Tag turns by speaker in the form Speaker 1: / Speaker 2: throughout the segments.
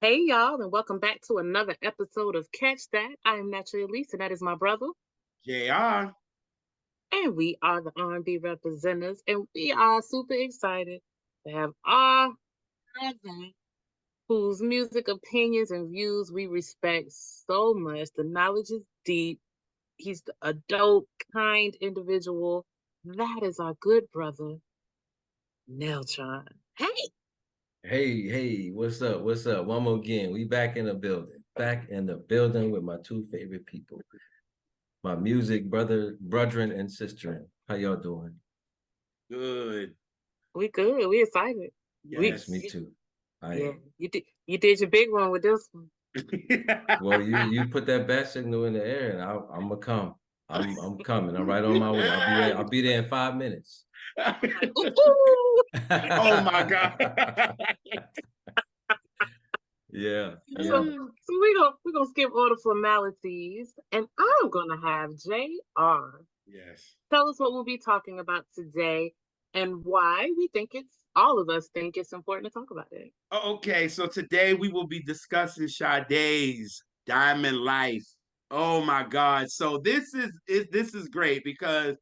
Speaker 1: Hey y'all, and welcome back to another episode of Catch That. I am Naturally Elise, and that is my brother.
Speaker 2: JR.
Speaker 1: And we are the R&B representatives, and we are super excited to have our brother whose music opinions and views we respect so much. The knowledge is deep. He's a dope, kind individual. That is our good brother, Neltron. Hey!
Speaker 3: Hey, what's up? What's up? One more again. We back in the building. Back in the building with my two favorite people. My music brethren and sisterin. How y'all doing?
Speaker 2: Good.
Speaker 1: We good. We excited. We
Speaker 3: Yes, me
Speaker 2: Yes.
Speaker 3: too. I
Speaker 1: Yeah,
Speaker 3: am.
Speaker 1: you did your big one with this one.
Speaker 3: Well, you put that bat signal in the air, and I'm gonna come. I'm coming. I'm right on my way. I'll be there. I'll be there in 5 minutes.
Speaker 1: Like, ooh.
Speaker 2: Oh my God.
Speaker 3: Yeah,
Speaker 1: So,
Speaker 3: yeah.
Speaker 1: so we're gonna skip all the formalities, and I'm gonna have JR
Speaker 2: Yes.
Speaker 1: tell us what we'll be talking about today and why we think it's all of us think it's important to talk about it.
Speaker 2: Okay, so today we will be discussing Sade's Diamond Life. Oh my God. So this is great because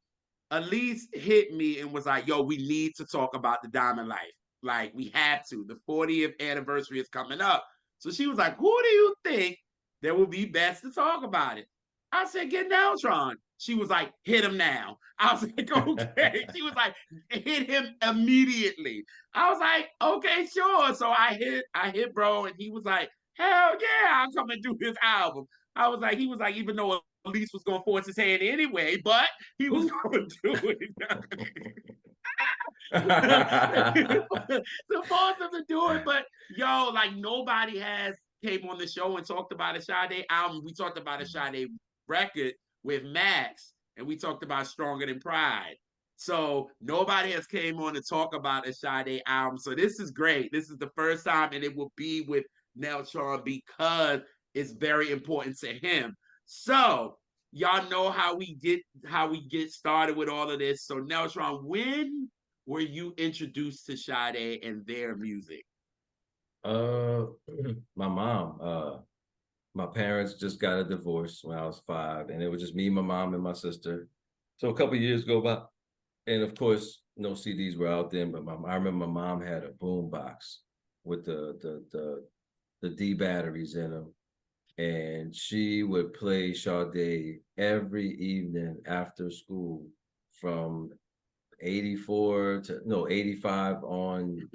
Speaker 2: Elise hit me and was like, yo, we need to talk about the Diamond Life. Like, we had to. The 40th anniversary is coming up. So she was like, who do you think that would be best to talk about it? I said, get Neltron. She was like, hit him now. I was like, okay. She was like, hit him immediately. I was like, okay, sure. So I hit bro, and he was like, hell yeah, I'll come and do his album. He was like, even though Elise was gonna force his hand anyway, but he was
Speaker 3: Ooh.
Speaker 2: going to do it. So force him to do it, but yo, like nobody has came on the show and talked about a Sade album. We talked about a Sade record with Max, and we talked about Stronger Than Pride. So nobody has came on to talk about a Sade album. So this is great. This is the first time, and it will be with Neltron because it's very important to him. So y'all know how we get started with all of this. So Neltron, when were you introduced to Sade and their music?
Speaker 3: Uh, my mom. My parents just got a divorce when I was 5, and it was just me, my mom, and my sister. So a couple years go by, and of course, no CDs were out then. But I remember my mom had a boom box with the D batteries in them, and she would play Sade every evening after school from 84 to no 85 on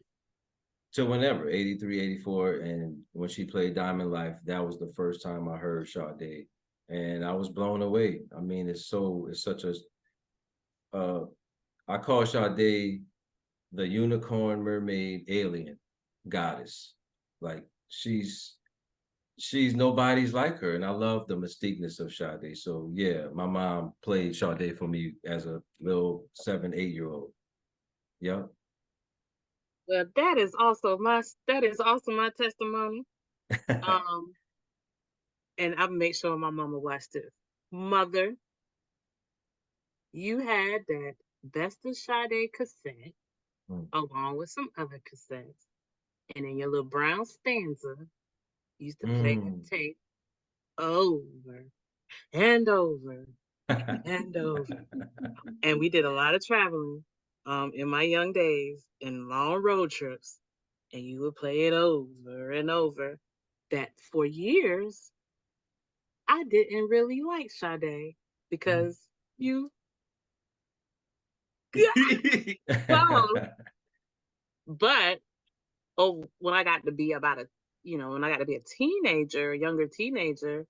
Speaker 3: to whenever 83, 84. And when she played Diamond Life, that was the first time I heard Sade, and I was blown away. I mean, it's such a uh I call Sade the unicorn mermaid alien goddess. Like she's nobody's like her, and I love the mystiqueness of Sade. So yeah, my mom played Sade for me as a little 7, 8 year old. Yep.
Speaker 1: Well, that is also my testimony. Um, and I'll make sure my mama watched this. Mother, you had that Best of Sade cassette
Speaker 3: Mm.
Speaker 1: along with some other cassettes, and in your little brown stanza, you used to play that
Speaker 3: Mm.
Speaker 1: tape over and over and over. And we did a lot of traveling in my young days in long road trips, and you would play it over and over. That for years I didn't really like Sade because you so, but when I got to be when I got to be a teenager, a younger teenager,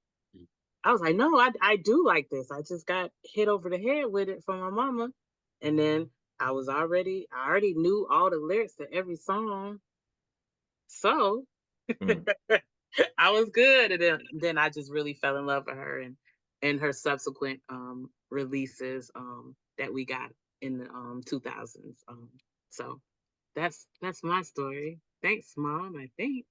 Speaker 1: I was like, no, I do like this. I just got hit over the head with it from my mama. And then I already knew all the lyrics to every song. So
Speaker 3: Mm.
Speaker 1: I was good. And then I just really fell in love with her and her subsequent releases that we got in the 2000s. So that's my story. Thanks, Mom, I think.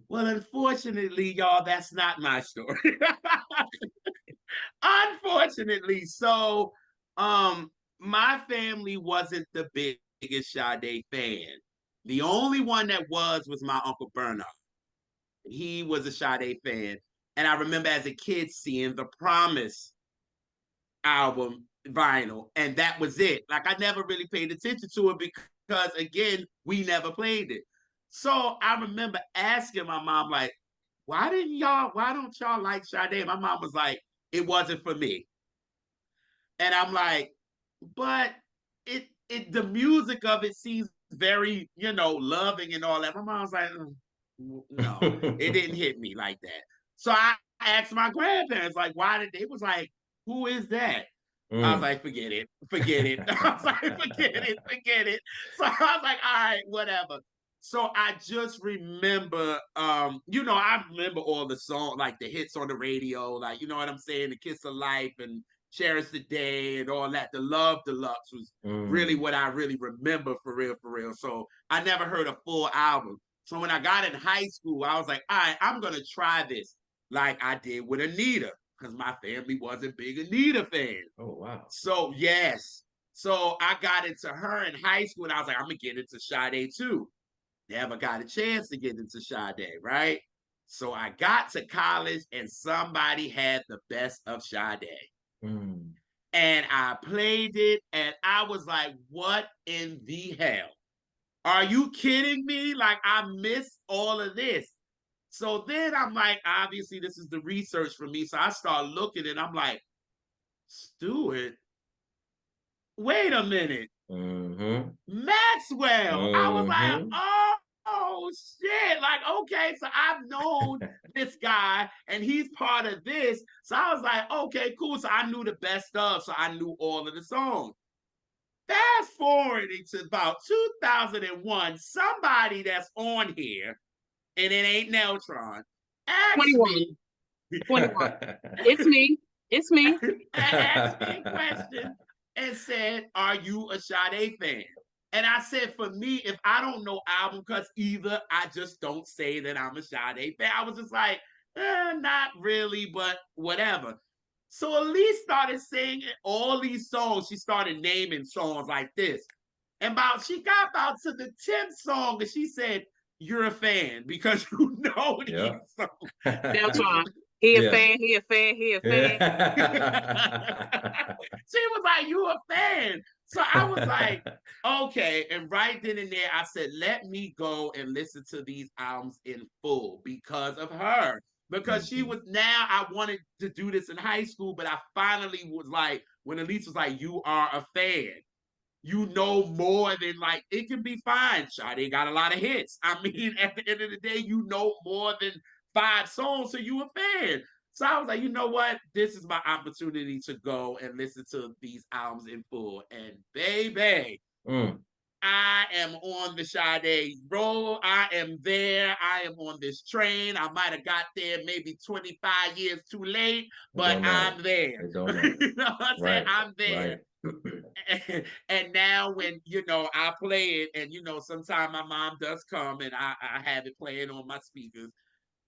Speaker 2: Well, unfortunately, y'all, that's not my story. Unfortunately, so my family wasn't the biggest Sade fan. The only one that was my Uncle Vernell. He was a Sade fan. And I remember as a kid seeing the Promise album vinyl, and that was it. Like I never really paid attention to it because again, we never played it. So I remember asking my mom, like, why don't y'all like Sade? My mom was like, it wasn't for me. And I'm like, but the music of it seems very, loving and all that. My mom's like, no, it didn't hit me like that. So I asked my grandparents, like, why did they was like, who is that? I was like, forget it, forget it. I was like, forget it, forget it. So I was like, all right, whatever. So I just remember, I remember all the songs, like the hits on the radio, like, you know what I'm saying? The Kiss of Life and Cherish the Day and all that. The Love Deluxe was really what I really remember for real, for real. So I never heard a full album. So when I got in high school, I was like, all right, I'm going to try this like I did with Anita because my family wasn't big Anita fans.
Speaker 3: Oh, wow.
Speaker 2: So, yes. So I got into her in high school and I was like, I'm going to get into Sade too. Never got a chance to get into Sade, right? So I got to college and somebody had the best of Sade. And I played it and I was like, what in the hell? Are you kidding me? Like, I missed all of this. So then I'm like, obviously, this is the research for me. So I start looking and I'm like, Stewart, wait a minute. Maxwell. I was like, oh shit. Like, okay, so I've known this guy and he's part of this. So I was like, okay, cool. So I knew the best of, so I knew all of the songs. Fast forwarding to about 2001, somebody that's on here, and it ain't Neltron, asked
Speaker 1: 21.
Speaker 2: me
Speaker 1: 21. It's me. It's me.
Speaker 2: asked me a question and said, are you a Sade fan? And I said, for me, if I don't know album cuts either, I just don't say that I'm a Sade fan. I was just like, not really, but whatever. So Elise started singing all these songs. She started naming songs like this. And she got about to the 10th song and she said, you're a fan because you know these songs.
Speaker 1: Neltron. He a fan, he a fan, he a fan.
Speaker 2: She was like, you a fan. So I was like, okay. And right then and there, I said, let me go and listen to these albums in full because of her. Because she was I wanted to do this in high school, but I finally was like, when Elise was like, you are a fan. You know more than like, it can be fine. Sade got a lot of hits. I mean, at the end of the day, you know more than 5 songs, so you a fan. So I was like, you know what? This is my opportunity to go and listen to these albums in full. And baby, I am on the Sade roll. I am there. I am on this train. I might have got there maybe 25 years too late, but I'm there. You know what I'm saying? I'm there. And now when, I play it and, sometimes my mom does come and I have it playing on my speakers.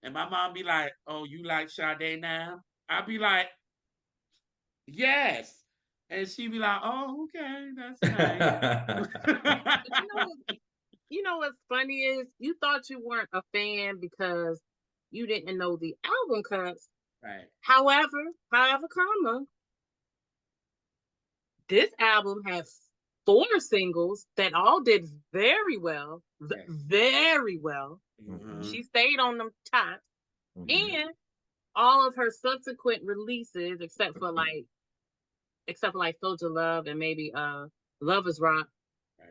Speaker 2: And my mom be like, oh, you like Sade now? I'll be like, yes. And she be like, oh, okay, that's nice.
Speaker 1: You know what's funny is you thought you weren't a fan because you didn't know the album cuts.
Speaker 2: Right.
Speaker 1: However, comma, this album has 4 singles that all did very well. Yes. Very well. She stayed on them tops. And all of her subsequent releases, except for like Soldier Love and maybe Love Is Rock,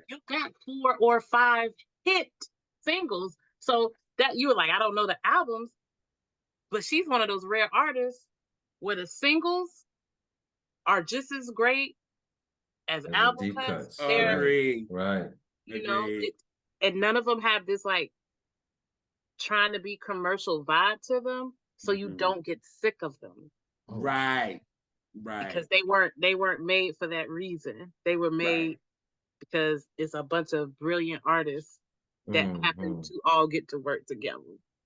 Speaker 1: you got 4 or 5 hit singles. So that you were like, I don't know the albums, but she's one of those rare artists where the singles are just as great as album cuts.
Speaker 2: Agree.
Speaker 3: Right.
Speaker 1: You know, and none of them have this like trying to be commercial vibe to them, so you don't get sick of them.
Speaker 2: Right.
Speaker 1: Because they weren't made for that reason. They were made because it's a bunch of brilliant artists that happen to all get to work together.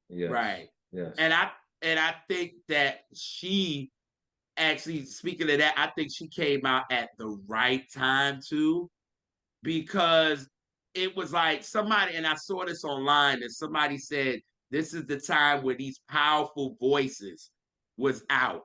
Speaker 3: Yes.
Speaker 2: Right.
Speaker 3: Yes.
Speaker 2: And I think that she actually, speaking of that, I think she came out at the right time too, because it was like somebody, and I saw this online, and somebody said this is the time where these powerful voices was out.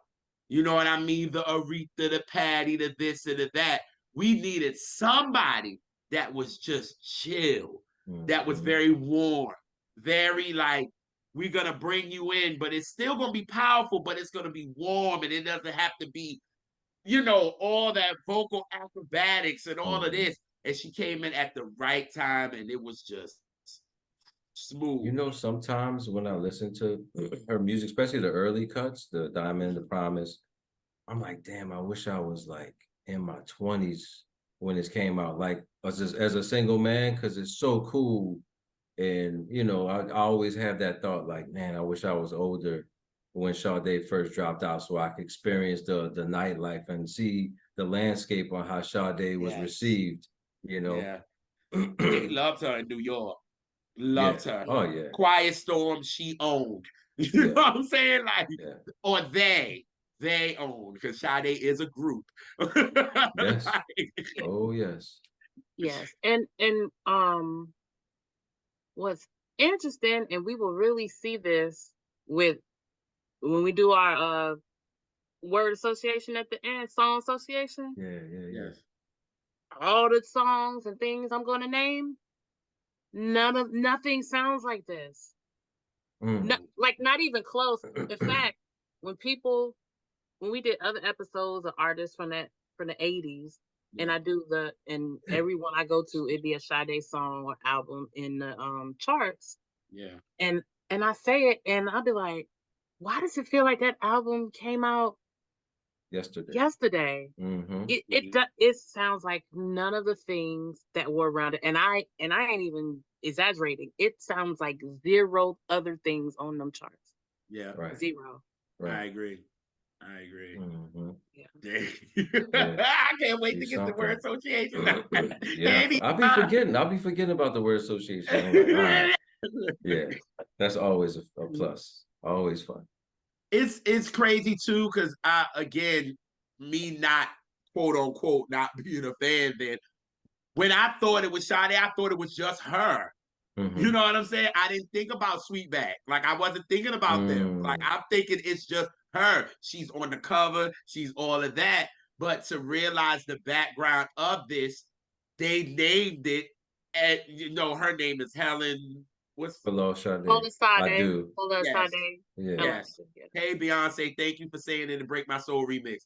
Speaker 2: You know what I mean? The Aretha, the Patty, the this and the that. We needed somebody that was just chill, that was very warm, very like, we're gonna bring you in, but it's still gonna be powerful, but it's gonna be warm, and it doesn't have to be, all that vocal acrobatics and all of this. And she came in at the right time, and it was just smooth.
Speaker 3: Sometimes when I listen to her music, especially the early cuts, the Diamond, the Promise, I'm like, damn, I wish I was like in my 20s when this came out, like as a single man, because it's so cool. And, I always have that thought, like, man, I wish I was older when Sade first dropped out so I could experience the nightlife and see the landscape on how Sade was received,
Speaker 2: Yeah. They loved her in New York. Loved her.
Speaker 3: Oh, yeah.
Speaker 2: Quiet Storm, she owned. You know what I'm saying? Like, or they owned, because Sade is a group.
Speaker 3: Yes. Oh, yes.
Speaker 1: Yes. And what's interesting, and we will really see this when we do our word association at the end, song association.
Speaker 3: Yes.
Speaker 1: All the songs and things I'm going to name, nothing sounds like this. Not even close. In fact, when we did other episodes of artists from the 80s, and I do and everyone I go to, it'd be a Sade song or album in the charts.
Speaker 2: Yeah.
Speaker 1: And I say it, and I'll be like, why does it feel like that album came out yesterday? It sounds like none of the things that were around it, and I ain't even exaggerating. It sounds like zero other things on them charts.
Speaker 2: Yeah,
Speaker 3: right.
Speaker 1: Zero.
Speaker 2: Right. I agree.
Speaker 1: Yeah.
Speaker 2: I can't wait to get the word association.
Speaker 3: I'll be forgetting about the word association. I'm like, all right. Yeah, that's always a plus. Always fun.
Speaker 2: It's crazy too, because again, me not quote unquote not being a fan then. When I thought it was Sade, I thought it was just her. You know what I'm saying? I didn't think about Sweetback. Like, I wasn't thinking about them. Like, I'm thinking it's just her. She's on the cover. She's all of that. But to realize the background of this, they named it, and her name is Helen.
Speaker 3: Below Sade.
Speaker 1: I
Speaker 3: do.
Speaker 1: Yes.
Speaker 2: Sade. Yes. Hey, Beyonce, thank you for saying it and Break My Soul remix.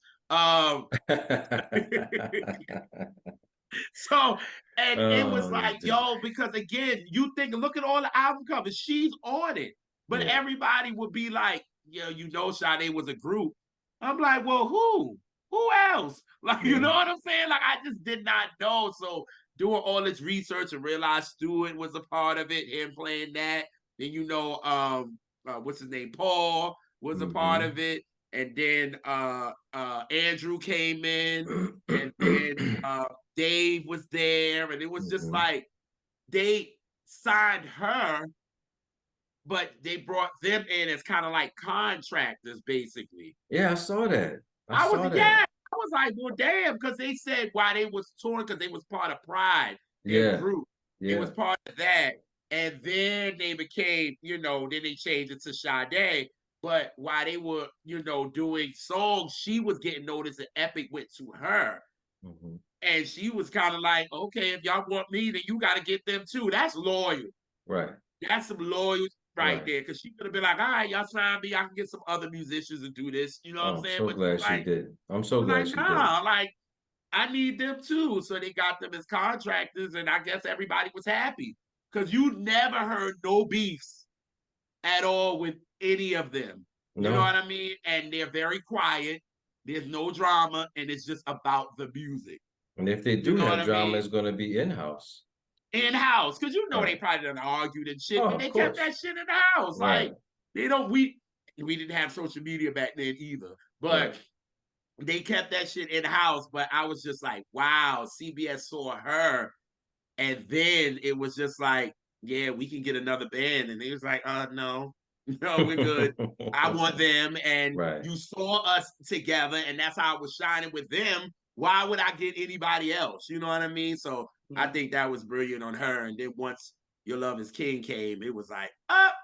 Speaker 2: So, and it was like, yo, because again, you think, look at all the album covers, she's on it. But everybody would be like, Sade was a group. I'm like, well, who? Who else? Like, you know what I'm saying? Like, I just did not know. So doing all this research and realized Stewart was a part of it, him playing that. Then what's his name? Paul was a part of it. And then Andrew came in, and then Dave was there, and it was just like they signed her, but they brought them in as kind of like contractors, basically.
Speaker 3: Yeah, I saw that.
Speaker 2: I was like, well, damn, because they said why they was touring, because they was part of Pride, their group. It was part of that. And then they became, then they changed it to Sade. But while they were, doing songs, she was getting noticed, and Epic went to her. And she was kind of like, okay, if y'all want me, then you got to get them too. That's loyal.
Speaker 3: Right.
Speaker 2: That's some loyalty right there. Because she could have been like, all right, y'all sign me. I can get some other musicians to do this. You know what I'm saying?
Speaker 3: I'm so glad she did. I'm so glad she did.
Speaker 2: Like, I need them too. So they got them as contractors, and I guess everybody was happy. Because you never heard no beefs at all with any of them. No. You know what I mean? And they're very quiet. There's no drama, and it's just about the music.
Speaker 3: And if they do have drama, it's going to be in-house.
Speaker 2: In-house, because they probably done argued and shit, but they kept that shit in the house. Right. Like, they don't, we didn't have social media back then either, but they kept that shit in-house. But I was just like, wow, CBS saw her, and then it was just like, yeah, we can get another band. And they was like, no, we're good. I want them. And you saw us together, and that's how I was shining with them. why would I get anybody else? You know what I mean? So I
Speaker 1: Yeah.
Speaker 2: think that was brilliant on her. And then once Your Love Is King came, it was like, up,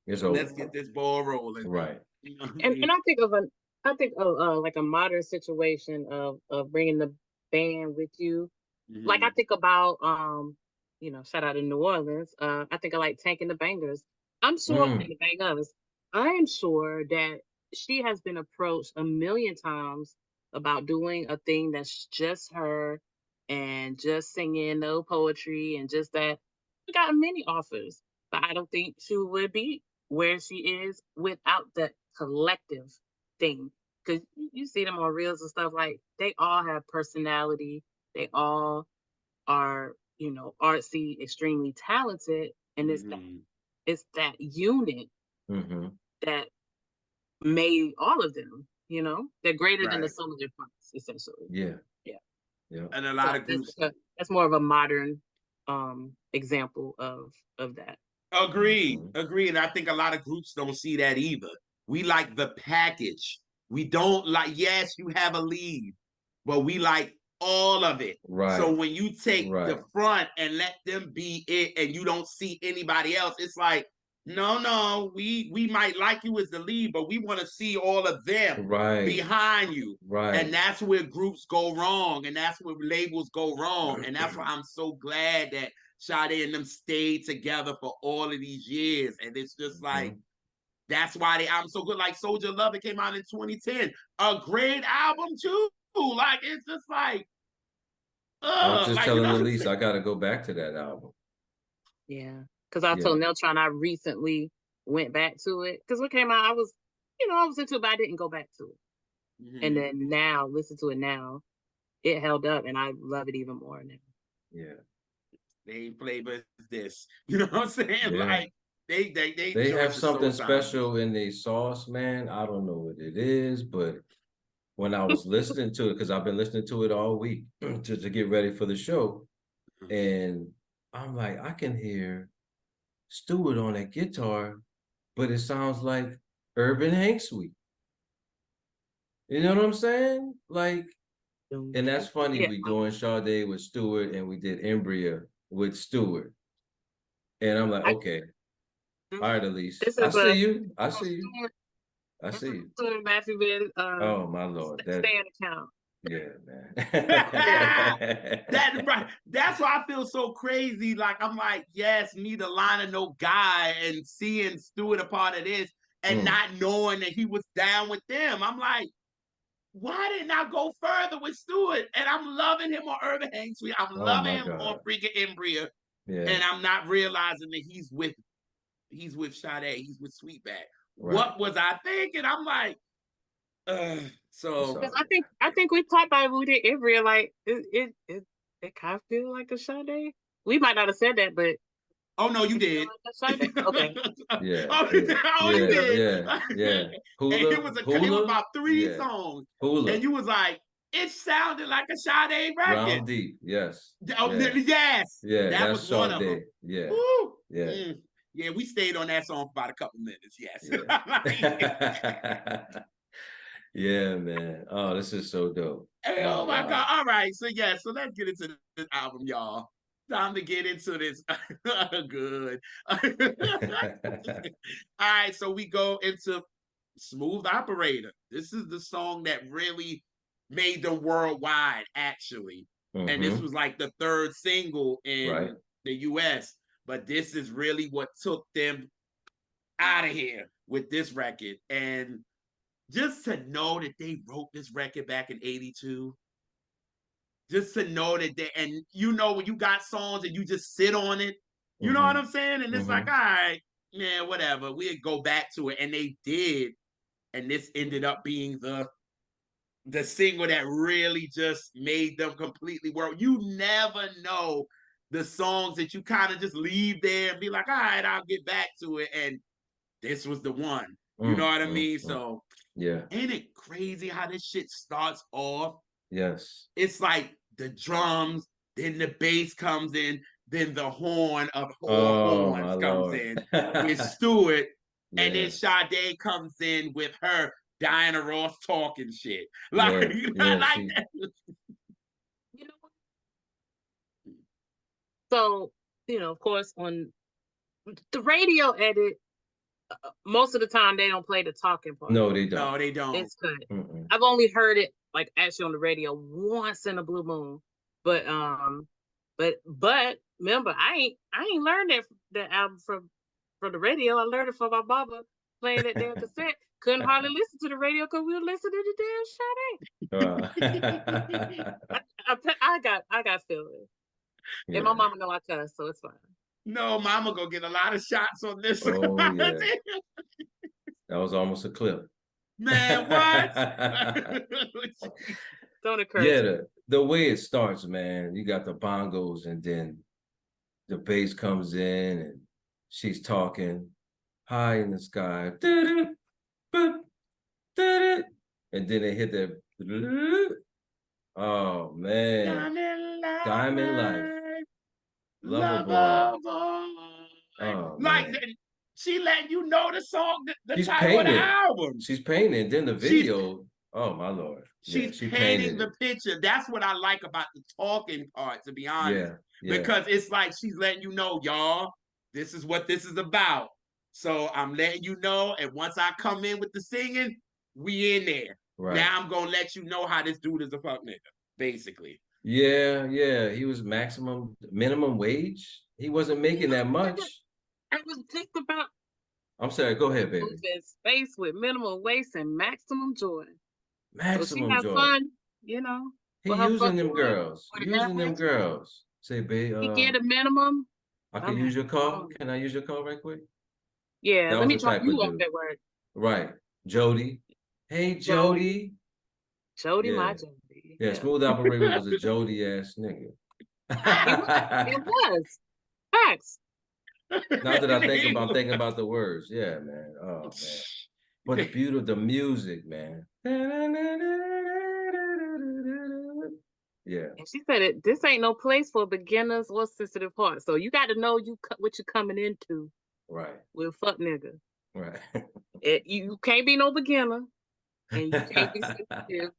Speaker 3: It's
Speaker 2: let's
Speaker 3: over.
Speaker 2: get this ball rolling.
Speaker 3: Right.
Speaker 2: You know what I
Speaker 1: And
Speaker 2: mean?
Speaker 1: I think of like a modern situation of bringing the band with you. Like I
Speaker 2: Mhm.
Speaker 1: think about you know, shout out to New Orleans. I think of like Tank and the Bangers. I'm sure and
Speaker 3: Mm,
Speaker 1: the Bangers. I am sure that she has been approached a million times about doing a thing that's just her and just singing, no poetry, and just that. She got many offers, but I don't think she would be where she is without the collective thing. Because you see them on reels and stuff, like they all have personality. They all are, you know, artsy, extremely talented, and
Speaker 2: Mhm.
Speaker 1: it's that unit
Speaker 3: mm-hmm.
Speaker 1: that made all of them. You know, they're greater than the
Speaker 2: Right.
Speaker 1: sum of their parts, essentially.
Speaker 3: Yeah.
Speaker 1: Yeah.
Speaker 3: Yeah.
Speaker 2: And a lot
Speaker 1: So
Speaker 2: of groups
Speaker 1: that's more of a modern example of that.
Speaker 2: agreed.
Speaker 3: Mm-hmm.
Speaker 2: Agreed. And I think a lot of groups don't see that either. We like the package. We don't like, yes, you have a lead, but we like all of it. So
Speaker 3: Right.
Speaker 2: when you take
Speaker 3: Right.
Speaker 2: the front and let them be it and you don't see anybody else, it's like, no, we might like you as the lead, but we want to see all of them
Speaker 3: Right.
Speaker 2: behind you. And
Speaker 3: Right.
Speaker 2: that's where groups go wrong, and that's where labels go wrong. And that's why I'm so glad that Sade and them stayed together for all of these years. And it's just like,
Speaker 3: Mm-hmm.
Speaker 2: that's why the album's so good. Like Soldier Love, it came out in 2010. A great album too. Like it's just
Speaker 3: I was just
Speaker 2: like, you
Speaker 3: telling
Speaker 2: know what I'm
Speaker 3: Elise
Speaker 2: saying?
Speaker 3: I got to go back to that album.
Speaker 1: Yeah, because I
Speaker 3: Yeah.
Speaker 1: told Neltron I recently went back to it because what came out, I was, you know, I was into it, but I didn't go back to it. And
Speaker 2: Mm-hmm.
Speaker 1: then now, listen to it now, it held up, and I love it even more now.
Speaker 3: Yeah.
Speaker 2: They ain't flavor this. You know what I'm saying?
Speaker 3: Yeah.
Speaker 2: Like they
Speaker 3: They have
Speaker 2: joints are so
Speaker 3: something
Speaker 2: sounding.
Speaker 3: special in their sauce, man. I don't know what it is, but when I was listening to it, because I've been listening to it all week to get ready for the show, and I'm like, I can hear Stewart on that guitar, but it sounds like Urban Hank Sweet. You know what I'm saying? Like, and that's funny.
Speaker 1: Yeah,
Speaker 3: We doing Sade with Stewart, and we did Embria with Stewart, and I'm like,
Speaker 1: I,
Speaker 3: okay, all right, Elise,
Speaker 1: this
Speaker 3: I
Speaker 1: is
Speaker 3: see
Speaker 1: a
Speaker 3: you, I see you, I
Speaker 1: this is
Speaker 3: see you.
Speaker 1: a Matthew Bid
Speaker 3: Oh my lord, that
Speaker 1: stand account.
Speaker 3: yeah,
Speaker 1: Yeah,
Speaker 3: man.
Speaker 2: That right. That's why I feel so crazy. Like I'm like, yes, me the line of no guy and seeing Stewart a part of this and
Speaker 3: Mm.
Speaker 2: not knowing that he was down with them. I'm like, why didn't I go further with Stewart? And I'm loving him on Urban Hang Suite. I'm
Speaker 3: Oh
Speaker 2: loving
Speaker 3: my
Speaker 2: him on
Speaker 3: god,
Speaker 2: freaking Embria.
Speaker 3: yeah,
Speaker 2: And I'm not realizing that he's with Sade, he's with Sweetback.
Speaker 3: right.
Speaker 2: What was I thinking? I'm like,
Speaker 3: It's
Speaker 2: so
Speaker 1: because
Speaker 3: all good.
Speaker 1: I think we talked about it when we did Ivrea, like it kind of feel like a Sade. We might not have said that, but
Speaker 2: oh no, you
Speaker 1: it feel
Speaker 2: did.
Speaker 1: like a Sade. Okay,
Speaker 3: Yeah,
Speaker 2: Oh,
Speaker 3: yeah,
Speaker 2: you
Speaker 3: yeah,
Speaker 2: did.
Speaker 3: yeah, yeah.
Speaker 2: And
Speaker 3: Hula,
Speaker 2: it was
Speaker 3: hula,
Speaker 2: about three
Speaker 3: yeah,
Speaker 2: songs, and
Speaker 3: hula.
Speaker 2: you was like, it sounded like a Sade record.
Speaker 3: Round deep, yes,
Speaker 2: Oh,
Speaker 3: yeah,
Speaker 2: yes,
Speaker 3: yeah.
Speaker 2: that was
Speaker 3: That's
Speaker 2: one of them.
Speaker 3: Sade. Yeah,
Speaker 2: Woo.
Speaker 3: yeah,
Speaker 2: Mm. Yeah, we stayed on that song for about a couple minutes. Yes.
Speaker 3: yeah. Yeah, man. Oh, this is so dope.
Speaker 2: Hey, oh
Speaker 3: Oh
Speaker 2: my God.
Speaker 3: wow.
Speaker 2: All right. So yeah, so let's get into this album, y'all. Time to get into this. Good. All right, so we go into Smooth Operator. This is the song that really made them worldwide, actually. And this
Speaker 3: Mm-hmm.
Speaker 2: was like the third single
Speaker 3: Right.
Speaker 2: in the US. But this is really what took them out of here with this record. And just to know that they wrote this record back in 82, just to know that they, and you know, when you got songs and you just sit on it, you know what
Speaker 3: Mm-hmm.
Speaker 2: I'm saying? And it's like,
Speaker 3: Mm-hmm.
Speaker 2: all right, man, whatever. We'd go back to it. And they did. And this ended up being the single that really just made them completely work. You never know the songs that you kind of just leave there and be like, all right, I'll get back to it. And this was the one. You know
Speaker 3: Mm,
Speaker 2: what I
Speaker 3: mm,
Speaker 2: mean?
Speaker 3: mm.
Speaker 2: So
Speaker 3: Yeah.
Speaker 2: ain't it crazy how this shit starts off?
Speaker 3: Yes.
Speaker 2: It's like the drums, then the bass comes in, then the horn of all
Speaker 3: Oh my
Speaker 2: horns comes
Speaker 3: Lord.
Speaker 2: in with Stewart, and then
Speaker 3: Yeah.
Speaker 2: Sade comes in with her Diana Ross talking shit. Like,
Speaker 3: Yeah. Yeah.
Speaker 2: like
Speaker 3: She
Speaker 2: that.
Speaker 1: So, of course, on the radio edit, most of the time they don't play the talking part.
Speaker 3: No, they don't.
Speaker 2: No, they don't.
Speaker 1: It's cut. I've only heard it like actually on the radio once in a blue moon, but remember, I ain't learned that album from the radio. I learned it from my mama playing that damn cassette. Couldn't hardly listen to the radio because we were listening to the damn Sade. I got feelings, and my mama know I cuss, so it's fine.
Speaker 2: No, mama gonna get a lot of shots on this.
Speaker 3: Oh yeah, that was almost a clip.
Speaker 2: Man, what?
Speaker 1: Don't encourage.
Speaker 3: Yeah, the way it starts, man. You got the bongos, and then the bass comes in, and she's talking high in the sky, and then they hit that. Oh man, Diamond Life. Lovable. Oh,
Speaker 2: like
Speaker 3: man.
Speaker 2: She letting you know the song, the
Speaker 3: She's
Speaker 2: title
Speaker 3: painting.
Speaker 2: of the album.
Speaker 3: She's painting. Then the video. Oh my Lord.
Speaker 2: She's painting the picture. That's what I like about the talking part, to be honest.
Speaker 3: Yeah.
Speaker 2: Because it's like she's letting you know, y'all, this is what this is about. So I'm letting you know, and once I come in with the singing, we in there. Right. Now I'm gonna let you know how this dude is a fuck nigga, basically.
Speaker 3: Yeah. He was minimum wage. He wasn't making that much.
Speaker 1: I was just about.
Speaker 3: I'm sorry. Go ahead, baby.
Speaker 1: Space with minimal waste and maximum joy.
Speaker 3: Maximum
Speaker 1: so she
Speaker 3: joy.
Speaker 1: Fun,
Speaker 3: He using them girls. Say, babe.
Speaker 1: He get a minimum.
Speaker 3: I can use your car. Can I use your car right quick?
Speaker 1: Yeah. Let me drop you off that word.
Speaker 3: Right, Jody. Hey, Jody.
Speaker 1: Jody, my Jody.
Speaker 3: Yeah, Smooth Operator was a Jody ass nigga.
Speaker 1: It was. Facts.
Speaker 3: Now that I'm thinking about the words. Yeah, man. Oh man. But the music, man. Yeah.
Speaker 1: And she said this ain't no place for beginners or sensitive hearts. So you got to know what you're coming into.
Speaker 3: Right.
Speaker 1: With fuck nigga.
Speaker 3: Right.
Speaker 1: You can't be no beginner. And you can't be sensitive.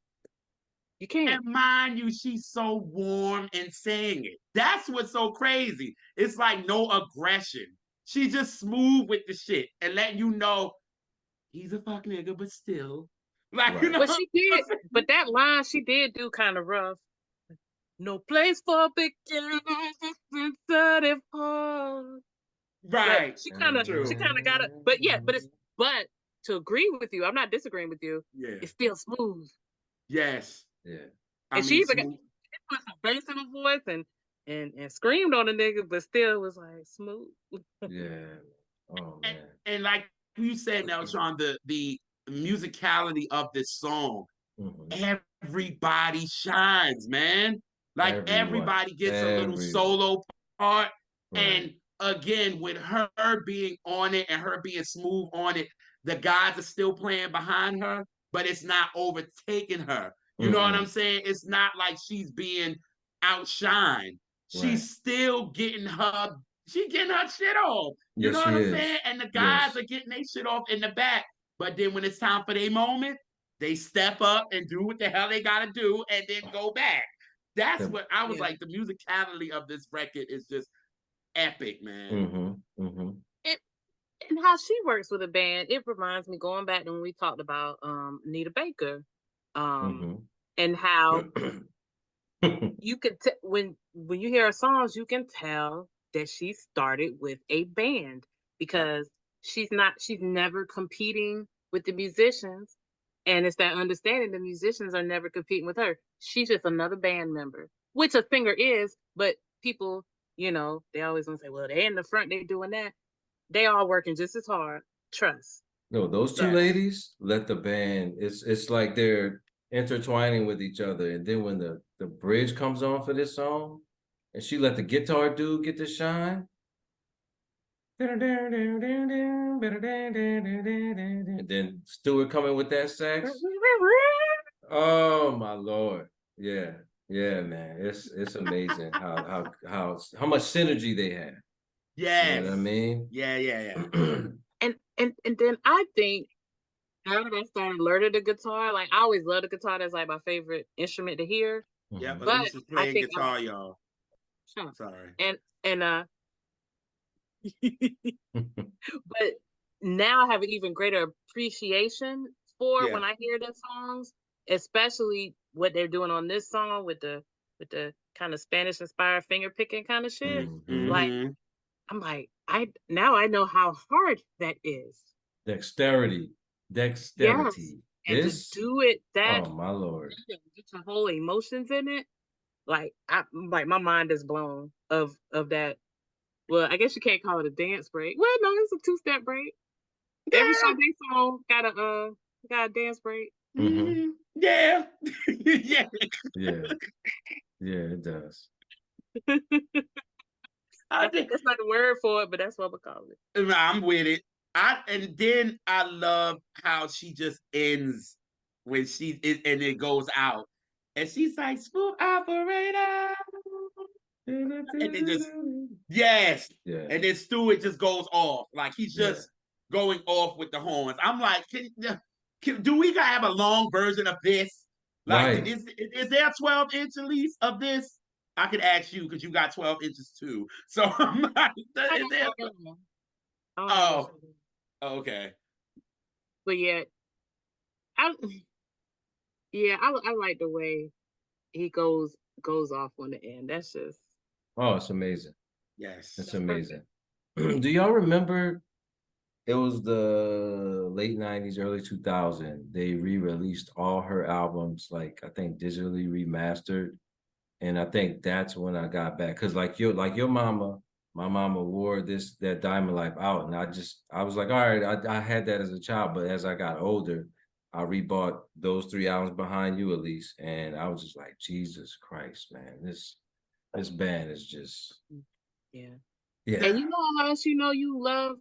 Speaker 1: You can't.
Speaker 2: And mind you, she's so warm in saying it. That's what's so crazy. It's like no aggression. She's just smooth with the shit and letting you know he's a fuck nigga, but still. Like, right.
Speaker 1: But she did, but that line she did do kind of rough. No place for beginners or sensitive hearts.
Speaker 2: Right.
Speaker 1: Like, she kind of got it. But to agree with you, I'm not disagreeing with you.
Speaker 2: Yeah.
Speaker 1: It's still smooth.
Speaker 2: Yes.
Speaker 3: Yeah.
Speaker 1: And she put some bass in her voice and screamed on the nigga, but still was like smooth.
Speaker 3: Yeah. Oh man.
Speaker 2: And like you said, Neltron, the musicality of this song, everybody shines, man. Like everybody gets a little solo part. Right. And again, with her being on it and her being smooth on it, the guys are still playing behind her, but it's not overtaking her. You know what I'm saying? It's not like she's being outshined. She's still getting her shit off. You know what I'm saying? And the guys are getting their shit off in the back. But then when it's time for their moment, they step up and do what the hell they gotta do and then go back. That's what I was like. The musicality of this record is just epic, man.
Speaker 1: And how she works with a band, it reminds me, going back to when we talked about Nita Baker. And how you could when you hear her songs, you can tell that she started with a band, because she's never competing with the musicians, and it's that understanding the musicians are never competing with her. She's just another band member, which a singer is, but people, they always want to say, well, they're in the front, they're doing that. They are working just as hard. Trust.
Speaker 3: No, those two ladies let the band, it's like they're intertwining with each other. And then when the bridge comes on for this song, and she let the guitar dude get to shine. And then Stewart coming with that sax. Oh my Lord. Yeah, man. It's amazing how much synergy they have.
Speaker 2: Yes.
Speaker 3: You know what I mean?
Speaker 2: Yeah.
Speaker 1: And then I think now that I started learning the guitar, like I always loved the guitar. That's like my favorite instrument to hear.
Speaker 2: Yeah, but Lisa's playing guitar, y'all.
Speaker 1: Huh.
Speaker 2: Sorry.
Speaker 1: And but now I have an even greater appreciation for
Speaker 2: Yeah.
Speaker 1: when I hear the songs, especially what they're doing on this song with the kind of Spanish inspired finger picking kind of shit. Like
Speaker 2: Mm-hmm.
Speaker 1: I'm like, I know how hard that is.
Speaker 3: Dexterity.
Speaker 1: Yes.
Speaker 3: Dexterity.
Speaker 1: And to
Speaker 3: This,
Speaker 1: do it that
Speaker 3: oh my Lord.
Speaker 1: get your whole emotions in it, like my mind is blown of that. Well, I guess you can't call it a dance break. Well, no, it's a two-step break. Every
Speaker 2: Yeah.
Speaker 1: Sade song got a dance break.
Speaker 3: Mm-hmm.
Speaker 2: Mm-hmm. Yeah. Yeah.
Speaker 3: Yeah. Yeah, it does.
Speaker 2: I did.
Speaker 1: That's not the word for it, but that's what I'm gonna call it.
Speaker 2: I'm with it. And then I love how she just ends when and it goes out. And she's like, smooth operator. And it just yes.
Speaker 3: Yeah.
Speaker 2: And then Stewart just goes off. Like he's
Speaker 3: Yeah.
Speaker 2: just going off with the horns. I'm like, do we gotta have a long version of this? Like,
Speaker 3: Right.
Speaker 2: is there a 12 inch release of this? I could ask you because you got 12 inches too. So I'm like,
Speaker 1: I
Speaker 2: is
Speaker 1: don't,
Speaker 2: there?
Speaker 1: I don't know. I don't have no.
Speaker 2: Oh, okay.
Speaker 1: But yeah, I yeah, I like the way he goes off on the end. That's just
Speaker 3: Oh, it's amazing.
Speaker 2: Yes.
Speaker 3: It's
Speaker 1: that's perfect.
Speaker 3: amazing. Do y'all remember it was the late 90s, early 2000. They re-released all her albums, like I think digitally remastered. And I think that's when I got back. Cause like your mama, my mama wore that Diamond Life out. And I was like, all right, I had that as a child, but as I got older, I rebought those 3 albums behind you at least. And I was just like, Jesus Christ, man, this band is just
Speaker 1: Yeah.
Speaker 3: yeah.
Speaker 1: And you know how else you know you love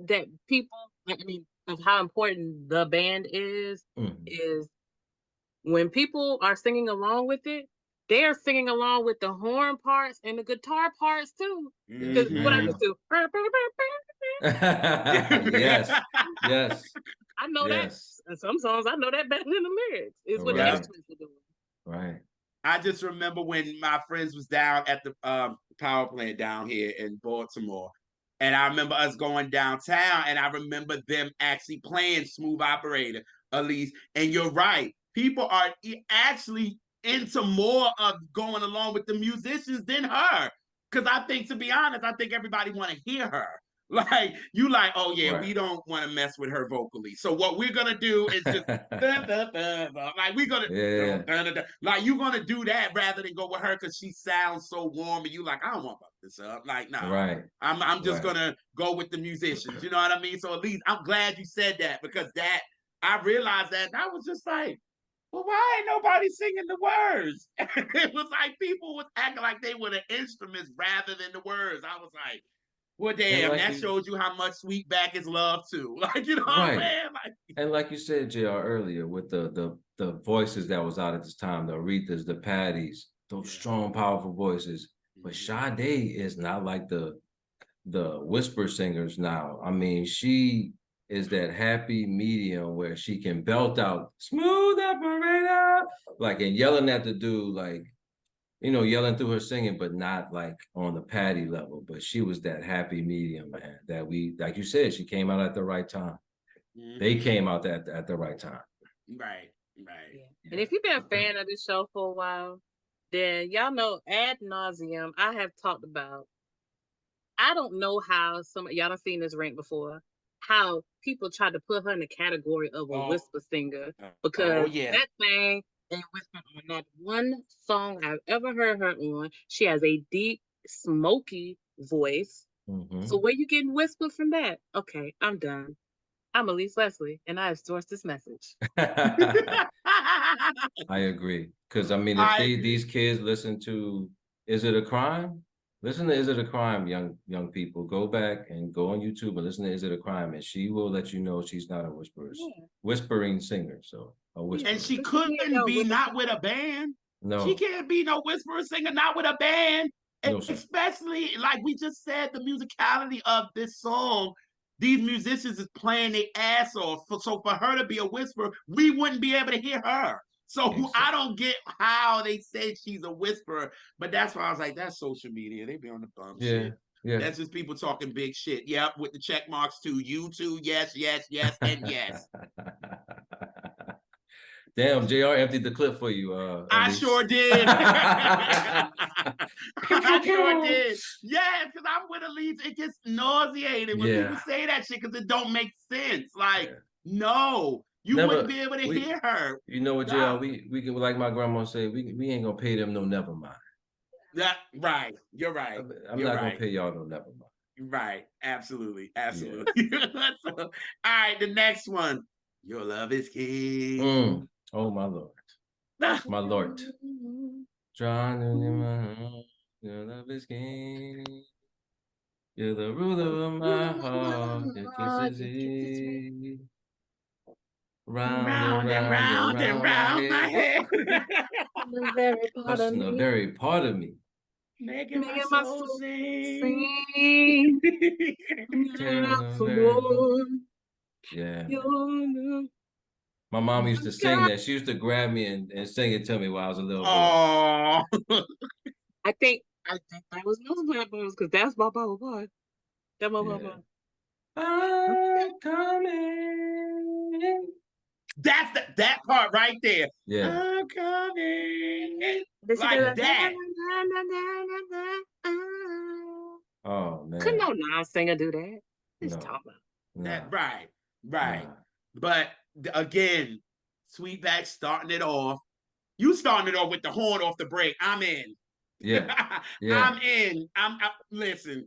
Speaker 1: that people, I mean, of how important the band
Speaker 3: Mhm.
Speaker 1: is when people are singing along with it, they are singing along with the horn parts and the guitar parts too.
Speaker 3: Yes,
Speaker 1: Because what I
Speaker 2: Mm-hmm.
Speaker 1: used
Speaker 3: ma'am.
Speaker 1: to,
Speaker 3: Yes, yes,
Speaker 1: I know that.
Speaker 3: yes.
Speaker 1: And some songs I know that better than the lyrics. Is
Speaker 3: All
Speaker 1: what the
Speaker 2: Yep.
Speaker 3: right,
Speaker 1: instruments are doing.
Speaker 3: right.
Speaker 2: I just remember when my friends was down at the power plant down here in Baltimore. And I remember us going downtown and I remember them actually playing Smooth Operator, Elise. And you're right. People are actually into more of going along with the musicians than her. Because I think, to be honest, I think everybody want to hear her. Like, you like, oh yeah,
Speaker 3: Right.
Speaker 2: we don't want to mess with her vocally. So what we're going to do is just, like, we're going to,
Speaker 3: Yeah,
Speaker 2: like you're gonna do that rather than go with her because she sounds so warm and you like, I don't want to fuck this up. Like, no,
Speaker 3: right,
Speaker 2: I'm just
Speaker 3: right.
Speaker 2: gonna go with the musicians. You know what I mean? So at least I'm glad you said that because that I realized that and I was just like, well, why ain't nobody singing the words? It was like people was acting like they were the instruments rather than the words. I was like, well,
Speaker 3: And
Speaker 2: damn,
Speaker 3: like
Speaker 2: that
Speaker 3: you,
Speaker 2: shows you how much Sweetback is loved too. Like, you know what I'm
Speaker 3: right.
Speaker 2: saying? Like,
Speaker 3: And like you said, JR, earlier, with the voices that was out at this time, the Aretha's, the Patties, those
Speaker 2: yeah.
Speaker 3: strong, powerful voices. But
Speaker 2: Mm-hmm.
Speaker 3: Sade is not like the whisper singers now. I mean, she is that happy medium where she can belt out smooth operator, like and yelling at the dude, like yelling through her singing, but not like on the Patty level. But she was that happy medium, man. That we, like you said, she came out at the right time. They
Speaker 2: Mm-hmm.
Speaker 3: came out at the right time.
Speaker 2: Right, right.
Speaker 1: Yeah. And if you've been a
Speaker 3: Yeah.
Speaker 1: fan of this show for a while, then y'all know ad nauseum I have talked about. I don't know how some y'all done seen this rant before. How people try to put her in the category of a
Speaker 2: Oh,
Speaker 1: whisper singer
Speaker 2: oh
Speaker 1: because
Speaker 2: yeah.
Speaker 1: that thing ain't whispered on not one song I've ever heard her on. She has a deep, smoky voice. So
Speaker 3: Mm-hmm.
Speaker 1: where you getting whispered from that? Okay, I'm done. I'm Elise Leslie, and I have sourced this message.
Speaker 3: I agree. Because I mean, if
Speaker 2: I
Speaker 3: these
Speaker 2: agree.
Speaker 3: kids listen to "Is It a Crime?" Listen to "Is It a Crime," young people. Go back and go on YouTube and listen to "Is It a Crime?" and she will let you know she's not a
Speaker 1: Yeah,
Speaker 3: whispering singer. So a
Speaker 1: yeah.
Speaker 2: And
Speaker 3: whisperer.
Speaker 2: she
Speaker 1: Listen here,
Speaker 2: couldn't
Speaker 1: young
Speaker 2: be
Speaker 1: women.
Speaker 2: not with a band. She
Speaker 3: No,
Speaker 2: can't be no whisperer singer not with a band.
Speaker 3: no, sir.
Speaker 2: Especially like we just said, the musicality of this song. These musicians is playing their ass off. So for her to be a whisperer, we wouldn't be able to hear her. So
Speaker 3: Exactly.
Speaker 2: I don't get how they say she's a whisperer, but that's why I was like, that's social media. They be on the bum shit.
Speaker 3: Yeah.
Speaker 2: That's just people talking big shit. Yep, with the check marks too. You too. Yes, yes, yes, and yes.
Speaker 3: Damn, JR emptied the clip for you,
Speaker 2: I
Speaker 3: Elise.
Speaker 2: sure did. I sure did. Yeah, because I'm with Elise. It gets nauseating when people say that shit because it don't make sense. Like, no, you wouldn't be able to hear her.
Speaker 3: You know what, JR? We can, like my grandma said, we ain't gonna pay them no never mind.
Speaker 2: That right. You're right.
Speaker 3: I'm not gonna pay y'all no never mind.
Speaker 2: Right. Absolutely. Absolutely. Yeah. So, all right, the next one. Your love is king.
Speaker 3: Oh my Lord. My Lord. Your love is king. You're the ruler of my heart. Your kiss is easy. Round and round and round my head. Touching the very part of me.
Speaker 2: Making my soul sing.
Speaker 3: Yeah. My mom used to sing that. She used to grab me and sing it to me while I was a little boy.
Speaker 2: Oh.
Speaker 1: I think that was most Blackbones because that's my boy. That my boy.
Speaker 2: I'm coming. That's that part right there.
Speaker 3: Yeah.
Speaker 2: I'm coming. Like that.
Speaker 3: Oh man.
Speaker 1: Couldn't no non-singer do that. Just talk about
Speaker 2: that. Right. But again, Sweetback starting it off. You starting it off with the horn off the break. I'm in.
Speaker 3: Yeah.
Speaker 2: I'm in. I'm listen.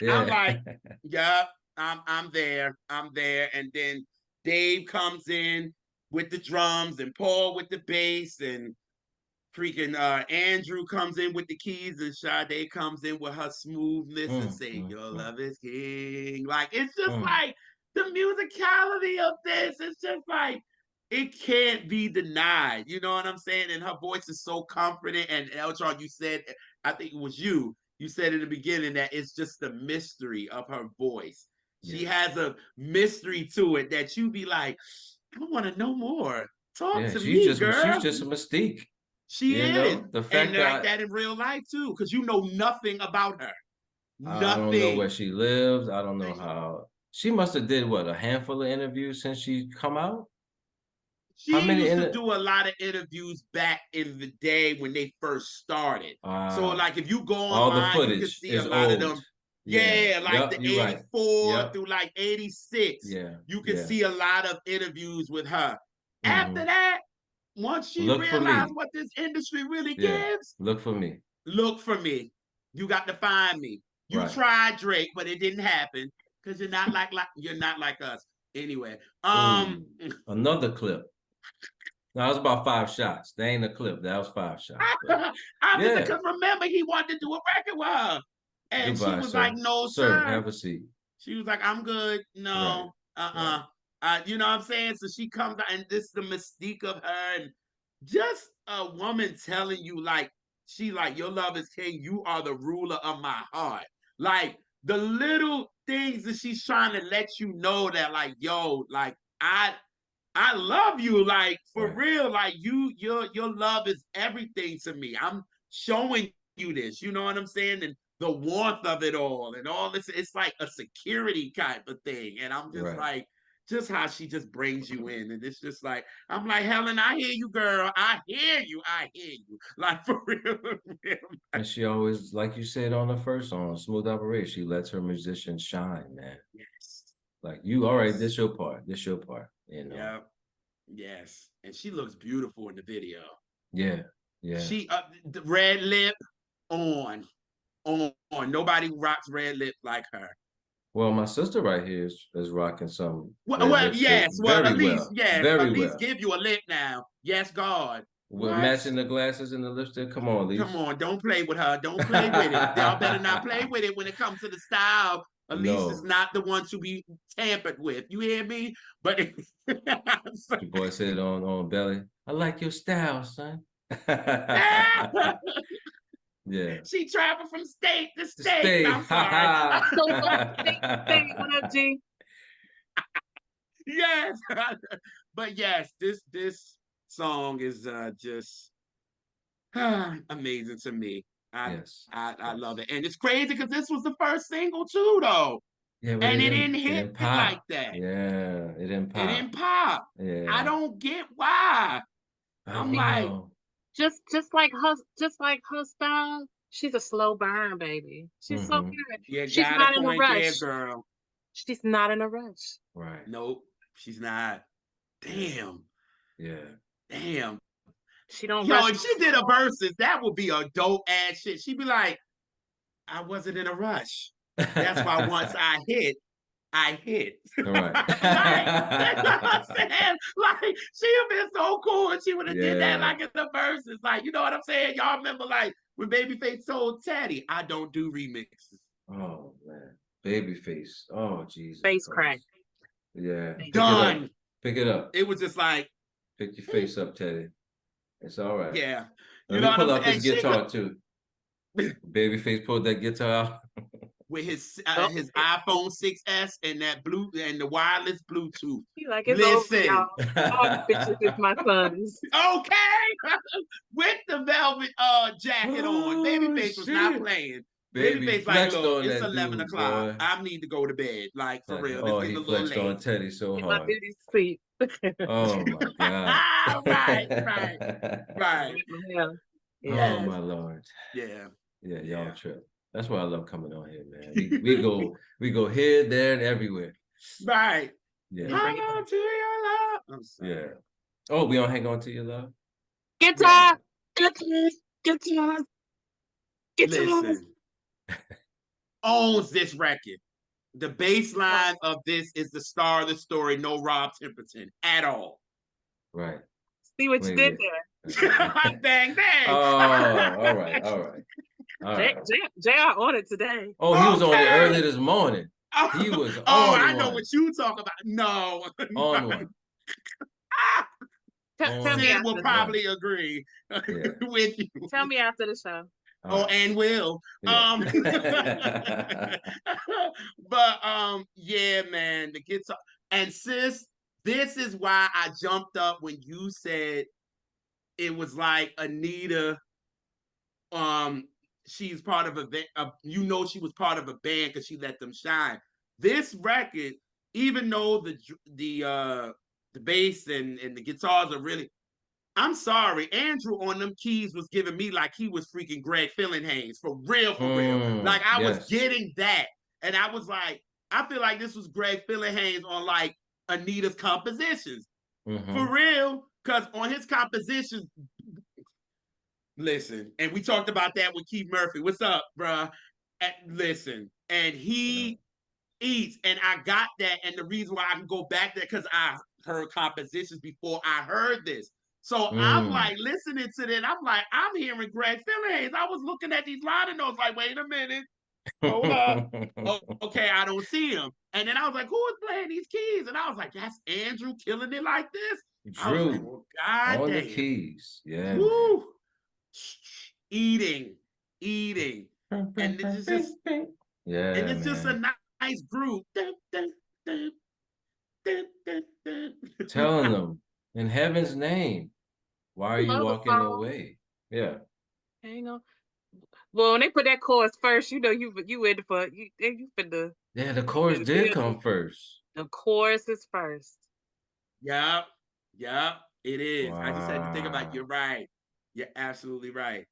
Speaker 2: I'm like, yeah, I'm there. I'm there. And then Dave comes in with the drums and Paul with the bass and freaking Andrew comes in with the keys and Sade comes in with her smoothness and say, your love is king. Like, it's just like the musicality of this. It's just like, it can't be denied. You know what I'm saying? And her voice is so confident. And Neltron, you said, I think it was you said in the beginning that it's just the mystery of her voice. She has a mystery to it that you be like, I want to know more. Talk to me, girl.
Speaker 3: She's just a mystique.
Speaker 2: She is. The fact and like that in real life too, because you know nothing about her. Nothing.
Speaker 3: I don't know where she lives. I don't know how. She must have did what, a handful of interviews since she come out?
Speaker 2: She used to do a lot of interviews back in the day when they first started. So like if you go online, you can see a lot of them. Yeah, like the 84 through like 86. Yeah. You can see a lot of interviews with her. After that, once she realized what this industry really gives,
Speaker 3: look for me.
Speaker 2: Look for me. You got to find me. You tried Drake, but it didn't happen because you're not like us. Anyway,
Speaker 3: another clip. No, that was about 5 shots. That ain't a clip. That was 5 shots.
Speaker 2: Because remember, he wanted to do a record with her. And she was like, no, sir.
Speaker 3: Have a seat.
Speaker 2: She was like, I'm good. No. You know what I'm saying? So she comes out, and this is the mystique of her. And just a woman telling you, like, she like, your love is king. You are the ruler of my heart. Like, the little things that she's trying to let you know that, like, yo, like, I love you, like for real. Like your love is everything to me. I'm showing you this. You know what I'm saying? And the warmth of it all and all this. It's like a security type of thing. And I'm just like, just how she just brings you in. And it's just like, I'm like, Helen, I hear you, girl. I hear you. I hear you. Like for real.
Speaker 3: And she always, like you said on the first song, Smooth Operator, she lets her musicians shine, man.
Speaker 2: Yes.
Speaker 3: Like you, all right, this your part. This your part. You know.
Speaker 2: Yeah. Yes, and she looks beautiful in the video.
Speaker 3: Yeah.
Speaker 2: She the red lip on. Nobody rocks red lip like her.
Speaker 3: Well, my sister right here is rocking some.
Speaker 2: Yes. Well, at least
Speaker 3: well.
Speaker 2: Give you a lip now. Yes, God.
Speaker 3: With matching the glasses and the lipstick. Come on, Elise.
Speaker 2: Come on, don't play with her. Don't play with it. Y'all better not play with it when it comes to the style. Elise is not the one to be tampered with. You hear me? But
Speaker 3: your boy said on Belly, I like your style, son. Yeah.
Speaker 2: She traveled from state to state. I'm sorry.
Speaker 1: State, what up, G?
Speaker 2: Yes. But yes, this song is just amazing to me.
Speaker 3: Yes.
Speaker 2: I love
Speaker 3: Yes.
Speaker 2: it. And it's crazy because this was the first single too, though.
Speaker 3: Yeah, but
Speaker 2: And it didn't
Speaker 3: it
Speaker 2: hit
Speaker 3: didn't
Speaker 2: like
Speaker 3: pop.
Speaker 2: that.
Speaker 3: Yeah, it didn't
Speaker 2: It didn't
Speaker 3: pop.
Speaker 2: pop. I
Speaker 3: Yeah.
Speaker 2: don't get why.
Speaker 3: I
Speaker 2: I'm
Speaker 3: don't
Speaker 2: like,
Speaker 3: know.
Speaker 1: Just like her style, she's a slow burn, baby. She's so
Speaker 3: Mm-hmm.
Speaker 1: good.
Speaker 2: you
Speaker 1: She's
Speaker 2: got a
Speaker 1: not in a
Speaker 2: point there,
Speaker 1: rush.
Speaker 2: girl.
Speaker 1: She's not in a rush.
Speaker 3: Right.
Speaker 2: Nope, she's not.
Speaker 3: Yeah.
Speaker 2: Damn.
Speaker 3: Yeah.
Speaker 2: Damn.
Speaker 1: She don't
Speaker 2: Yo,
Speaker 1: rush.
Speaker 2: if she did a versus, that would be a dope ass shit. She'd be like, I wasn't in a rush. That's why once I hit.
Speaker 3: All right.
Speaker 2: Like, that's what I'm saying. Like, she would have been so cool if she would have did that
Speaker 3: Yeah.
Speaker 2: like in the verses. Like, you know what I'm saying? Y'all remember like when Babyface told Teddy, I don't do remixes.
Speaker 3: Oh man. Babyface. Oh Jesus
Speaker 1: Face crack.
Speaker 3: Christ. Yeah.
Speaker 1: Face
Speaker 3: Pick it
Speaker 1: crack.
Speaker 3: up.
Speaker 2: Done.
Speaker 3: Pick it up.
Speaker 2: It was just like,
Speaker 3: Pick your face up, Teddy. It's all right.
Speaker 2: yeah. You
Speaker 3: Let
Speaker 2: know
Speaker 3: me
Speaker 2: what
Speaker 3: pull
Speaker 2: I'm
Speaker 3: out this
Speaker 2: saying? She
Speaker 3: guitar too. Babyface pulled that guitar out.
Speaker 2: with his
Speaker 1: Oh,
Speaker 2: iPhone 6S and that blue and the wireless Bluetooth.
Speaker 1: he like it's over,
Speaker 2: Listen,
Speaker 1: y'all. All the bitches is my sons.
Speaker 2: okay, with the velvet jacket on.
Speaker 3: Oh
Speaker 2: Babyface was not
Speaker 3: shit.
Speaker 2: playing.
Speaker 3: Baby
Speaker 2: Babyface like,
Speaker 3: flexed
Speaker 2: look,
Speaker 3: on
Speaker 2: it's
Speaker 3: that
Speaker 2: 11
Speaker 3: dude,
Speaker 2: o'clock.
Speaker 3: boy.
Speaker 2: I need to go to bed. Like for real, it's
Speaker 3: Oh,
Speaker 2: getting
Speaker 3: he
Speaker 2: a little
Speaker 3: flexed on
Speaker 2: late.
Speaker 3: Teddy so
Speaker 1: In my
Speaker 3: hard.
Speaker 1: beauty sleep.
Speaker 3: Oh my God.
Speaker 2: Right, right, right.
Speaker 1: Yeah. Yeah.
Speaker 3: Oh
Speaker 2: Yes.
Speaker 3: my Lord.
Speaker 2: Yeah.
Speaker 3: Yeah, y'all
Speaker 2: Yeah.
Speaker 3: trip. That's why I love coming on here, man. We go here, there, and everywhere.
Speaker 2: Right.
Speaker 3: Yeah.
Speaker 1: And bring
Speaker 2: Hang
Speaker 1: it back.
Speaker 2: on to your love. I'm sorry.
Speaker 3: Yeah. Oh, we don't hang on to your love?
Speaker 2: Yeah.
Speaker 1: Guitar! Guitar! Guitar! Guitar!
Speaker 2: Listen, owns this record. The bass line of this is the star of the story, no Rob Temperton at all.
Speaker 3: Right.
Speaker 1: See what you
Speaker 3: Wait,
Speaker 1: did
Speaker 3: wait.
Speaker 2: Bang, bang.
Speaker 3: Oh, all right, all right. All
Speaker 1: there.
Speaker 3: right.
Speaker 1: JR on it today.
Speaker 3: Oh, he was on it
Speaker 2: Okay.
Speaker 3: early this morning. He was
Speaker 2: Oh,
Speaker 3: on
Speaker 2: I know
Speaker 3: one.
Speaker 2: what you talk about. No.
Speaker 3: On one.
Speaker 1: Tell
Speaker 3: On
Speaker 1: me
Speaker 2: Sid will
Speaker 1: after.
Speaker 3: one.
Speaker 2: probably agree
Speaker 3: Yeah.
Speaker 2: with you.
Speaker 1: Tell me after the show.
Speaker 3: All right.
Speaker 2: And will.
Speaker 3: Yeah.
Speaker 2: But yeah, man, the guitar. And sis, this is why I jumped up when you said it was like Anita. She's part of you know, she was part of a band because she let them shine. This record, even though the bass and the guitars are really, I'm sorry, Andrew on them keys was giving me like he was freaking Greg Fillinghayes for real, for real. Like I was
Speaker 3: Yes.
Speaker 2: getting that, and I was like, I feel like this was Greg Fillinghayes on like Anita's compositions for real, because on his compositions, listen, and we talked about that with Keith Murphy. What's up, bruh? Listen, and he eats, and I got that, and the reason why I can go back there because I heard compositions before I heard this. So I'm like listening to that. I'm like, I'm hearing Greg Fillinghayes. I was looking at these liner notes, like, wait a minute, hold up. Oh, okay, I don't see him. And then I was like, who is playing these keys? And I was like, that's Andrew killing it like this. I was like,
Speaker 3: Drew
Speaker 2: well, God
Speaker 3: on the
Speaker 2: damn.
Speaker 3: keys. Yeah,
Speaker 2: Woo.
Speaker 3: man.
Speaker 2: Eating. And it's just
Speaker 3: Yeah,
Speaker 2: and it's just a
Speaker 3: man.
Speaker 2: nice groove.
Speaker 3: Telling them in heaven's name, why are
Speaker 1: I
Speaker 3: you
Speaker 1: love the
Speaker 3: walking
Speaker 1: song.
Speaker 3: away? Yeah.
Speaker 1: Hang on. Well, when they put that chorus first, you know you in for you finna
Speaker 3: Yeah, the chorus did come first.
Speaker 1: the chorus is first.
Speaker 2: Yep, it is. I just had to think about.
Speaker 3: Wow.
Speaker 2: You're right. You're absolutely right.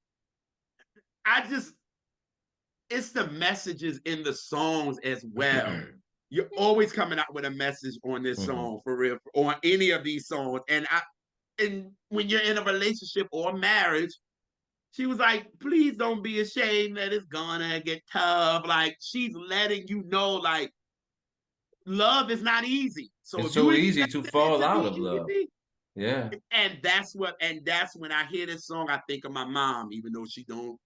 Speaker 2: It's the messages in the songs as well. You're always coming out with a message on this song for real, on any of these songs. And when you're in a relationship or marriage, she was like, please don't be ashamed that it's gonna get tough. Like she's letting you know, like, love is not easy. So
Speaker 3: It's
Speaker 2: if you
Speaker 3: so easy to
Speaker 2: expecting it
Speaker 3: fall
Speaker 2: to
Speaker 3: out
Speaker 2: be
Speaker 3: of love.
Speaker 2: easy,
Speaker 3: Yeah.
Speaker 2: and that's when I hear this song, I think of my mom, even though she don't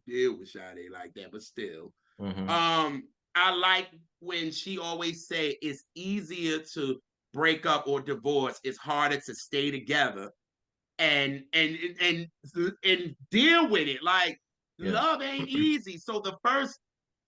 Speaker 2: deal with Sade like that, but still. I like when she always say it's easier to break up or divorce, it's harder to stay together and deal with it. Like
Speaker 3: Yes.
Speaker 2: love ain't easy. So the first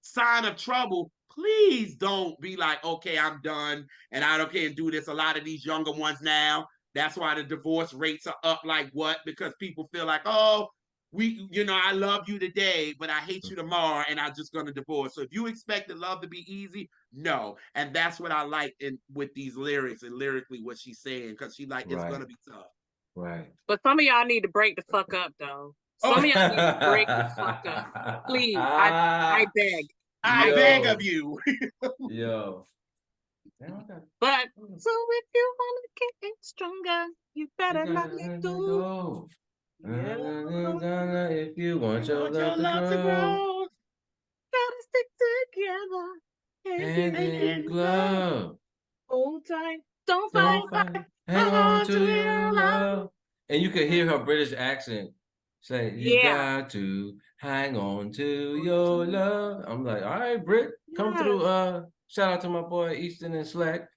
Speaker 2: sign of trouble, please don't be like, okay, I'm done and I don't can't do this. A lot of these younger ones now, That's why the divorce rates are up like what? Because people feel like, oh, I love you today, but I hate you tomorrow, and I'm just gonna divorce. So if you expect the love to be easy, no. And that's what I like with these lyrics and lyrically what she's saying, because she like it's gonna be tough.
Speaker 3: Right.
Speaker 1: But some of y'all need to break the fuck up though. Some of y'all need to break the fuck up. Please. I beg.
Speaker 2: I beg of you.
Speaker 3: Yo.
Speaker 1: But so if you wanna get stronger, you better let me go. Yeah.
Speaker 3: If you want your love to grow,
Speaker 1: gotta stick together.
Speaker 3: hand in glove.
Speaker 1: Hold tight. Don't
Speaker 3: Don't
Speaker 1: fight.
Speaker 3: fight. Hang on to your love. And you can hear her British accent say, you got to hang on to your love. I'm like, all right, Brit, come through. Shout out to my boy Easton and Slack.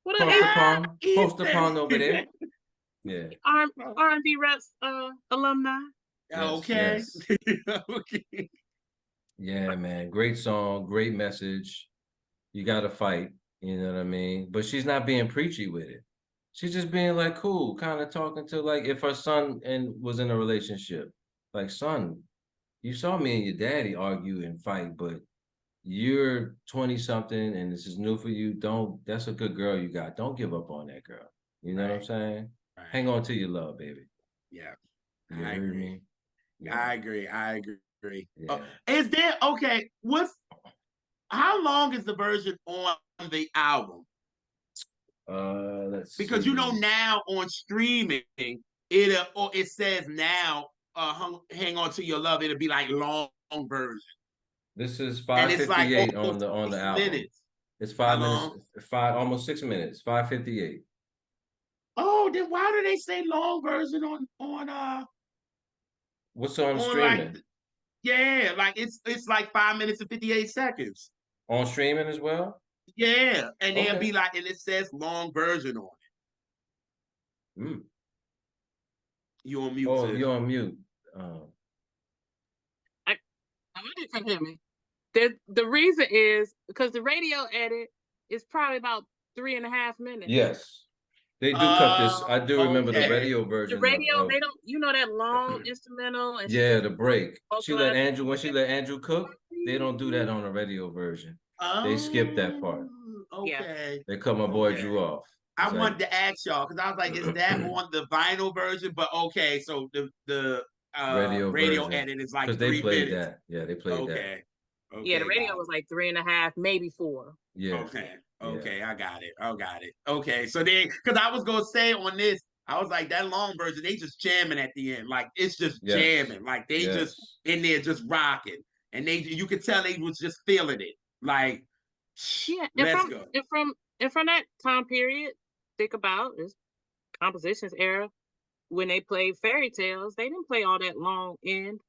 Speaker 1: What
Speaker 3: Post the pond. Post the pond over there. Yeah.
Speaker 1: rnbreps alumni.
Speaker 2: Okay.
Speaker 3: Okay. Yeah, man. Great song, great message. You gotta fight, you know what I mean? But she's not being preachy with it. She's just being like cool, kind of talking to like if her son was in a relationship. Like, son, you saw me and your daddy argue and fight, but you're 20 something and this is new for you. That's a good girl you got. Don't give up on that girl. You know what I'm saying? Right. Hang on to your love, baby.
Speaker 2: Yeah.
Speaker 3: You heard me?
Speaker 2: Yeah. I agree.
Speaker 3: Yeah.
Speaker 2: Is there how long is the version on the album?
Speaker 3: Let's
Speaker 2: because
Speaker 3: see.
Speaker 2: Now on streaming it says now hang on to your love, it'll be like long version.
Speaker 3: This is 5:58 on the album.
Speaker 2: Minutes.
Speaker 3: It's 5 minutes, almost 6 minutes, 5:58.
Speaker 2: Oh, then why do they say long version on
Speaker 3: what's on streaming?
Speaker 2: Like it's like 5 minutes and 58 seconds.
Speaker 3: On streaming as well?
Speaker 2: Yeah. And they'll be like, and it says long version on it. You on mute?
Speaker 3: Oh, you're on mute.
Speaker 1: I didn't hear me. The reason is because the radio edit is probably about 3.5 minutes.
Speaker 3: Yes. They do cut this. I do remember the radio version.
Speaker 1: The radio, they don't, that long instrumental. And
Speaker 3: the break. When she let Andrew cook, they don't do that on the radio version. They skip that part.
Speaker 2: Okay.
Speaker 3: They cut my boy Drew off.
Speaker 2: I wanted to ask y'all because I was like, is that on the vinyl version? But okay, so the radio edit is like 3 minutes.
Speaker 3: They played that. Yeah, they played that.
Speaker 2: Okay,
Speaker 1: yeah, the radio was like 3.5, maybe 4.
Speaker 3: Yeah.
Speaker 2: Okay, I got it. Okay, so then, because I was gonna say on this, I was like, that long version, they just jamming at the end, like it's just jamming, like they just in there just rocking, and you could tell they was just feeling it, like let's go.
Speaker 1: And from that time period, think about this compositions era when they played fairy tales, they didn't play all that long end.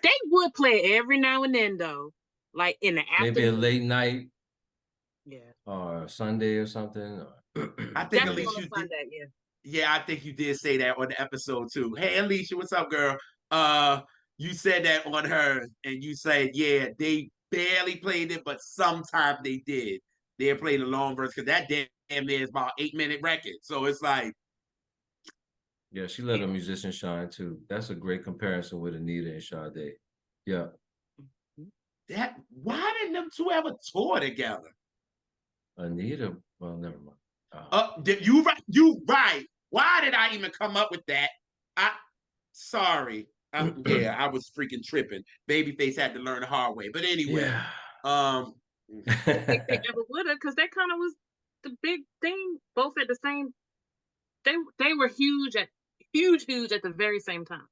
Speaker 1: They would play every now and then though, like in the afternoon.
Speaker 3: Maybe a late night.
Speaker 1: Yeah.
Speaker 3: Or Sunday or something.
Speaker 2: I think Alicia did. Yeah, I think you did say that on the episode too. Hey, Alicia, what's up, girl? You said that on her, and you said, yeah, they barely played it, but sometimes they did. They played a long verse because that damn near is about 8-minute record. So it's like,
Speaker 3: yeah, she let a musician shine too. That's a great comparison with Anita and Sade. Yeah.
Speaker 2: Why didn't them two ever tour together?
Speaker 3: Anita, well, never mind.
Speaker 2: You right. Why did I even come up with that? Sorry. Yeah, I was freaking tripping. Babyface had to learn the hard way. But anyway,
Speaker 1: I think they never would have, because that kind of was the big thing. Both at the same. They were huge at the very same time.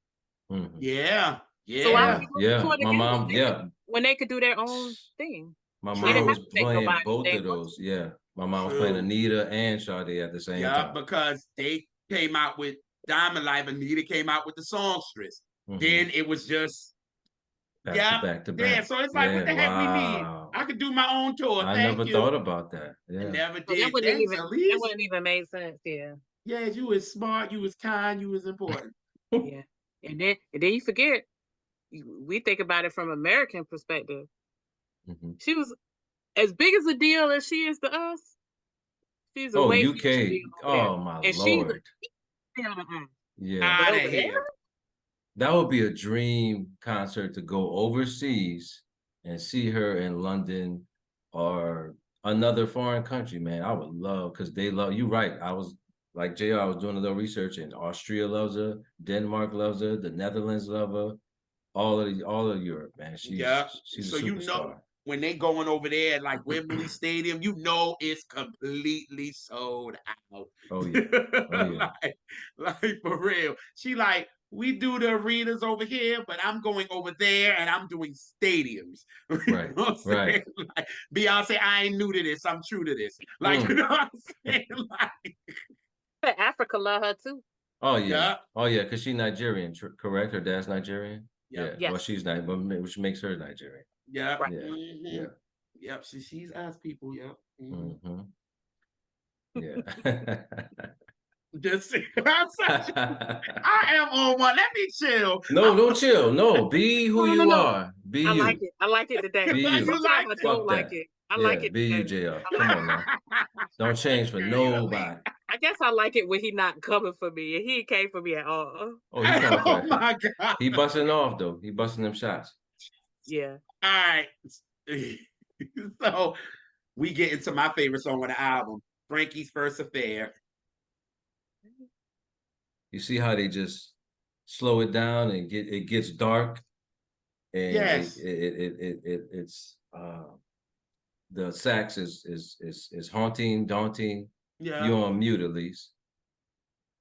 Speaker 3: Mm-hmm.
Speaker 2: Yeah.
Speaker 1: So
Speaker 3: my mom.
Speaker 1: When they could do their own thing.
Speaker 3: My mom was playing both of those. Yeah. My mom was playing Anita and Sade at the same time.
Speaker 2: Yeah, because they came out with Diamond Life. Anita came out with the songstress. Mm-hmm. Then it was just
Speaker 3: back to back.
Speaker 2: Yeah, so it's like, what the heck we need? I could do my own tour.
Speaker 3: I never thought about that. Yeah.
Speaker 2: I never did.
Speaker 1: That wouldn't even make sense. Yeah.
Speaker 2: Yeah, you was smart, you was kind, you was important.
Speaker 1: Yeah. And then you forget, we think about it from American perspective. Mm-hmm. She was as big as a deal as she is to us. She's
Speaker 3: Oh,
Speaker 1: away from
Speaker 3: UK.
Speaker 1: being over there.
Speaker 3: Oh my
Speaker 1: And she's
Speaker 3: Lord.
Speaker 1: on the eye.
Speaker 3: Yeah.
Speaker 1: But
Speaker 2: Out of
Speaker 1: over there,
Speaker 2: here.
Speaker 3: That would be a dream concert to go overseas and see her in London or another foreign country, man. I would love because they love you right. I was like JR, I was doing a little research and Austria loves her, Denmark loves her, the Netherlands love her, all of Europe, man.
Speaker 2: Yeah.
Speaker 3: She's
Speaker 2: So
Speaker 3: a
Speaker 2: you know
Speaker 3: superstar.
Speaker 2: when they going over there at like Wembley Stadium, you know it's completely sold out.
Speaker 3: Oh yeah. Oh yeah.
Speaker 2: like for real. She like, we do the arenas over here, but I'm going over there and I'm doing stadiums. You
Speaker 3: Right.
Speaker 2: know what I'm
Speaker 3: Right.
Speaker 2: saying? Like Beyonce, I ain't new to this. I'm true to this. Like, you
Speaker 3: Mm.
Speaker 2: know what I'm saying? Like,
Speaker 1: Africa love her too.
Speaker 3: Oh yeah.
Speaker 2: yeah,
Speaker 3: Oh yeah, because she's Nigerian, correct? Her dad's Nigerian?
Speaker 2: yep,
Speaker 3: Yeah. Well,
Speaker 1: Yes.
Speaker 3: she's not, which makes her Nigerian.
Speaker 2: yep,
Speaker 1: Right.
Speaker 3: Yeah.
Speaker 2: mm-hmm.
Speaker 3: Yeah.
Speaker 2: Yep. She's us people, yep. Mm-hmm.
Speaker 3: Mm-hmm. Yeah.
Speaker 2: Just I am on one. Let me chill.
Speaker 3: No, don't chill. No, be who
Speaker 1: No, no,
Speaker 3: you
Speaker 1: no.
Speaker 3: are. Be
Speaker 1: I like
Speaker 3: you.
Speaker 1: it. I like it today.
Speaker 3: Be you.
Speaker 2: You
Speaker 1: Sometimes
Speaker 2: like
Speaker 1: I
Speaker 2: it?
Speaker 1: don't
Speaker 3: Fuck
Speaker 1: like
Speaker 3: that.
Speaker 1: it. I like
Speaker 3: Yeah,
Speaker 1: it
Speaker 3: be you,
Speaker 1: today.
Speaker 3: JR.
Speaker 1: I
Speaker 3: Come
Speaker 1: like
Speaker 3: on now. Don't change for nobody.
Speaker 1: I guess I like it when he not coming for me and he ain't came for me at all.
Speaker 3: Oh, he coming for
Speaker 2: Oh
Speaker 3: that.
Speaker 2: my god.
Speaker 3: He busting off though. He busting them shots.
Speaker 1: Yeah.
Speaker 2: All right. So we get into my favorite song on the album, Frankie's First Affair.
Speaker 3: You see how they just slow it down and it gets dark and
Speaker 2: Yes.
Speaker 3: it's the sax is haunting, daunting.
Speaker 2: Yeah.
Speaker 3: You're on mute at least.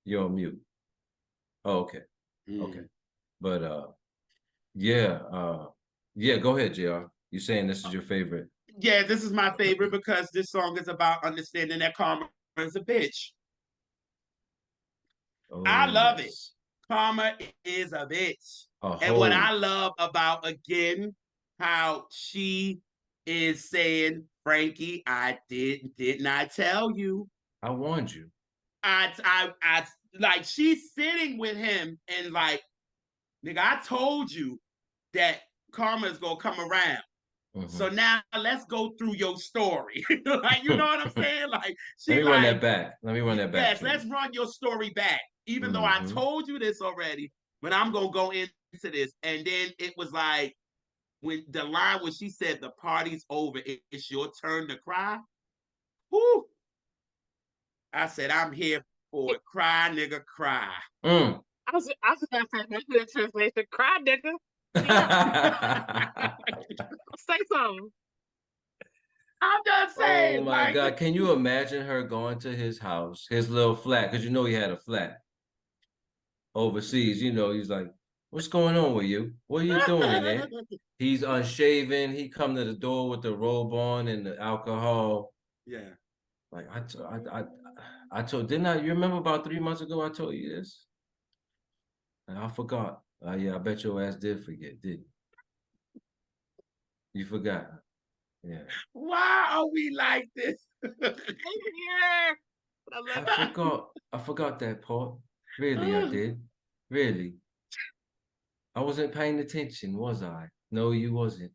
Speaker 3: You're on mute. Oh, okay. Okay.
Speaker 2: Mm.
Speaker 3: But yeah, yeah, go ahead, JR. You saying this is your favorite?
Speaker 2: Yeah, this is my favorite because this song is about understanding that karma is a bitch. I
Speaker 3: Oh
Speaker 2: love it.
Speaker 3: yes.
Speaker 2: Karma is a bitch.
Speaker 3: A
Speaker 2: And what I
Speaker 3: whole
Speaker 2: love about, again, how she is saying, Frankie, I did not tell you.
Speaker 3: I warned you.
Speaker 2: I like she's sitting with him and like, nigga, I told you that karma is gonna come around. So
Speaker 3: Mm-hmm.
Speaker 2: now let's go through your story. Like, you know what I'm saying? Like,
Speaker 3: Let
Speaker 2: she
Speaker 3: me run
Speaker 2: like,
Speaker 3: that back. Let me run that back
Speaker 2: yes,
Speaker 3: for you.
Speaker 2: let's run your story back. Even though I
Speaker 3: Mm-hmm.
Speaker 2: told you this already, but I'm gonna go into this. And then it was like when the line when she said the party's over, it's your turn to cry. Whoo! I said, I'm here for it. Cry, nigga, cry.
Speaker 3: Mm.
Speaker 1: I was gonna say that's the translation. Cry, nigga. Yeah. Say something.
Speaker 2: I'm just
Speaker 3: Oh
Speaker 2: saying,
Speaker 3: my
Speaker 2: like,
Speaker 3: God. Can you imagine her going to his house, his little flat? Because you know he had a flat overseas. You know, he's like, what's going on with you? What are you doing in there? He's unshaven. He come to the door with the robe on and the alcohol.
Speaker 2: yeah.
Speaker 3: Like I told, didn't I? You remember about 3 months ago I told you this? And I forgot. Yeah, I bet your ass did forget, didn't you? You forgot. Yeah.
Speaker 2: Why are we like this?
Speaker 1: Yeah. I love it.
Speaker 3: I forgot that part. Really, I did. Really. I wasn't paying attention, was I? No, you wasn't.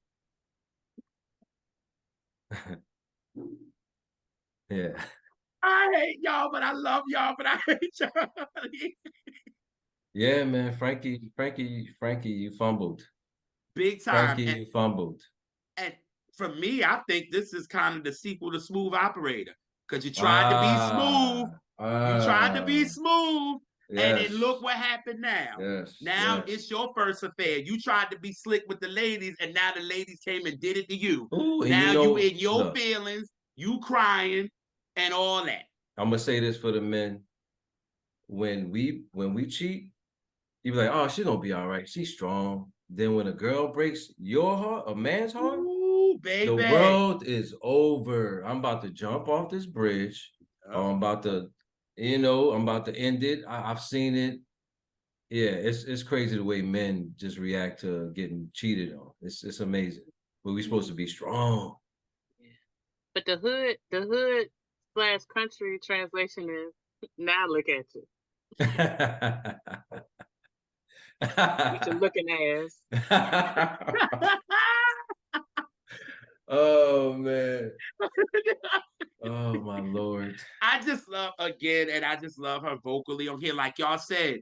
Speaker 3: Yeah.
Speaker 2: I hate y'all, but I love y'all, but I hate y'all.
Speaker 3: Yeah, man. Frankie, you fumbled.
Speaker 2: Big time.
Speaker 3: Frankie, you fumbled.
Speaker 2: And for me, I think this is kind of the sequel to Smooth Operator. Because you tried to be smooth.
Speaker 3: Ah,
Speaker 2: You tried to be
Speaker 3: ah,
Speaker 2: smooth. And then look
Speaker 3: yes,
Speaker 2: what happened now.
Speaker 3: yes,
Speaker 2: Now
Speaker 3: yes.
Speaker 2: it's your first affair. You tried to be slick with the ladies, and now the ladies came and did it to you.
Speaker 3: Ooh, and you
Speaker 2: Now you
Speaker 3: know,
Speaker 2: in your
Speaker 3: look,
Speaker 2: feelings, you crying, and all that.
Speaker 3: I'm gonna say this for the men. When we cheat, you be like, oh, she gonna be all right. She's strong. Then when a girl breaks your heart, a man's heart,
Speaker 2: Ooh,
Speaker 3: the
Speaker 2: baby.
Speaker 3: world is over. I'm about to jump off this bridge.
Speaker 2: Yep.
Speaker 3: I'm about to, I'm about to end it. I've seen it. Yeah, it's crazy the way men just react to getting cheated on. It's amazing. But we're supposed to be strong.
Speaker 1: But the hood slash country translation is now look at you. With your looking ass.
Speaker 3: Oh man. Oh my Lord.
Speaker 2: I just love again, and I just love her vocally on here. Like y'all said,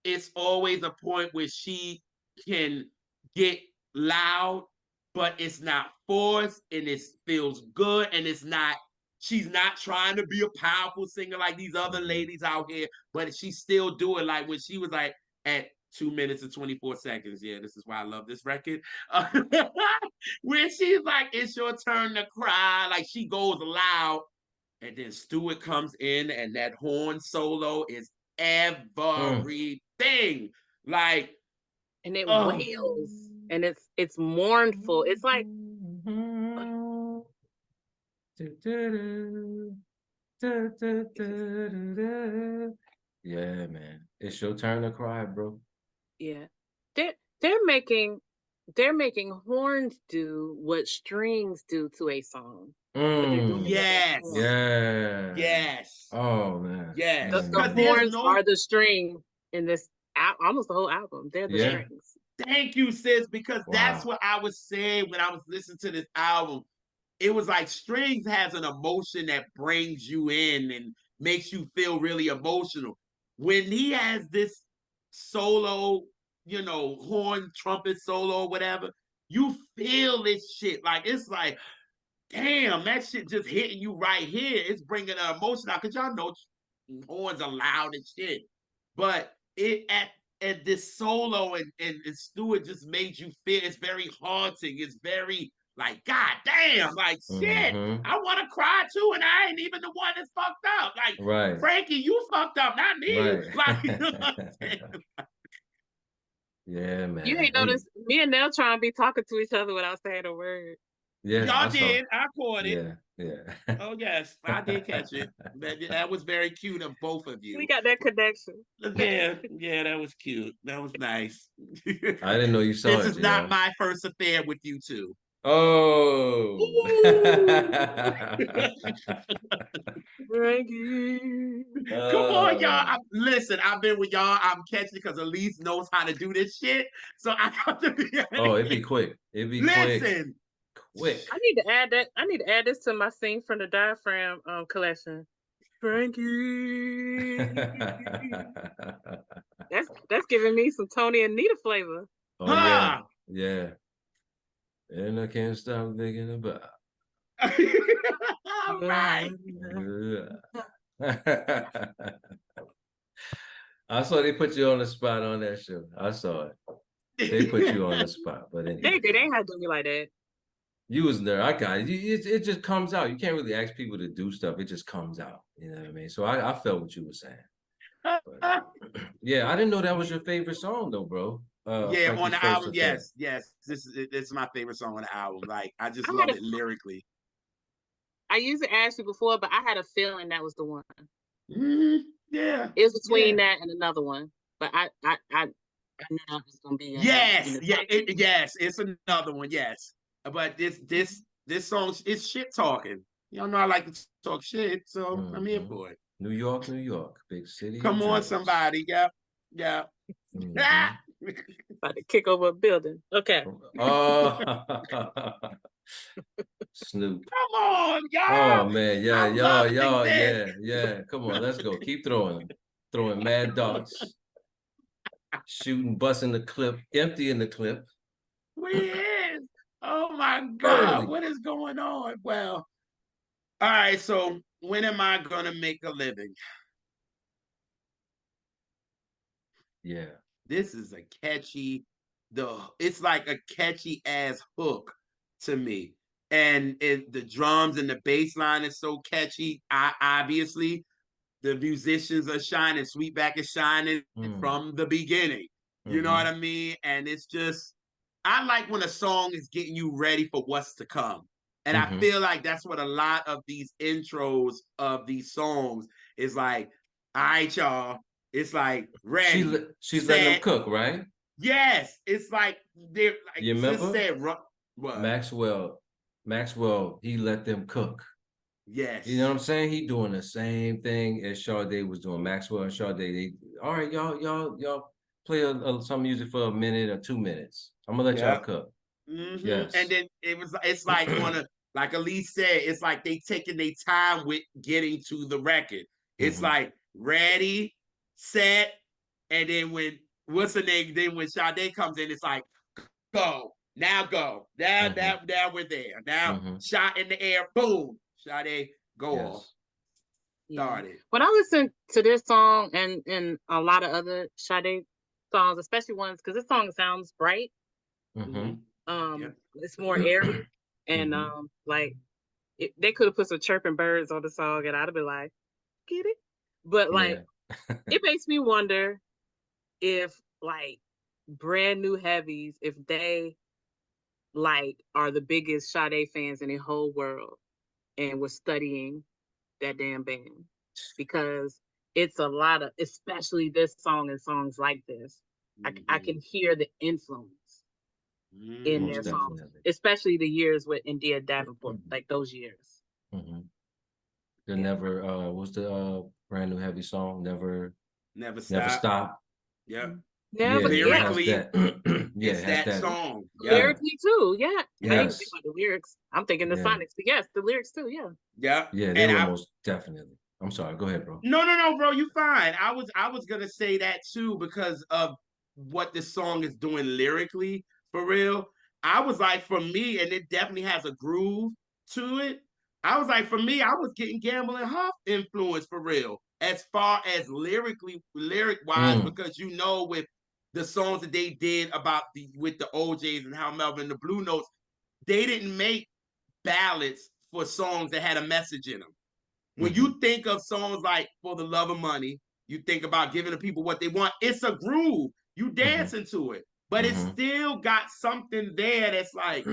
Speaker 2: it's always a point where she can get loud, but it's not forced and it feels good. And it's not, she's not trying to be a powerful singer like these other ladies out here, but she's still doing like when she was like at 2 minutes and 24 seconds. Yeah, this is why I love this record. Where she's like, it's your turn to cry. Like she goes loud. And then Stewart comes in, and that horn solo is everything. Like,
Speaker 1: And it
Speaker 2: oh,
Speaker 1: wails, and it's mournful. It's like
Speaker 3: yeah, man. It's your turn to cry, bro.
Speaker 1: yeah. They're making horns do what strings do to a song. But they're doing it with their
Speaker 2: yes,
Speaker 1: horns.
Speaker 3: Yeah.
Speaker 2: yes,
Speaker 3: Oh man.
Speaker 2: yes.
Speaker 1: The
Speaker 2: Because
Speaker 3: Mm.
Speaker 2: there's
Speaker 1: horns
Speaker 2: no,
Speaker 1: are the string in this almost the whole album. They're the
Speaker 3: Yeah.
Speaker 1: strings.
Speaker 2: thank you, sis, because that's
Speaker 3: Wow.
Speaker 2: what I was saying when I was listening to this album. It was like Strings has an emotion that brings you in and makes you feel really emotional. When he has this solo, horn, trumpet solo, whatever, you feel this shit. Like, it's like, damn, that shit just hitting you right here. It's bringing an emotion out because y'all know horns are loud and shit. But it at this solo and Stewart just made you feel it's very haunting. It's very like, God damn, like shit.
Speaker 3: Mm-hmm.
Speaker 2: I want to cry too, and I ain't even the one that's fucked up. Like,
Speaker 3: Right.
Speaker 2: Frankie, you fucked up, not me.
Speaker 3: Right.
Speaker 2: Like, you know what I'm saying?
Speaker 3: Yeah, man.
Speaker 1: You ain't noticed me and Neltron be talking to each other without saying a word.
Speaker 3: Yeah,
Speaker 2: Y'all
Speaker 3: I saw.
Speaker 2: did. I caught it.
Speaker 3: Yeah, yeah.
Speaker 2: Oh yes, I did catch it. That was very cute of both of you.
Speaker 1: We got that connection.
Speaker 2: Yeah, that was cute. That was nice.
Speaker 3: I didn't know you saw
Speaker 2: This
Speaker 3: it,
Speaker 2: is not
Speaker 3: Janelle.
Speaker 2: my first affair with you two.
Speaker 3: Oh.
Speaker 1: Frankie.
Speaker 2: Come on, y'all.
Speaker 3: Oh.
Speaker 2: Listen, I've been with y'all. I'm catching because Elise knows how to do this shit. So I got to be.
Speaker 3: Oh, it'd be quick. It'd be
Speaker 2: Listen.
Speaker 3: quick.
Speaker 1: I need to add that. I need to add this to my Sing from the Diaphragm collection. Frankie. That's giving me some Tony and Nita flavor.
Speaker 3: Oh
Speaker 2: Huh.
Speaker 3: yeah. And I can't stop thinking about.
Speaker 2: All right.
Speaker 3: I saw they put you on the spot on that show. I saw it. They put you on the spot, but anyway.
Speaker 1: They ain't had to do me like that.
Speaker 3: You was there. I got it. It just comes out. You can't really ask people to do stuff. It just comes out. You know what I mean? So I felt what you were saying. But, yeah, I didn't know that was your favorite song though, bro.
Speaker 2: Yeah,
Speaker 3: Frankie's
Speaker 2: on the
Speaker 3: First
Speaker 2: album,
Speaker 3: Affair.
Speaker 2: yes. This is my favorite song on the album. Like, I just
Speaker 1: I
Speaker 2: love
Speaker 1: had
Speaker 2: it lyrically.
Speaker 1: I used to ask you before, but I had a feeling that was the one.
Speaker 2: Yeah.
Speaker 1: It was between that and another one, but I knew that was gonna be
Speaker 2: Yes, yes, it's another one. Yes, but this song is shit talking. Y'all know I like to talk shit, so I'm here for it.
Speaker 3: New York, big city.
Speaker 2: Come on, somebody. Yep.
Speaker 1: About to kick over a building. Okay.
Speaker 3: Oh, Snoop.
Speaker 2: Come on, y'all.
Speaker 3: Oh man, yeah, y'all, yeah. Come on, let's go. Keep throwing mad darts, shooting, busting the clip, emptying the clip.
Speaker 2: Where is? Oh my God,
Speaker 3: Early.
Speaker 2: what is going on? Well, all right. So when am I gonna make a living?
Speaker 3: Yeah.
Speaker 2: This is a catchy, it's like a catchy ass hook to me. And the drums and the bass line is so catchy. Obviously, the musicians are shining. Sweetback is shining from the beginning. You know what I mean? And it's just, I like when a song is getting you ready for what's to come. And I feel like that's what a lot of these intros of these songs is like, all right, y'all. It's like ready.
Speaker 3: She's letting them cook, right?
Speaker 2: Yes. It's like they're like,
Speaker 3: you remember?
Speaker 2: Said, what?
Speaker 3: Maxwell, he let them cook.
Speaker 2: Yes.
Speaker 3: You know what I'm saying? He doing the same thing as Sade was doing. Maxwell and Sade, all right, y'all play some music for a minute or 2 minutes. I'm gonna let y'all cook.
Speaker 2: Yes. And then it's like on like Elise said, it's like they taking their time with getting to the record. It's like ready, set, and then when what's the name? Then when Sade comes in, it's like go. Now go. Now we're there. Now shot in the air, boom. Sade, go off. Started.
Speaker 1: When I listen to this song and a lot of other Sade songs, especially ones because this song sounds bright. It's more airy and like they could have put some chirping birds on the song and I'd have been like, get it? But like it makes me wonder if like brand new heavies, if they like are the biggest Sade fans in the whole world and were studying that damn band, because it's a lot of, especially this song and songs like this, I can hear the influence in their songs, especially the years with India Davenport, like those years.
Speaker 3: The Never what's the brand new heavy song? Never Stop.
Speaker 2: Yeah.
Speaker 1: Never,
Speaker 2: lyrically,
Speaker 3: it's
Speaker 2: that song.
Speaker 1: Lyrically too, yeah.
Speaker 3: Yes.
Speaker 1: I ain't think about the lyrics. I'm thinking the sonics, but yes, the lyrics too,
Speaker 2: yeah.
Speaker 3: They were most definitely. I'm sorry, go ahead, bro.
Speaker 2: No, bro, you fine. I was gonna say that too because of what this song is doing lyrically, for real. I was like, for me, and it definitely has a groove to it. I was like, for me, I was getting Gamble and Huff influence for real, as far as lyric wise, because with the songs that they did about with the OJs and how Melvin the Blue Notes, they didn't make ballads for songs that had a message in them. When you think of songs like For the Love of Money, you think about giving the people what they want. It's a groove. You dance into it, but it's still got something there that's like,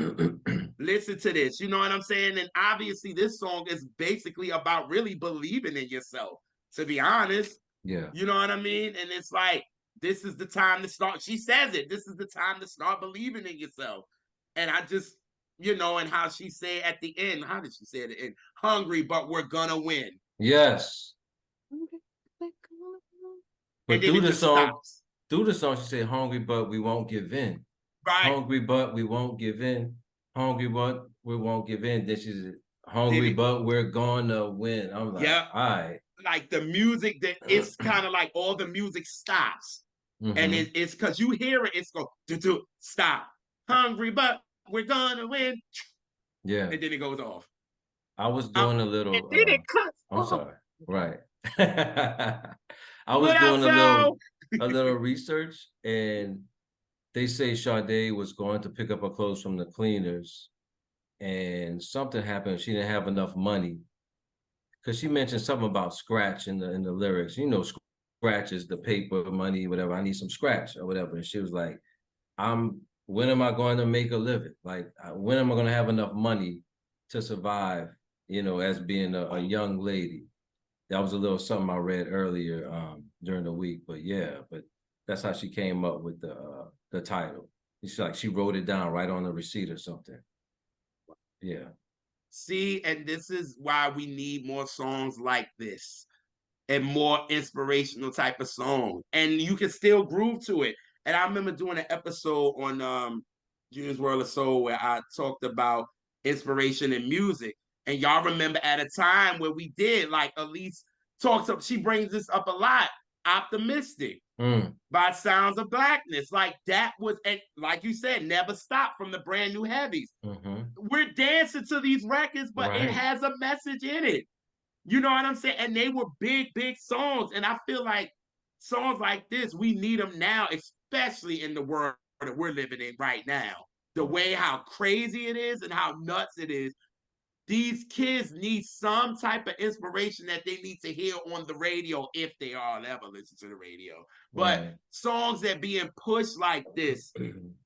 Speaker 2: listen to this. You know what I'm saying? And obviously, this song is basically about really believing in yourself, to be honest.
Speaker 3: Yeah.
Speaker 2: You know what I mean? And it's like, this is the time to start. She says it. This is the time to start believing in yourself. And I just, and how she said at the end, how did she say at the end? Hungry, but we're gonna win.
Speaker 3: Yes. But through the song, she said, hungry, but we won't give in.
Speaker 2: Right.
Speaker 3: Hungry, but we won't give in. Hungry, but we won't give in. Then she said, hungry, but we're gonna win. I'm like, all right.
Speaker 2: Like the music, that it's kind of like all the music stops. And it's because you hear it, it's go, stop. Hungry, but we're gonna win.
Speaker 3: Yeah.
Speaker 2: And then it goes off.
Speaker 3: I was doing a little.
Speaker 1: And then it cuts
Speaker 3: I'm
Speaker 1: off.
Speaker 3: sorry. Right. I was doing a little research, and they say Sade was going to pick up her clothes from the cleaners, and something happened. She didn't have enough money, because she mentioned something about scratch in the lyrics. Scratch is the paper, money, whatever. I need some scratch or whatever. And she was like, when am I going to make a living? Like, when am I going to have enough money to survive, as being a young lady? That was a little something I read earlier during the week. But that's how she came up with the title. It's like she wrote it down right on the receipt or something. Yeah.
Speaker 2: See, and this is why we need more songs like this and more inspirational type of song. And you can still groove to it. And I remember doing an episode on Junior's World of Soul where I talked about inspiration in music. And y'all remember at a time where we did, like Elise talks up, she brings this up a lot, Optimistic by Sounds of Blackness. Like that was, and like you said, Never Stop from the Brand New Heavies. We're dancing to these records, but it has a message in it. You know what I'm saying? And they were big, big songs. And I feel like songs like this, we need them now, especially in the world that we're living in right now. The way how crazy it is and how nuts it is. These kids need some type of inspiration that they need to hear on the radio if they all ever listen to the radio. But songs that being pushed like this,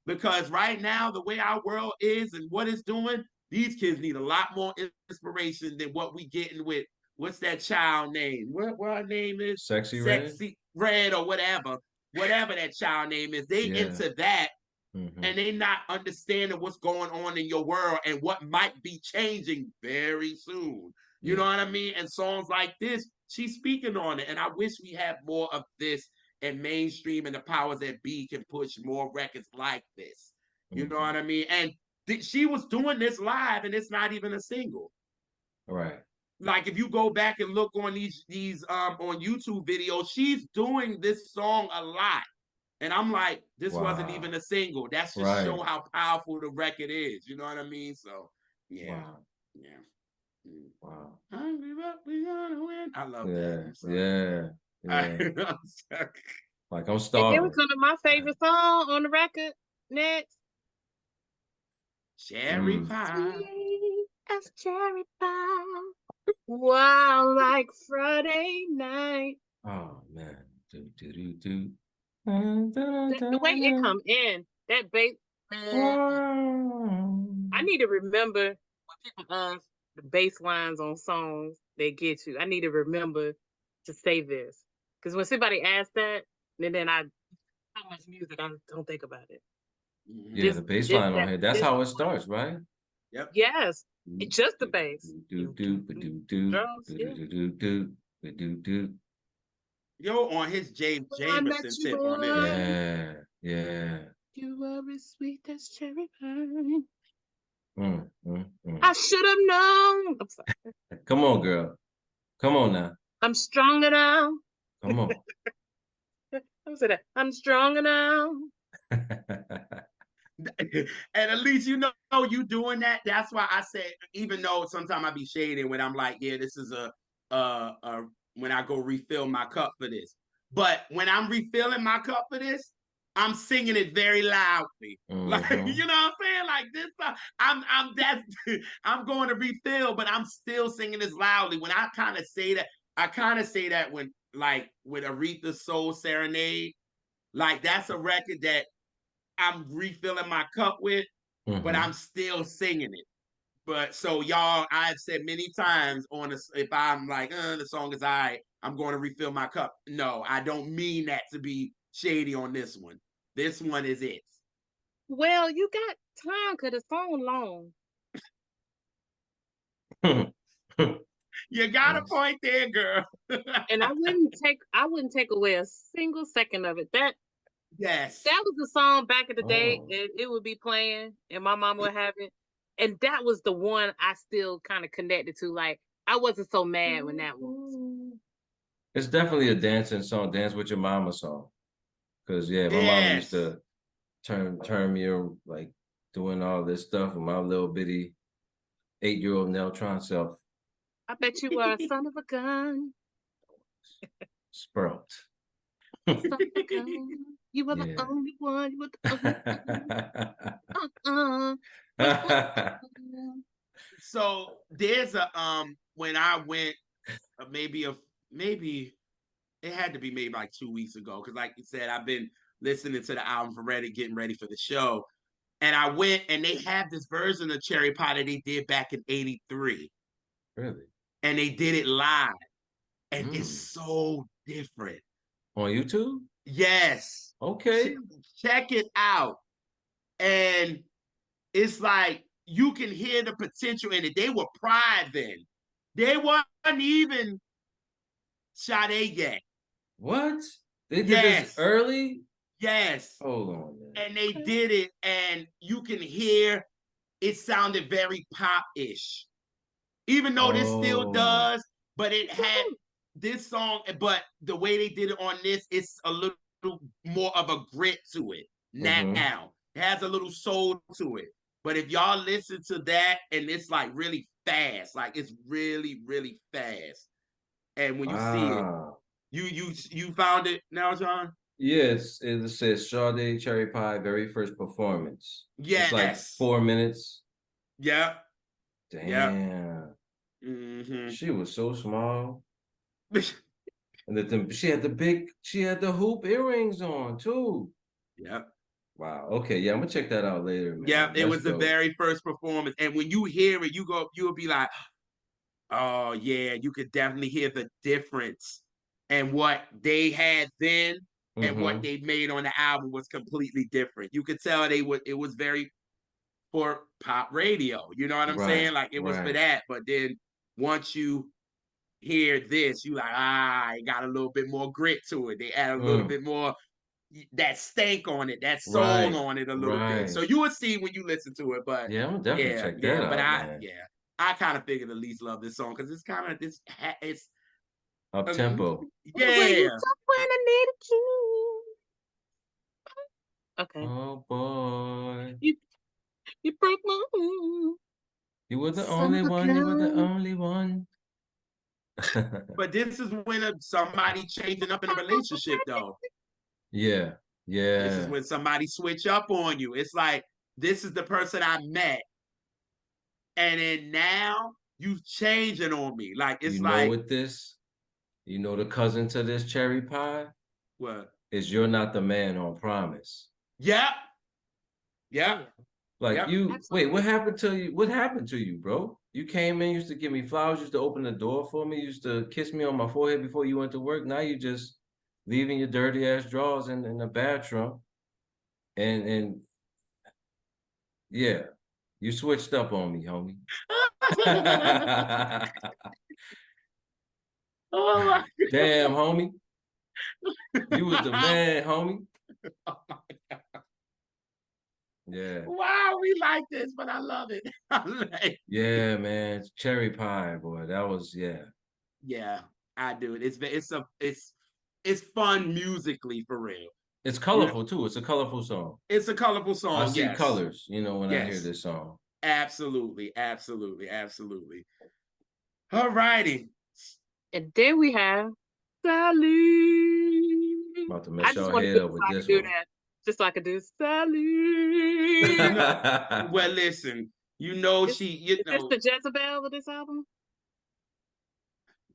Speaker 2: because right now, the way our world is and what it's doing, these kids need a lot more inspiration than what we getting with, what's that child name? What her name is?
Speaker 3: Sexy
Speaker 2: Red or whatever that child name is. They into that. And they not understanding what's going on in your world and what might be changing very soon. You know what I mean? And songs like this, she's speaking on it. And I wish we had more of this, and mainstream and the powers that be can push more records like this. You know what I mean? And She was doing this live, and it's not even a single.
Speaker 3: Right.
Speaker 2: Like if you go back and look on these on YouTube videos, she's doing this song a lot. And I'm like, this wasn't even
Speaker 3: Wow.
Speaker 2: a single. That's just
Speaker 3: Right.
Speaker 2: show how powerful the record is. You know what I mean? So yeah.
Speaker 3: Wow.
Speaker 2: Yeah.
Speaker 3: Wow.
Speaker 2: Hungry, but we gonna win. I love that.
Speaker 3: Yeah.
Speaker 2: I'm sorry.
Speaker 3: Yeah. Yeah.
Speaker 2: I'm sorry.
Speaker 3: Like I'm
Speaker 1: And then we
Speaker 3: starving.
Speaker 1: come to my favorite song on the record next.
Speaker 2: Cherry
Speaker 3: Mm.
Speaker 2: pie.
Speaker 1: Sweet as cherry pie. Wow, like Friday night.
Speaker 3: Oh man. Do do do do.
Speaker 1: The way it come in, that bass, man. I need to remember when people ask the bass lines on songs they get you. I need to remember to say this. Because when somebody asks that, then I how much music I don't think about it.
Speaker 3: Yeah, the bass line on here. That's
Speaker 1: This
Speaker 3: how it starts, right?
Speaker 2: Yep.
Speaker 1: yes. Just the
Speaker 3: Do
Speaker 1: bass.
Speaker 3: do do do do
Speaker 1: Drums,
Speaker 3: do
Speaker 1: yeah.
Speaker 3: do do do do do.
Speaker 2: Yo, on his
Speaker 1: I met
Speaker 2: Jamerson
Speaker 1: you
Speaker 2: tip on this.
Speaker 1: on.
Speaker 3: Yeah, yeah.
Speaker 1: You are as sweet as cherry pie.
Speaker 3: Mm.
Speaker 1: I should have known. I'm sorry.
Speaker 3: Come on, girl. Come on now.
Speaker 1: I'm stronger now.
Speaker 3: Come on.
Speaker 1: I'm saying that. I'm stronger now.
Speaker 2: And at least you know you doing that. That's why I said, even though sometimes I be shading when I'm like, yeah, this is a when I go refill my cup for this. But when I'm refilling my cup for this, I'm singing it very loudly. Like, you know what I'm saying? Like this, I'm that I'm going to refill, but I'm still singing this loudly. When I kind of say that, I kind of say that when like with Aretha's Soul Serenade, like that's a record that I'm refilling my cup with, but I'm still singing it. But so y'all, I've said many times on this, if I'm like, the song is all right, I'm going to refill my cup. No, I don't mean that to be shady on this one. This one is it.
Speaker 1: Well, you got time because the song long.
Speaker 2: You got a point there, girl.
Speaker 1: And I wouldn't take away a single second of it.
Speaker 2: Yes.
Speaker 1: That was the song back in the day, and it would be playing, and my mom would have it. And that was the one I still kind of connected to. Like, I wasn't so mad when that was.
Speaker 3: It's definitely a dancing song, dance with your mama song. Cause yeah, my mama used
Speaker 2: Yes.
Speaker 3: to turn me like doing all this stuff with my little bitty 8-year-old Neltron self.
Speaker 1: I bet you were a son of a gun.
Speaker 3: Sprout.
Speaker 1: Son of a gun. You were the only one. You were the only one.
Speaker 2: So there's a when I went maybe it had to be maybe like 2 weeks ago because like you said I've been listening to the album for ready getting ready for the show, and I went and they have this version of Cherry Pie that they did back in '83.
Speaker 3: Really?
Speaker 2: And they did it live, and it's so different.
Speaker 3: On YouTube?
Speaker 2: Yes.
Speaker 3: Okay.
Speaker 2: Check it out. And it's like you can hear the potential in it. They were Pride then. They weren't even Sade yet.
Speaker 3: What? They did this early?
Speaker 2: Yes.
Speaker 3: Hold on, man.
Speaker 2: And they did it, and you can hear it sounded very pop-ish. Even though this still does, but it had this song, but the way they did it on this, it's a little more of a grit to it now. It has a little soul to it. But if y'all listen to that and it's like really fast, like it's really, really fast. And when you see it, you found it now, John?
Speaker 3: Yes, it says Sade Cherry Pie, very first performance.
Speaker 2: Yes.
Speaker 3: It's like 4 minutes.
Speaker 2: Yep.
Speaker 3: Damn.
Speaker 2: Yep. Mm-hmm.
Speaker 3: She was so small. And she had the hoop earrings on too.
Speaker 2: Yep.
Speaker 3: Wow. Okay. Yeah, I'm gonna check that out later, man.
Speaker 2: Yeah, it was the very first performance. And when you hear it, you'll be like, oh yeah, you could definitely hear the difference. And what they had then and what they made on the album was completely different. You could tell it was very for pop radio. You know what I'm saying? Like it was for that. But then once you hear this, you like, it got a little bit more grit to it. They add a little bit more, that stank on it, that soul
Speaker 3: Right.
Speaker 2: on it a little bit.
Speaker 3: Right.
Speaker 2: So you will see when you listen to it. But
Speaker 3: Yeah, I'm gonna definitely check that
Speaker 2: but
Speaker 3: out, man.
Speaker 2: I kind of figured Elise loved this song because it's kind of it's
Speaker 3: Up tempo.
Speaker 1: Where you
Speaker 2: yeah.
Speaker 1: talk when I need a key. Okay.
Speaker 3: Oh boy.
Speaker 1: You break my heart.
Speaker 3: You were the
Speaker 1: Son
Speaker 3: only
Speaker 1: of a
Speaker 3: one. You were the
Speaker 1: gun.
Speaker 3: only one.
Speaker 2: But this is when somebody changing up in a relationship, though.
Speaker 3: Yeah.
Speaker 2: This is
Speaker 3: Yeah.
Speaker 2: when somebody switch up on you. It's like this is the person I met, and then now you changing on me. Like
Speaker 3: You
Speaker 2: it's
Speaker 3: know
Speaker 2: like
Speaker 3: what this? You know the cousin to this cherry pie
Speaker 2: what?
Speaker 3: is You're Not the Man on Promise.
Speaker 2: Yep, yep,
Speaker 3: Like
Speaker 2: yep.
Speaker 3: you, wait,
Speaker 1: Absolutely.
Speaker 3: what happened to you? What happened to you, bro? You came in, used to give me flowers, used to open the door for me, used to kiss me on my forehead before you went to work. Now you just leaving your dirty ass drawers in the bathroom. And yeah, you switched up on me, homie.
Speaker 2: Oh my
Speaker 3: Damn, homie. You was the
Speaker 2: God.
Speaker 3: man, homie. Yeah.
Speaker 2: Wow, we like this, but I love it.
Speaker 3: Yeah, man. Cherry pie, boy. That was, yeah.
Speaker 2: Yeah, I do it. It's fun musically for real.
Speaker 3: It's
Speaker 2: You know,
Speaker 3: colorful too. It's a colorful song.
Speaker 2: it's a colorful
Speaker 3: I
Speaker 2: song.
Speaker 3: see
Speaker 2: Yes,
Speaker 3: colors, when I hear
Speaker 2: yes,
Speaker 3: this song.
Speaker 2: absolutely, absolutely, absolutely. All righty.
Speaker 1: And then we have Sally.
Speaker 3: About to
Speaker 1: I
Speaker 3: mess
Speaker 1: just
Speaker 3: your
Speaker 1: want to
Speaker 3: head
Speaker 1: do it
Speaker 3: up
Speaker 1: so
Speaker 3: with
Speaker 1: I can
Speaker 3: this
Speaker 1: do
Speaker 3: one.
Speaker 1: that. Just so I can do Sally.
Speaker 2: You know, well, listen. You know
Speaker 1: Is,
Speaker 2: she. You
Speaker 1: is this
Speaker 2: know
Speaker 1: the Jezebel of this album?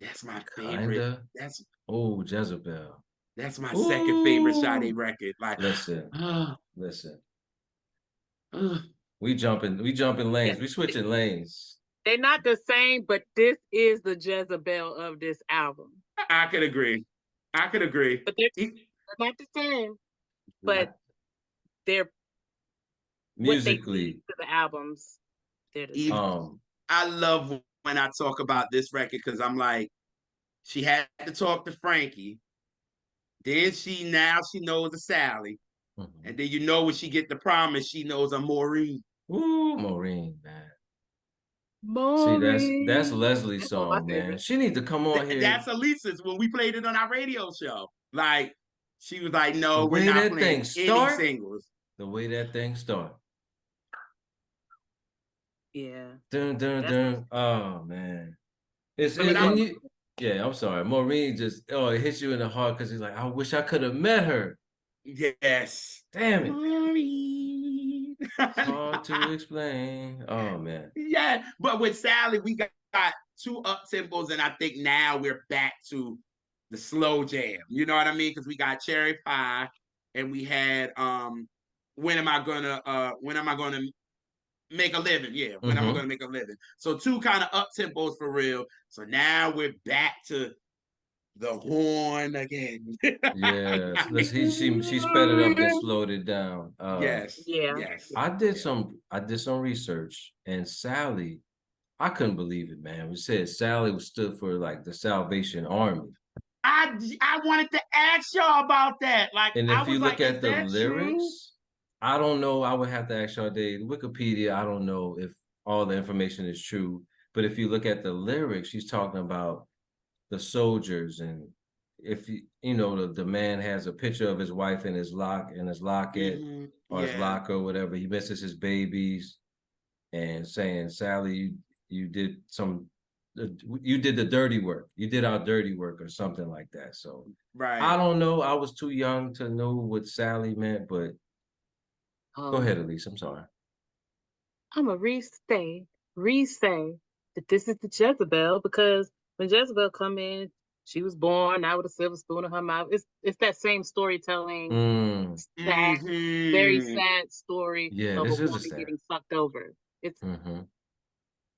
Speaker 2: that's my favorite.
Speaker 3: Kinda.
Speaker 2: That's
Speaker 3: Oh, Jezebel.
Speaker 2: that's my second favorite Sade
Speaker 3: Ooh.
Speaker 2: record. Like,
Speaker 3: Listen,
Speaker 2: uh,
Speaker 3: listen.
Speaker 2: uh,
Speaker 3: We jumping lanes.
Speaker 1: Yes.
Speaker 3: We switching lanes.
Speaker 1: They're not the same, but this is the Jezebel of this album.
Speaker 2: I could agree. I could agree.
Speaker 1: But they're not the same,
Speaker 3: I,
Speaker 1: but they're what they did
Speaker 3: musically,
Speaker 1: to the albums. They're the same.
Speaker 2: Even I love when I talk about this record because I'm like, she had to talk to Frankie. Then she knows a Sally.
Speaker 3: mhm.
Speaker 2: And then you know when she get the promise, she knows a Maureen.
Speaker 3: Ooh, Maureen, man. See, that's
Speaker 1: Maureen.
Speaker 3: Leslie's
Speaker 1: That's one of my
Speaker 3: song, man.
Speaker 1: favorites.
Speaker 3: She need to come on here.
Speaker 2: That's Elisa's when we played it on our radio show. Like she was like,
Speaker 3: The
Speaker 2: no, we're
Speaker 3: way
Speaker 2: not
Speaker 3: that
Speaker 2: playing
Speaker 3: thing
Speaker 2: any
Speaker 3: start,
Speaker 2: singles.
Speaker 3: the way that thing start.
Speaker 1: Yeah.
Speaker 3: Dun dun
Speaker 1: That's
Speaker 3: dun. Oh man. It's
Speaker 1: really
Speaker 2: But
Speaker 3: it, and
Speaker 1: good.
Speaker 2: I'm
Speaker 3: you yeah, I'm sorry. Maureen just it hits you in the heart because he's like, I wish I could have met her.
Speaker 2: yes.
Speaker 3: Damn it.
Speaker 2: Maureen.
Speaker 3: Hard to explain. Oh man.
Speaker 2: Yeah, but with Sally, we got two up tempos, and I think now we're back to the slow jam. You know what I mean? Because we got Cherry Pie, and we had when am I gonna make a living? Yeah, when am I
Speaker 3: Mm-hmm.
Speaker 2: gonna make a living? So two kind of up tempos for real. So now we're back to the horn again.
Speaker 3: Yes. Let's she sped it up then slowed it down.
Speaker 2: Yes,
Speaker 1: Yeah.
Speaker 2: yes,
Speaker 1: Yeah.
Speaker 3: I did some research and Sally, I couldn't believe it, man. We said Sally was stood for like the Salvation Army.
Speaker 2: I wanted to ask y'all about that. Like,
Speaker 3: And
Speaker 2: I
Speaker 3: if you
Speaker 2: was
Speaker 3: look
Speaker 2: like, is
Speaker 3: at the
Speaker 2: that true?
Speaker 3: lyrics, I don't know. I would have to ask y'all, Dave. Wikipedia, I don't know if all the information is true. But if you look at the lyrics, she's talking about the soldiers, and if the man has a picture of his wife in his locket or his
Speaker 2: Yeah,
Speaker 3: locker or whatever, he misses his babies, and saying, Sally, you did you did the dirty work. You did our dirty work or something like that. So I
Speaker 2: right.
Speaker 3: don't know. I was too young to know what Sally meant, but go ahead,
Speaker 1: Um,
Speaker 3: Elise. I'm sorry.
Speaker 1: I'm a re-say that this is the Jezebel because when Jezebel come in, she was born out with a silver spoon in her mouth. It's that same storytelling,
Speaker 3: Mm,
Speaker 1: sad, very
Speaker 2: Mm-hmm.
Speaker 1: sad story
Speaker 3: yeah,
Speaker 1: of a
Speaker 3: this is a
Speaker 1: woman
Speaker 3: sad.
Speaker 1: getting sucked over. It's
Speaker 3: Mm-hmm.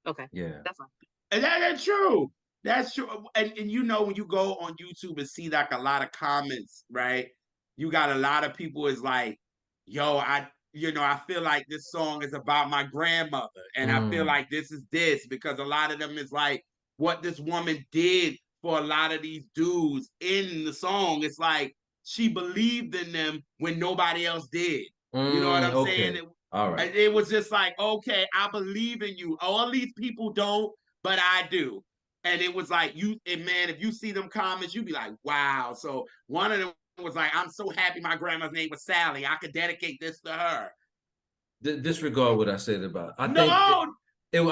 Speaker 1: okay.
Speaker 3: Yeah.
Speaker 1: That's all.
Speaker 2: And that's true. That's true. And you know, when you go on YouTube and see like a lot of comments, right? You got a lot of people is like, yo, I feel like this song is about my grandmother. And I feel
Speaker 3: Mm,
Speaker 2: like this is this because a lot of them is like what this woman did for a lot of these dudes in the song. It's like she believed in them when nobody else did. You know what I'm saying?
Speaker 3: Okay. All right.
Speaker 2: It was just like, okay, I believe in you. All these people don't, but I do. And it was like, and man, if you see them comments, you'd be like, wow. So one of them was like, I'm so happy my grandma's name was Sally. I could dedicate this to her.
Speaker 3: Disregard what I said about. I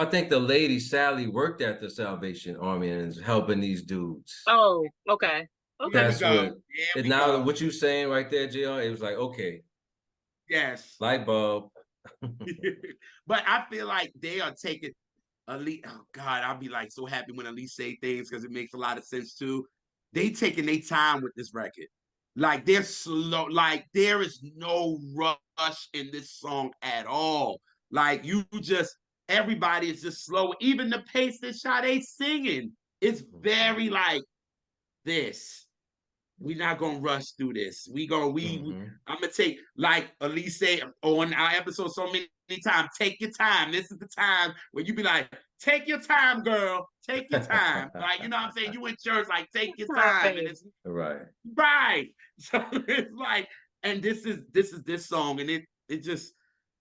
Speaker 3: think the lady Sally worked at the Salvation Army and is helping these dudes.
Speaker 1: Oh, okay.
Speaker 3: That's what. And now what you saying right there, JR, it was like, okay.
Speaker 2: Yes.
Speaker 3: Light bulb.
Speaker 2: But I feel like they are taking Elite. Oh God, I'll be like so happy when Elite say things because it makes a lot of sense too. They taking their time with this record. Like they're slow, like there is no rush in this song at all. Like everybody is just slow. Even the pace that Sade singing is very like this. We're not gonna rush through this. I'm gonna take, like Elise said on our episode so many times, take your time. This is the time where you be like, take your time, girl. Take your time. Like, you know what I'm saying? You in church, like, take your time. And it's
Speaker 3: right.
Speaker 2: So it's like, and this is this song, and it just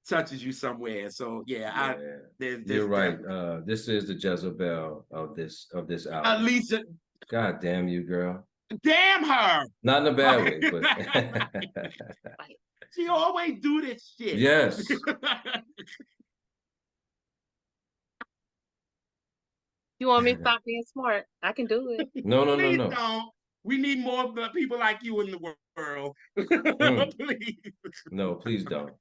Speaker 2: touches you somewhere. So yeah.
Speaker 3: You're right. This is the Jezebel of this album.
Speaker 2: Alicia.
Speaker 3: God damn you, girl.
Speaker 2: Damn her.
Speaker 3: Not in a bad way, but
Speaker 2: she always do this shit.
Speaker 3: Yes.
Speaker 1: You want me to stop being smart? I can do it.
Speaker 3: No.
Speaker 2: Don't. We need more people like you in the world. Please.
Speaker 3: No, please don't.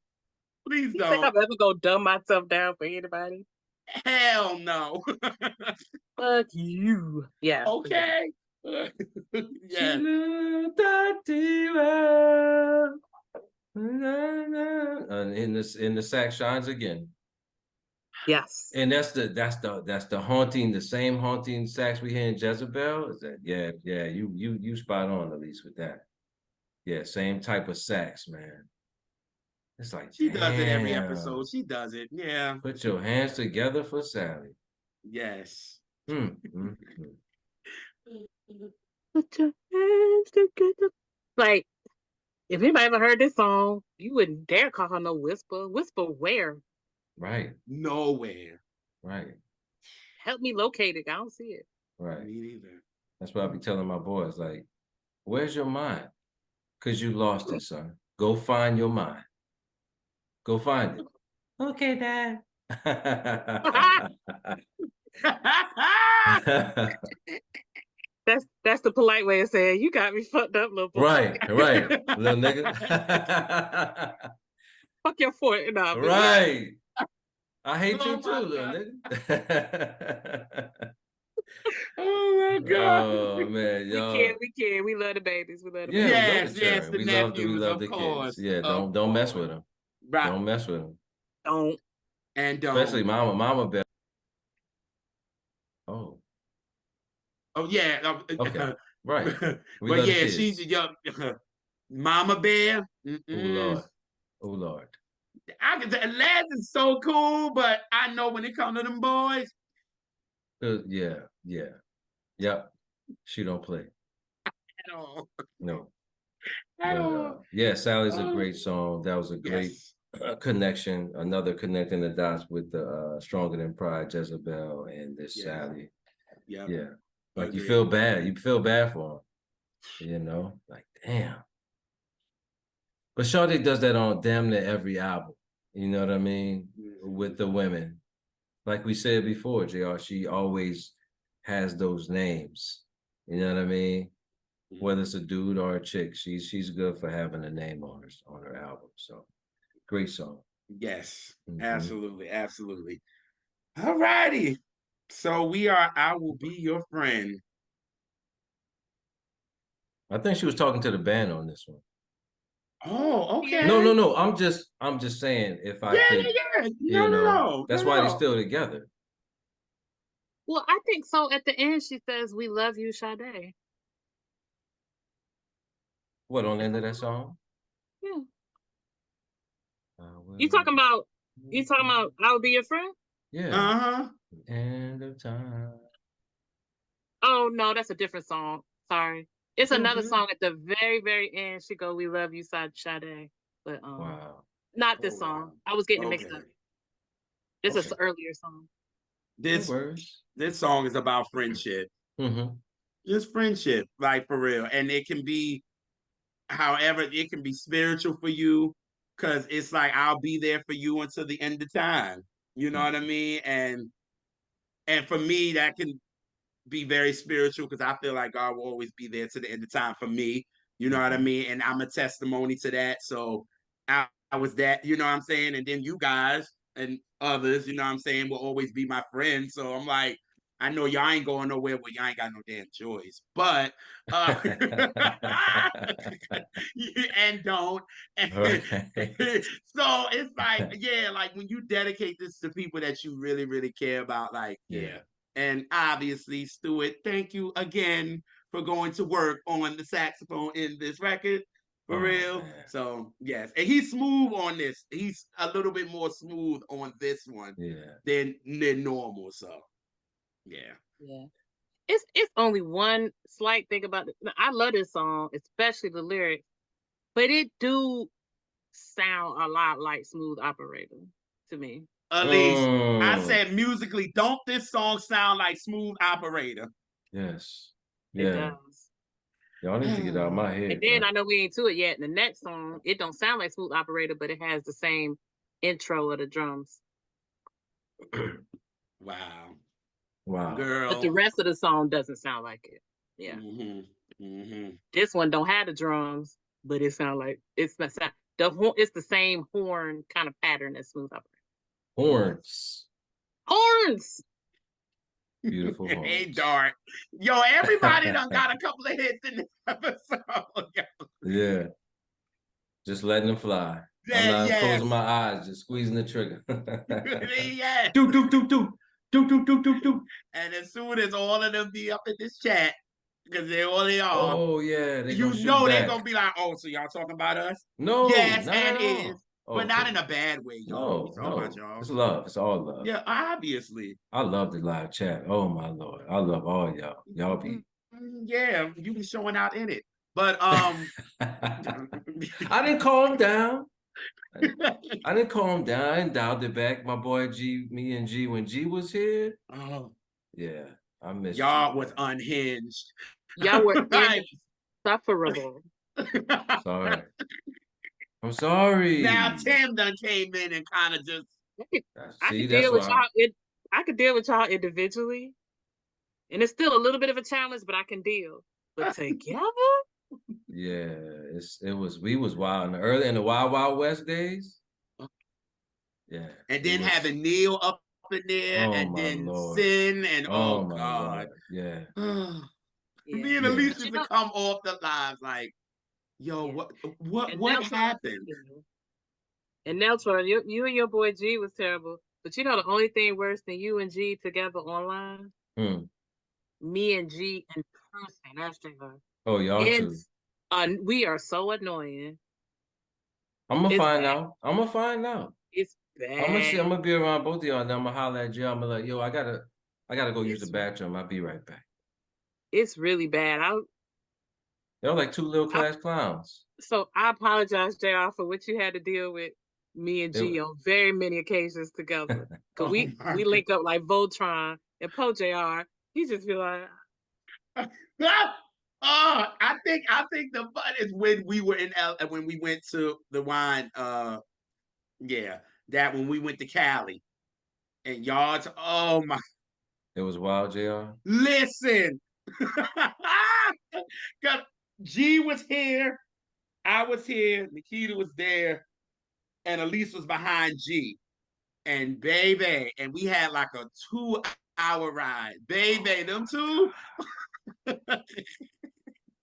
Speaker 2: Please
Speaker 1: You
Speaker 2: don't.
Speaker 1: think I'm ever gonna dumb myself down for anybody?
Speaker 2: Hell no.
Speaker 1: Fuck you. Yeah.
Speaker 2: Okay. Yeah.
Speaker 3: And in the sax shines again.
Speaker 1: Yes.
Speaker 3: And that's the haunting, the same haunting sax we hear in Jezebel. Is that you spot on at least with that. Yeah, same type of sax, man. It's like
Speaker 2: she does it every episode. She does it. Yeah.
Speaker 3: Put your hands together for Sally.
Speaker 2: Yes.
Speaker 1: Put your hands together. Like, if anybody ever heard this song, you wouldn't dare call her no Whisper. Whisper where?
Speaker 3: Right.
Speaker 2: Nowhere.
Speaker 3: Right.
Speaker 1: Help me locate it. I don't see it.
Speaker 3: Right.
Speaker 2: Me neither.
Speaker 3: That's why I be telling my boys, like, where's your mind? Because you lost it, son. Go find your mind. Go find it. Okay, Dad.
Speaker 1: That's the polite way of saying you got me fucked up, little boy.
Speaker 3: Right, little nigga.
Speaker 1: Fuck your foot. No,
Speaker 3: right. I hate you too, little nigga.
Speaker 2: Oh my God.
Speaker 3: Oh man, y'all.
Speaker 1: We can. We love the babies. We love the
Speaker 2: babies.
Speaker 3: Yes,
Speaker 2: the nephews,
Speaker 3: we love the
Speaker 2: course,
Speaker 3: kids. Yeah, don't mess with them.
Speaker 2: Right.
Speaker 3: Don't mess with them.
Speaker 1: Don't.
Speaker 2: And don't.
Speaker 3: Especially mama bear. Oh.
Speaker 2: Oh yeah.
Speaker 3: Okay. Right.
Speaker 2: But yeah, she's young. Mama Bear.
Speaker 3: Oh Lord.
Speaker 2: Laz is so cool, but I know when it comes to them boys.
Speaker 3: Yeah. Yep. She don't play.
Speaker 2: At all.
Speaker 3: No.
Speaker 2: At all.
Speaker 3: Yeah, Sally's a great song. That was a great connection. Another connecting the dots with the Stronger Than Pride, Jezebel, and this Sally.
Speaker 2: Yeah.
Speaker 3: Like you feel bad. You feel bad for him. You know, like damn. But Sade does that on damn near every album. You know what I mean? With the women. Like we said before, JR, she always has those names. You know what I mean? Whether it's a dude or a chick, she's good for having a name on her album. So great song.
Speaker 2: Yes, absolutely. All righty. So I Will Be Your Friend.
Speaker 3: I think she was talking to the band on this one.
Speaker 2: Oh, okay.
Speaker 3: No. I'm just saying if I could.
Speaker 2: Yeah. No.
Speaker 3: That's why they're still together.
Speaker 1: Well, I think so. At the end, she says, "We love you, Sade."
Speaker 3: What, on the end of that song?
Speaker 1: Yeah. You talking about I'll Be Your Friend?
Speaker 3: Yeah. End of time.
Speaker 1: Oh no, that's a different song. Sorry. It's another song at the very, very end. She go, "We love you, Sade." But
Speaker 3: Wow.
Speaker 1: not
Speaker 2: Oh
Speaker 1: this
Speaker 2: wow.
Speaker 1: song. I was getting it mixed
Speaker 2: Okay.
Speaker 1: up. It's
Speaker 3: Okay.
Speaker 1: an earlier song.
Speaker 3: No
Speaker 2: This
Speaker 3: worries.
Speaker 2: this song is about friendship.
Speaker 3: Mm-hmm.
Speaker 2: Just friendship, like for real. And it can be however, it can be spiritual for you, because it's like I'll be there for you until the end of time. You know what I mean? And for me, that can be very spiritual, because I feel like God will always be there to the end of time for me. You know what I
Speaker 3: Mm-hmm.
Speaker 2: mean? And I'm a testimony to that. So I was that, you know what I'm saying? And then you guys and others, you know what I'm saying, will always be my friends. So I'm like, I know y'all ain't going nowhere, but y'all ain't got no damn choice. But and don't. And
Speaker 3: Right.
Speaker 2: so it's like, yeah, like when you dedicate this to people that you really, really care about, like, yeah.
Speaker 3: Yeah.
Speaker 2: And obviously, Stuart, thank you again for going to work on the saxophone in this record. For
Speaker 3: Oh
Speaker 2: real.
Speaker 3: man.
Speaker 2: So yes. And he's smooth on this. He's a little bit more smooth on this one
Speaker 3: Yeah.
Speaker 2: than normal. So yeah.
Speaker 1: Yeah. It's only one slight thing about it. I love this song, especially the lyrics, but it do sound a lot like Smooth Operator to me.
Speaker 2: Elise, I
Speaker 3: Mm.
Speaker 2: said musically, don't this song sound like Smooth Operator?
Speaker 3: Yes.
Speaker 1: It
Speaker 3: Yeah.
Speaker 1: does.
Speaker 3: Y'all need to get out of my
Speaker 1: And
Speaker 3: head,
Speaker 1: then
Speaker 3: bro.
Speaker 1: I know we ain't to it yet. In the next song, it don't sound like Smooth Operator, but it has the same intro of the drums.
Speaker 2: Wow.
Speaker 3: Wow.
Speaker 1: But the
Speaker 2: Girl.
Speaker 1: rest of the song doesn't sound like it. Yeah.
Speaker 2: Mm-hmm. Mm-hmm.
Speaker 1: This one don't have the drums, but it sound like it's it's the same horn kind of pattern as Smooth Operator.
Speaker 3: Horns.
Speaker 1: Horns.
Speaker 3: Beautiful
Speaker 2: Hey,
Speaker 3: horns.
Speaker 2: Dart. Yo, everybody done got a couple of hits in this episode.
Speaker 3: Yeah. Just letting them fly. I'm
Speaker 2: Yeah,
Speaker 3: not
Speaker 2: yes.
Speaker 3: closing my eyes, just squeezing the trigger.
Speaker 2: Yes.
Speaker 3: Do do do do do do do do do.
Speaker 2: And as soon as all of them be up in this chat, because they all they are,
Speaker 3: Oh yeah, they gonna
Speaker 2: you
Speaker 3: shoot
Speaker 2: know they're gonna
Speaker 3: back.
Speaker 2: be like, "Oh, so y'all talking about us?"
Speaker 3: No,
Speaker 2: Yes,
Speaker 3: not
Speaker 2: and
Speaker 3: at all.
Speaker 2: is,
Speaker 3: Oh,
Speaker 2: but not
Speaker 3: okay.
Speaker 2: in a bad way, y'all. We
Speaker 3: No,
Speaker 2: talking about
Speaker 3: no.
Speaker 2: y'all.
Speaker 3: It's love. It's all love.
Speaker 2: Yeah, obviously.
Speaker 3: I love the live chat. Oh my lord. I love all y'all. Y'all be
Speaker 2: Yeah, you be showing out in it. But
Speaker 3: I didn't calm down. I didn't calm down. I didn't dial it back. My boy G, me and G, when G was here,
Speaker 2: oh,
Speaker 3: yeah, I miss G,
Speaker 2: y'all was
Speaker 3: man.
Speaker 2: unhinged.
Speaker 1: Y'all were
Speaker 2: Like,
Speaker 1: insufferable.
Speaker 3: Sorry. I'm
Speaker 2: now
Speaker 3: sorry.
Speaker 2: Tim done came in and kind of just
Speaker 1: I could, I
Speaker 3: See,
Speaker 1: could
Speaker 3: that's
Speaker 1: deal with
Speaker 3: why.
Speaker 1: y'all. I could deal with y'all individually, and it's still a little bit of a challenge, but I can deal. But together,
Speaker 3: Yeah, it was we was wild in the early in the Wild Wild West days. Yeah,
Speaker 2: and
Speaker 3: it
Speaker 2: then
Speaker 3: was.
Speaker 2: having Neil up in there,
Speaker 3: Oh
Speaker 2: and
Speaker 3: my
Speaker 2: then
Speaker 3: lord.
Speaker 2: Sin, and
Speaker 3: Oh
Speaker 2: oh
Speaker 3: my
Speaker 2: God.
Speaker 3: lord. Yeah,
Speaker 1: yeah.
Speaker 2: Me and
Speaker 3: yeah.
Speaker 2: Alicia
Speaker 1: But
Speaker 2: used to come off the lives like, yo,
Speaker 1: yeah.
Speaker 2: what
Speaker 1: And
Speaker 2: what
Speaker 1: Neltron,
Speaker 2: happened?
Speaker 1: and Neltron, you and your boy G was terrible. But you know the only thing worse than you and G together online,
Speaker 3: Hmm.
Speaker 1: me and G in person. That's true.
Speaker 3: Oh, y'all
Speaker 1: And
Speaker 3: too.
Speaker 1: we are so annoying.
Speaker 3: I'm gonna
Speaker 1: It's
Speaker 3: find
Speaker 1: bad.
Speaker 3: out. I'm gonna find out.
Speaker 1: It's
Speaker 3: I'm gonna see. I'm
Speaker 1: bad.
Speaker 3: gonna be around both of y'all. And I'm gonna holler at you. I'm gonna like, yo, I gotta go use the
Speaker 1: It's
Speaker 3: bathroom. I'll be right back.
Speaker 1: it's really bad.
Speaker 3: Y'all like two little
Speaker 1: I
Speaker 3: class clowns.
Speaker 1: So I apologize, JR, for what you had to deal with me and G
Speaker 3: It,
Speaker 1: on very many occasions together. Cause
Speaker 2: Oh
Speaker 1: we
Speaker 2: my
Speaker 1: link up like Voltron and Po JR. He just be like,
Speaker 2: God. Oh, I think the fun is when we were in when we went to the wine yeah, that when we went to Cali and y'all oh my
Speaker 3: it was wild, Jr.
Speaker 2: listen. Cause G was here, I was here, Nikita was there, and Elise was behind G. And baby, and we had like a 2 hour ride. Baby,
Speaker 3: Oh
Speaker 2: them
Speaker 3: my
Speaker 2: two.
Speaker 3: god.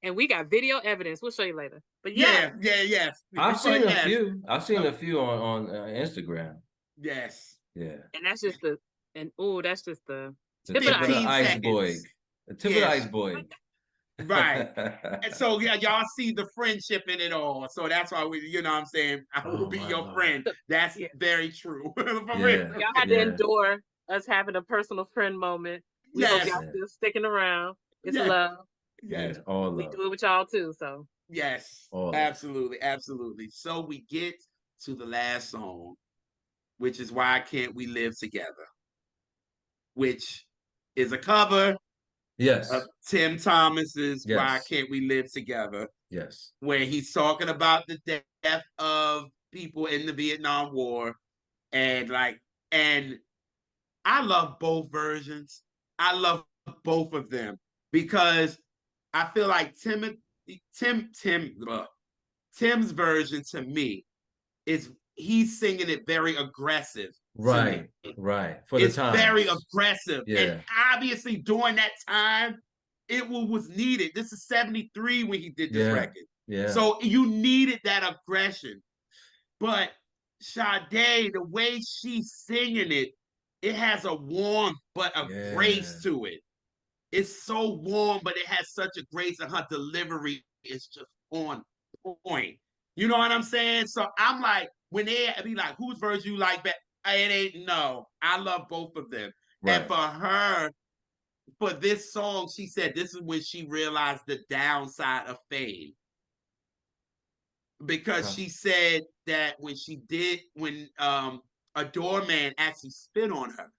Speaker 1: and we got video evidence. We'll show you later. But yeah,
Speaker 2: Yeah, yeah, yes.
Speaker 3: I've seen
Speaker 2: But
Speaker 3: a
Speaker 2: yes.
Speaker 3: few. I've seen a few on Instagram.
Speaker 2: Yes.
Speaker 3: Yeah,
Speaker 1: and that's just the and oh, that's just the
Speaker 3: the
Speaker 1: tip of the
Speaker 3: tip of the
Speaker 2: 15
Speaker 1: iceberg.
Speaker 3: iceberg.
Speaker 2: seconds.
Speaker 3: The tip of the
Speaker 2: Yes.
Speaker 3: iceberg.
Speaker 2: Right. And so yeah, y'all see the friendship in it all. So that's why we, you know what I'm saying, I will
Speaker 3: Oh
Speaker 2: be
Speaker 3: my
Speaker 2: your
Speaker 3: lord.
Speaker 2: friend. That's
Speaker 1: Yeah,
Speaker 2: very true. For real.
Speaker 3: Yeah,
Speaker 1: y'all had to
Speaker 3: yeah,
Speaker 1: endure us having a personal friend moment. We hope
Speaker 2: Yes.
Speaker 1: y'all
Speaker 3: yeah.
Speaker 1: still sticking around. It's
Speaker 2: Yes.
Speaker 1: love.
Speaker 2: Yes.
Speaker 3: Yeah, all
Speaker 1: We
Speaker 3: love.
Speaker 1: do it with y'all too. So
Speaker 2: Yes.
Speaker 3: All love.
Speaker 2: Absolutely. Absolutely. So we get to the last song, which is Why Can't We Live Together, which is a cover of
Speaker 3: Yes.
Speaker 2: Tim Thomas's Why
Speaker 3: Yes.
Speaker 2: Can't We Live Together,
Speaker 3: Yes.
Speaker 2: where he's talking about the death of people in the Vietnam War. And like, and I love both versions. I love both of them because I feel like Tim's version to me is he's singing it very aggressive to me.
Speaker 3: Right. Right. For the
Speaker 2: It's very
Speaker 3: times.
Speaker 2: aggressive. And
Speaker 3: Yeah.
Speaker 2: obviously during that time, it was needed. This is 73 when he did this
Speaker 3: Yeah.
Speaker 2: record.
Speaker 3: Yeah.
Speaker 2: So you needed that aggression. But Sade, the way she's singing it, it has a warmth but a
Speaker 3: Yeah.
Speaker 2: grace to it. It's so warm, but it has such a grace, and her delivery is just on point. You know what I'm saying? So I'm like, when they be like, whose version you like better? It ain't no. I love both of them. And
Speaker 3: Right.
Speaker 2: for her, for this song, she said this is when she realized the downside of fame. Because
Speaker 3: Okay.
Speaker 2: she said that when a doorman actually spit on her,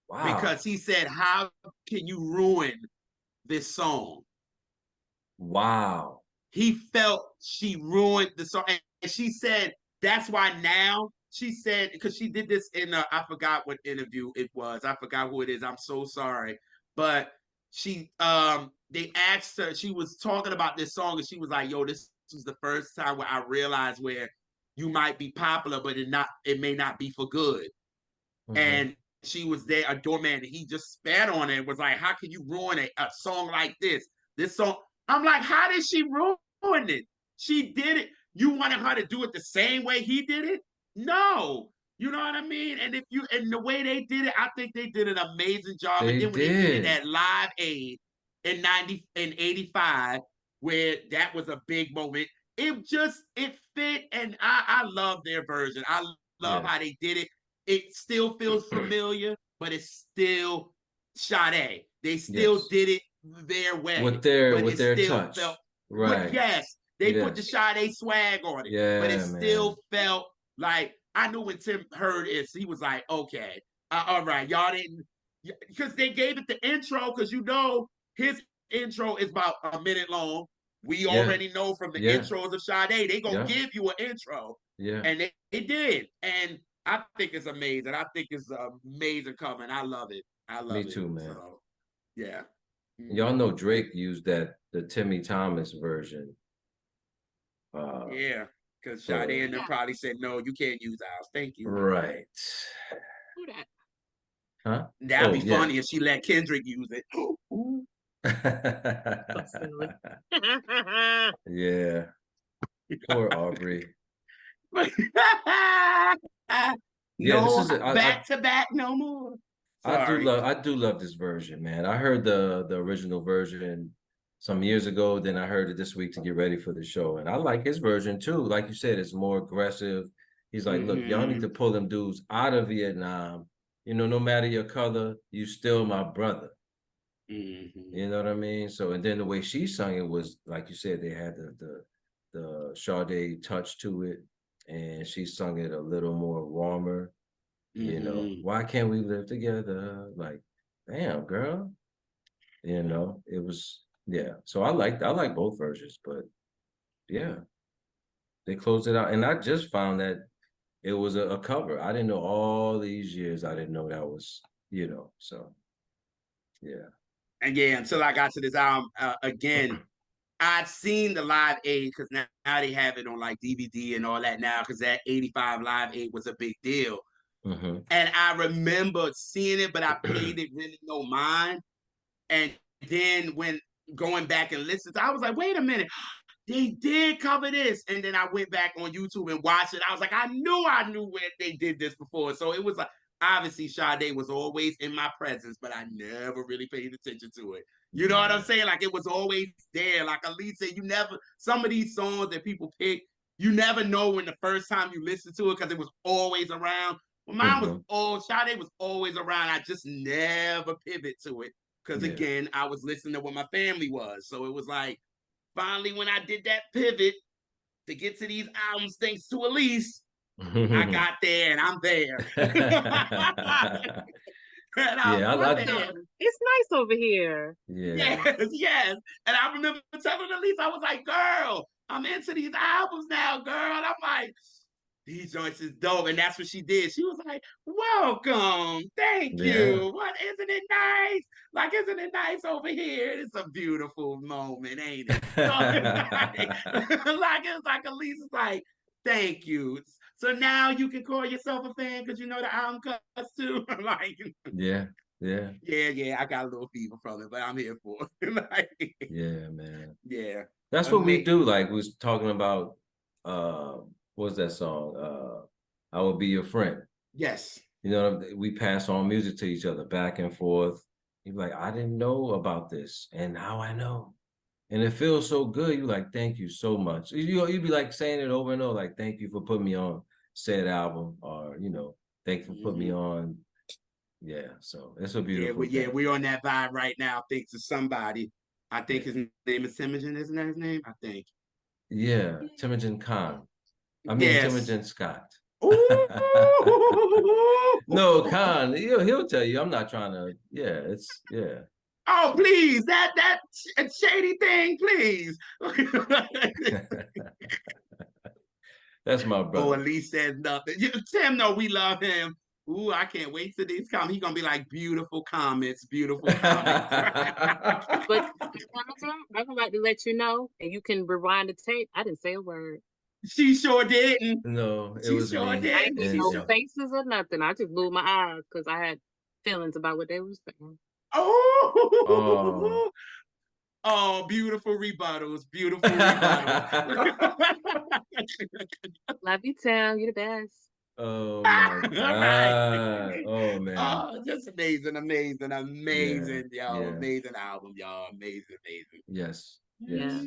Speaker 3: Wow.
Speaker 2: because he said, how can you ruin this song?
Speaker 3: Wow.
Speaker 2: He felt she ruined the song. And she said, that's why now, she said, because she did this in I forgot what interview it was. I forgot who it is. I'm so sorry. But they asked her, she was talking about this song, and she was like, yo, this was the first time where I realized where you might be popular, but it may not be for good.
Speaker 3: Mm-hmm.
Speaker 2: And she was there, a doorman, and he just spat on it and was like, how can you ruin a song like this? This song. I'm like, how did she ruin it? She did it. You wanted her to do it the same way he did it? No. You know what I mean? And the way they did it, I think they did an amazing job. And
Speaker 3: They
Speaker 2: then when they did it
Speaker 3: did.
Speaker 2: at Live Aid in 85, where that was a big moment, it fit, and I love their version. I love
Speaker 3: Yeah.
Speaker 2: how they did it. It still feels familiar, but it's still Sade. They still
Speaker 3: Yes.
Speaker 2: did it their way, but
Speaker 3: With
Speaker 2: it
Speaker 3: their
Speaker 2: still felt
Speaker 3: touch.
Speaker 2: but
Speaker 3: Right.
Speaker 2: yes, they put the
Speaker 3: Yes.
Speaker 2: Sade swag on it, but it
Speaker 3: Yeah,
Speaker 2: still
Speaker 3: man.
Speaker 2: felt like I knew when Tim heard it, he was like, okay, all right, y'all didn't, because they gave it the intro, because his intro is about a minute long. We
Speaker 3: Yeah.
Speaker 2: already know from the
Speaker 3: Yeah.
Speaker 2: intros of Sade, they gonna
Speaker 3: Yeah.
Speaker 2: give you an intro,
Speaker 3: Yeah.
Speaker 2: and they did, and I think it's amazing. I think it's amazing coming. I love it. I
Speaker 3: Me
Speaker 2: love it.
Speaker 3: too, man.
Speaker 2: So yeah.
Speaker 3: Y'all
Speaker 2: Mm-hmm.
Speaker 3: know Drake used the Timmy Thomas version.
Speaker 2: Yeah, because Sade
Speaker 3: For
Speaker 2: and them probably said, no, you can't use ours. Thank you.
Speaker 3: right.
Speaker 1: who that?
Speaker 3: Huh?
Speaker 2: That'd be
Speaker 3: Oh yeah.
Speaker 2: funny if she let Kendrick use it.
Speaker 1: So silly.
Speaker 3: Yeah. Poor Aubrey. Yeah, this
Speaker 2: No,
Speaker 3: is
Speaker 2: back to back, no more. Sorry.
Speaker 3: I do love this version, man. I heard the original version some years ago, then I heard it this week to get ready for the show. And I like his version too. Like you said, it's more aggressive. He's like, look, y'all need
Speaker 2: Mm-hmm.
Speaker 3: to pull them dudes out of Vietnam. You know, no matter your color, you still my brother.
Speaker 2: Mm-hmm.
Speaker 3: You know what I mean? So, and then the way she sung it was, like you said, they had the Sade touch to it, and she sung it a little more warmer. You know,
Speaker 2: Mm-hmm.
Speaker 3: why can't we live together? Like, damn, girl. You know, it was yeah. So I like both versions, but yeah, they closed it out, and I just found that it was a cover. I didn't know all these years. I didn't know that was So yeah.
Speaker 2: And yeah, until I got to this album again, I'd seen the Live Aid, because now they have it on like DVD and all that now, because that 85 Live Aid was a big deal.
Speaker 3: Mm-hmm.
Speaker 2: And I remember seeing it, but I paid it really no mind. And then when going back and listening, I was like, wait a minute, they did cover this. And then I went back on YouTube and watched it. I was like, I knew where they did this before. So it was like, obviously Sade was always in my presence, but I never really paid attention to it. You know what I'm
Speaker 3: Yeah.
Speaker 2: saying? Like it was always there. Like Elise said, some of these songs that people pick, you never know when the first time you listen to it, because it was always around. Well,
Speaker 3: Mm-hmm.
Speaker 2: Sade was always around. I just never pivot to it Because
Speaker 3: Yeah.
Speaker 2: again, I was listening to what my family was. So it was like, finally, when I did that pivot to get to these albums, thanks to Elise, I got there and I'm there. And I'm
Speaker 3: Yeah,
Speaker 2: there.
Speaker 1: It's nice over here.
Speaker 3: yeah.
Speaker 2: Yes. And I remember telling Elise, I was like, girl, I'm into these albums now, girl. And I'm like, these joints is dope. And that's what she did. She was like, welcome. Thank
Speaker 3: Yeah.
Speaker 2: you. What, isn't it nice? Like, isn't it nice over here? It's a beautiful moment, ain't it? So it's like Elise is like, thank you. So now you can call yourself a fan because you know the album cuts too. Like,
Speaker 3: Yeah. Yeah.
Speaker 2: yeah, I got a little fever from it, but I'm here for it. Like,
Speaker 3: Yeah, man.
Speaker 2: yeah.
Speaker 3: That's what we do. Like we was talking about what's that song? I Will Be Your Friend.
Speaker 2: Yes.
Speaker 3: You know, we pass on music to each other back and forth. You're like, I didn't know about this, and now I know. And it feels so good. You're like, thank you so much. You'd be like saying it over and over, like, thank you for putting me on said album, or thank you for putting me on. Yeah, so it's a beautiful thing.
Speaker 2: We're on that vibe right now. Thanks to somebody. I think his name is Timogen, isn't that his name? I think.
Speaker 3: Yeah, Timogen Khan. I mean
Speaker 2: Yes.
Speaker 3: Timogen Scott.
Speaker 2: Ooh.
Speaker 3: No, Khan, he'll tell you. I'm not trying to. Yeah, it's yeah.
Speaker 2: Oh, please, that shady thing, please.
Speaker 3: That's my brother.
Speaker 2: Oh, at least says nothing. Tim, no, we love him. Ooh, I can't wait till these come. He's gonna be like beautiful comments, beautiful comments.
Speaker 1: But I would like to let you know, and you can rewind the tape. I didn't say a word.
Speaker 2: She sure didn't.
Speaker 3: No, it
Speaker 2: She
Speaker 3: was
Speaker 2: sure
Speaker 3: me.
Speaker 1: I didn't see
Speaker 2: didn't.
Speaker 1: no faces or nothing. I just moved my eyes because I had feelings about what they were saying.
Speaker 3: Oh.
Speaker 2: Oh, beautiful rebuttals. Beautiful rebuttals.
Speaker 1: Love you, Tim. You're the best.
Speaker 3: Oh my God. Oh man.
Speaker 2: Oh, just amazing,
Speaker 3: Yeah.
Speaker 2: y'all.
Speaker 3: Yeah.
Speaker 2: Amazing album, y'all. Amazing.
Speaker 3: Yes.
Speaker 1: Yeah.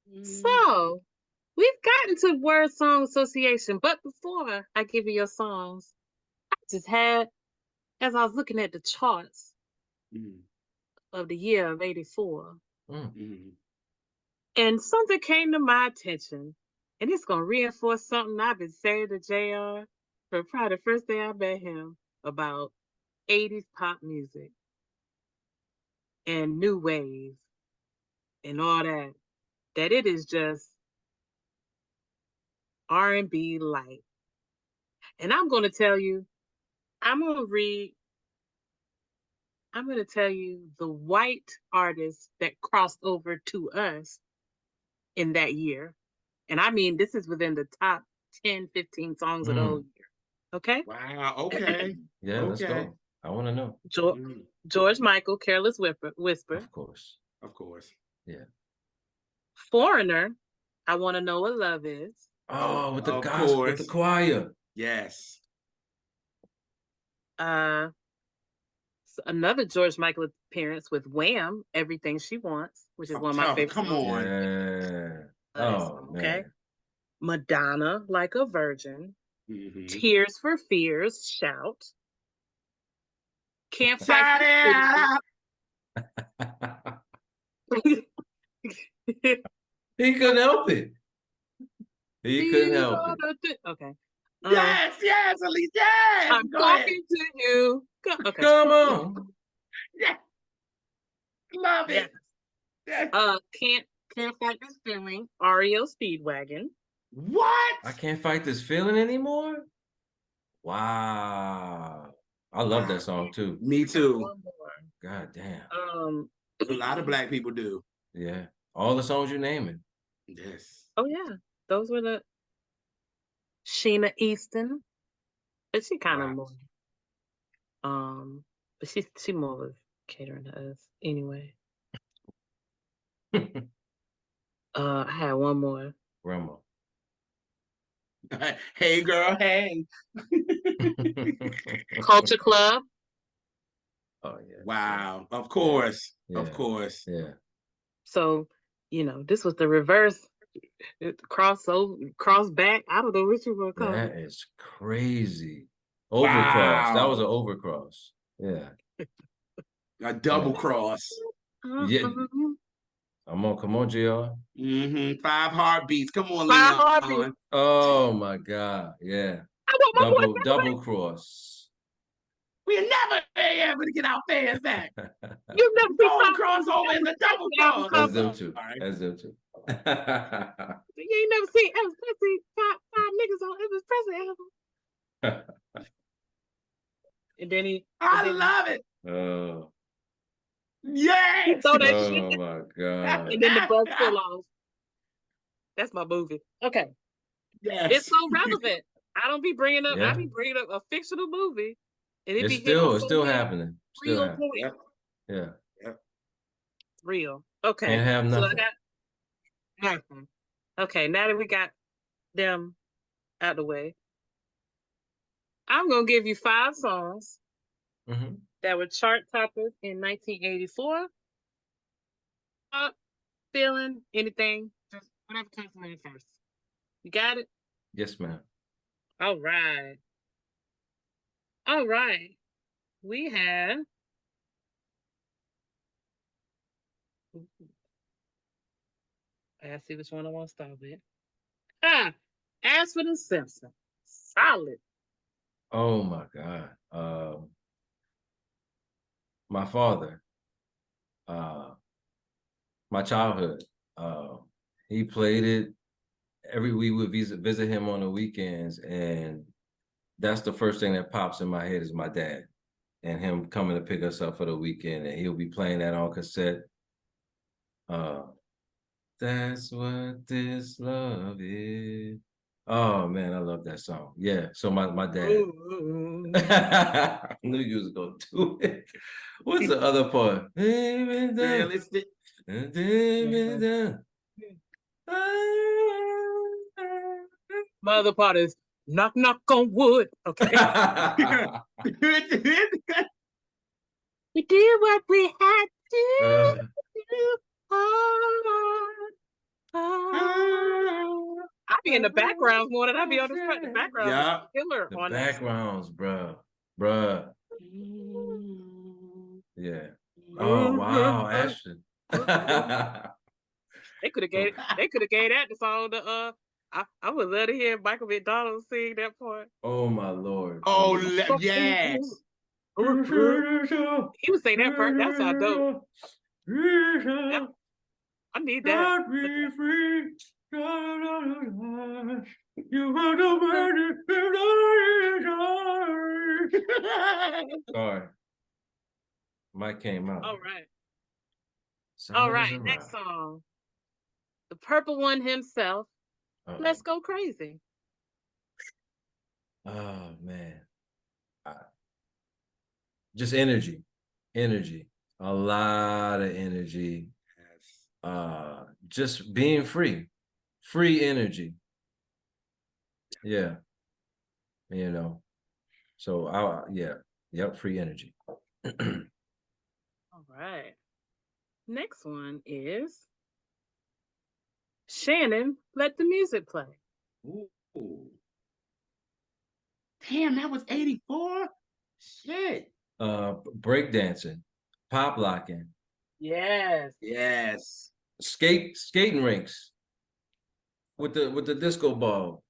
Speaker 3: Yes.
Speaker 1: So we've gotten to word song association, but before I give you your songs, I just had, as I was looking at the charts of the year of '84, and something came to my attention, and it's gonna reinforce something I've been saying to JR for probably the first day I met him about '80s pop music and new wave and all that. That it is just R&B light. And I'm gonna tell you, I'm gonna read. I'm going to tell you the white artists that crossed over to us in that year. And I mean, this is within the top 10, 15 songs of the whole year. Okay?
Speaker 2: Wow. Okay.
Speaker 3: Yeah, let's go. I want to know.
Speaker 1: George Michael, Careless Whisper.
Speaker 3: Of course. Yeah.
Speaker 1: Foreigner, I Want to Know What Love Is.
Speaker 3: Oh, with the gospel, with the choir.
Speaker 2: Yes.
Speaker 1: Another George Michael appearance with Wham, Everything She Wants, which is one of my favorite songs.
Speaker 2: Come on.
Speaker 3: Yeah. Oh, okay. Man.
Speaker 1: Madonna, Like a Virgin. Tears for Fears, Shout. Can't Fight
Speaker 2: Sade.
Speaker 3: He couldn't help it. He couldn't help it.
Speaker 1: Okay.
Speaker 2: Yes, Elise, yes.
Speaker 1: I'm talking to you. Okay.
Speaker 3: Come on.
Speaker 2: Yeah. Love it.
Speaker 1: Yes. Can't Fight This Feeling, REO Speedwagon.
Speaker 2: What?
Speaker 3: I Can't Fight This Feeling anymore? Wow. I love that song too.
Speaker 2: Me too.
Speaker 3: God damn.
Speaker 2: A lot of black people do.
Speaker 3: Yeah. All the songs you're naming.
Speaker 2: Yes.
Speaker 1: Oh yeah. Those were the Sheena Easton. But she kind of more. But she more was catering to us anyway. I had one more.
Speaker 3: Grandma.
Speaker 2: Hey girl, hey.
Speaker 1: Culture Club.
Speaker 3: Oh yeah.
Speaker 2: Wow. Of course.
Speaker 3: Yeah.
Speaker 2: Of course.
Speaker 3: Yeah.
Speaker 1: So, this was the reverse cross back. I don't know what you want to call it.
Speaker 3: That is crazy. Overcross. Wow. That was an overcross. Yeah.
Speaker 2: A double cross.
Speaker 3: Yeah. Come on, JR.
Speaker 2: 5 heartbeats. Come on,
Speaker 1: 5
Speaker 2: Leon.
Speaker 1: heartbeats.
Speaker 3: Oh my God. Yeah.
Speaker 1: I want my boy
Speaker 3: Double cross.
Speaker 2: We'll never be able to get our fans back.
Speaker 1: You never see
Speaker 2: Don't cross over in the double cross.
Speaker 3: That's them too. That's them too.
Speaker 1: You ain't never seen Elvis Presley, five niggas on Elvis Presley album. And then
Speaker 2: I love it.
Speaker 3: Oh.
Speaker 2: Yes.
Speaker 1: So that
Speaker 3: Oh
Speaker 1: shit.
Speaker 3: my God.
Speaker 1: And then the buzz fell off. That's my movie. Okay.
Speaker 2: Yes.
Speaker 1: It's so relevant. I don't be bringing up. I be bringing up a fictional movie, and
Speaker 3: it's still happening. Still happening.
Speaker 2: Yep.
Speaker 3: Yeah.
Speaker 2: Yep.
Speaker 1: Real. Okay.
Speaker 3: Can't have nothing.
Speaker 1: So I got nothing. Okay. Now that we got them out the way, I'm gonna give you 5 songs that were chart toppers in 1984. Feeling anything, just whatever comes to mind first. You got it?
Speaker 3: Yes, ma'am.
Speaker 1: All right. All right. We have I gotta see which one I want to start with. Ashford and Simpson. Solid.
Speaker 3: Oh my God. My father. My childhood. He played it every week. We would visit him on the weekends, and that's the first thing that pops in my head is my dad and him coming to pick us up for the weekend, and he'll be playing that on cassette. That's what this love is. Oh man, I love that song. Yeah. So my dad. I knew you was gonna do it. What's the other part?
Speaker 2: Realistic.
Speaker 1: My other part is knock knock on wood. Okay. We did what we had to do. I be in the backgrounds more than I be on the front. The background is killer
Speaker 3: the
Speaker 1: on
Speaker 3: backgrounns, bruh. Yeah. Oh wow, Ashton.
Speaker 1: They could have gave that the song to I would love to hear Michael McDonald sing that part.
Speaker 3: Oh my Lord.
Speaker 2: Oh yes.
Speaker 1: He would say that part. That sound dope. I need that.
Speaker 3: Be free. You are the word. Sorry. Mike came out.
Speaker 1: All right. All right. Next song. The Purple One himself. Let's Go Crazy.
Speaker 3: Oh man. Just energy. A lot of energy. Just being free energy. Yeah. You know, so free energy.
Speaker 1: All right. Next one is Shannon, Let the Music Play.
Speaker 2: Ooh. Damn, that was 84? Shit.
Speaker 3: Breakdancing, pop locking.
Speaker 1: Yes.
Speaker 3: Skating rinks with the disco ball.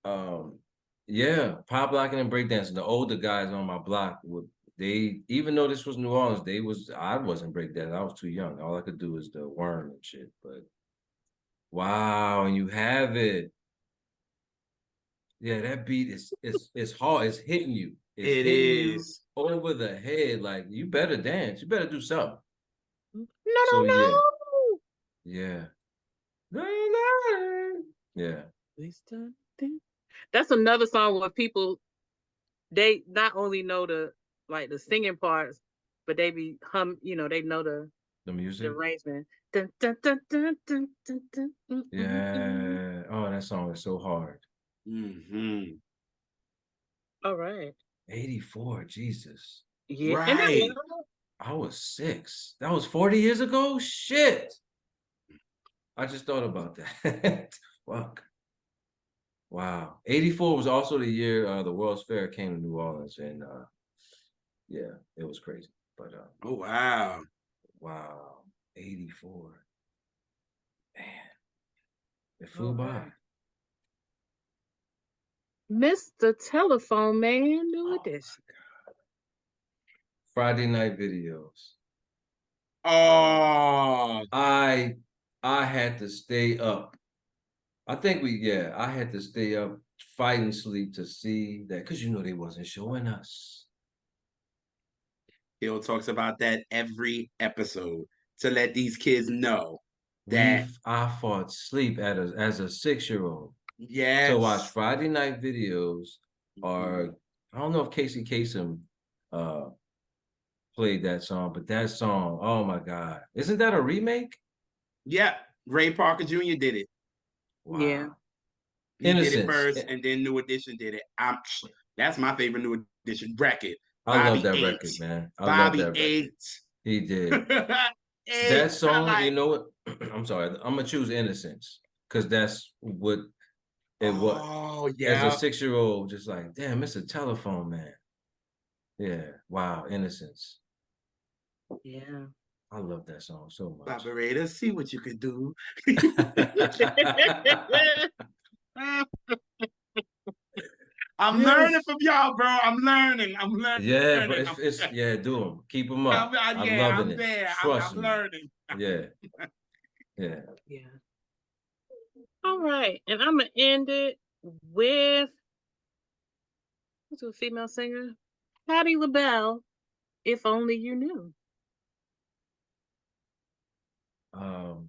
Speaker 3: Pop locking and breakdancing. The older guys on my block even though this was New Orleans, I wasn't breakdancing. I was too young. All I could do is the worm and shit. But wow, and you have it. Yeah, that beat is hard. It's hitting you.
Speaker 2: It is
Speaker 3: over the head. Like you better dance. You better do something.
Speaker 1: No.
Speaker 3: Yeah. Yeah.
Speaker 1: That's another song where people they not only know the singing parts, but they be they know the
Speaker 3: music,
Speaker 1: the arrangement.
Speaker 3: Yeah. Oh, that song is so hard.
Speaker 1: All right.
Speaker 3: 84, Jesus.
Speaker 1: Yeah.
Speaker 2: Right.
Speaker 3: I was 6. That was 40 years ago? Shit. I just thought about that. Fuck. Wow. 84 was also the year the World's Fair came to New Orleans, and it was crazy. But
Speaker 2: oh wow.
Speaker 3: wow, 84. Man, it
Speaker 1: All
Speaker 3: flew by.
Speaker 1: right. Mr. Telephone Man, new
Speaker 3: Oh,
Speaker 1: edition.
Speaker 3: Friday night videos.
Speaker 2: Oh,
Speaker 3: I had to stay up. I think I had to stay up fighting sleep to see that because they wasn't showing us.
Speaker 2: Hill talks about that every episode to let these kids know that
Speaker 3: I fought sleep as a 6-year-old to watch
Speaker 2: yes.
Speaker 3: Friday night videos,
Speaker 2: Mhm.
Speaker 3: or I don't know if Casey Kasem uh played that song, but that song, oh my God. Isn't that a remake?
Speaker 2: Yeah, Ray Parker Jr. did it.
Speaker 1: Yeah.
Speaker 3: Wow.
Speaker 2: He did it
Speaker 3: Innocence.
Speaker 2: first, and then New Edition did it. That's my favorite New Edition record.
Speaker 3: I love
Speaker 2: Bobby
Speaker 3: that
Speaker 2: Eight.
Speaker 3: record, man. I love
Speaker 2: Bobby
Speaker 3: that record.
Speaker 2: Eight.
Speaker 3: He did. That
Speaker 2: Eight. I'm
Speaker 3: song, you
Speaker 2: like,
Speaker 3: know what? I'm sorry. I'm gonna choose Innocence because that's what it was.
Speaker 2: oh
Speaker 3: As a
Speaker 2: yeah.
Speaker 3: 6-year-old, just like, damn, it's a telephone man. Yeah. Wow. Innocence.
Speaker 1: Yeah.
Speaker 3: I love that song so much.
Speaker 2: Operator, see what you can do. I'm learning
Speaker 3: Yes.
Speaker 2: from y'all, bro. I'm learning. I'm
Speaker 3: Yeah, but
Speaker 2: learning.
Speaker 3: it's yeah, do them. Keep them up. I'm
Speaker 2: Yeah,
Speaker 3: loving
Speaker 2: I'm
Speaker 3: it.
Speaker 2: there. I'm
Speaker 3: Trust me.
Speaker 2: learning.
Speaker 3: Yeah. Yeah.
Speaker 1: Yeah. All right. And I'm going to end it with what's a female singer? Patti LaBelle, If Only You Knew.
Speaker 3: Um,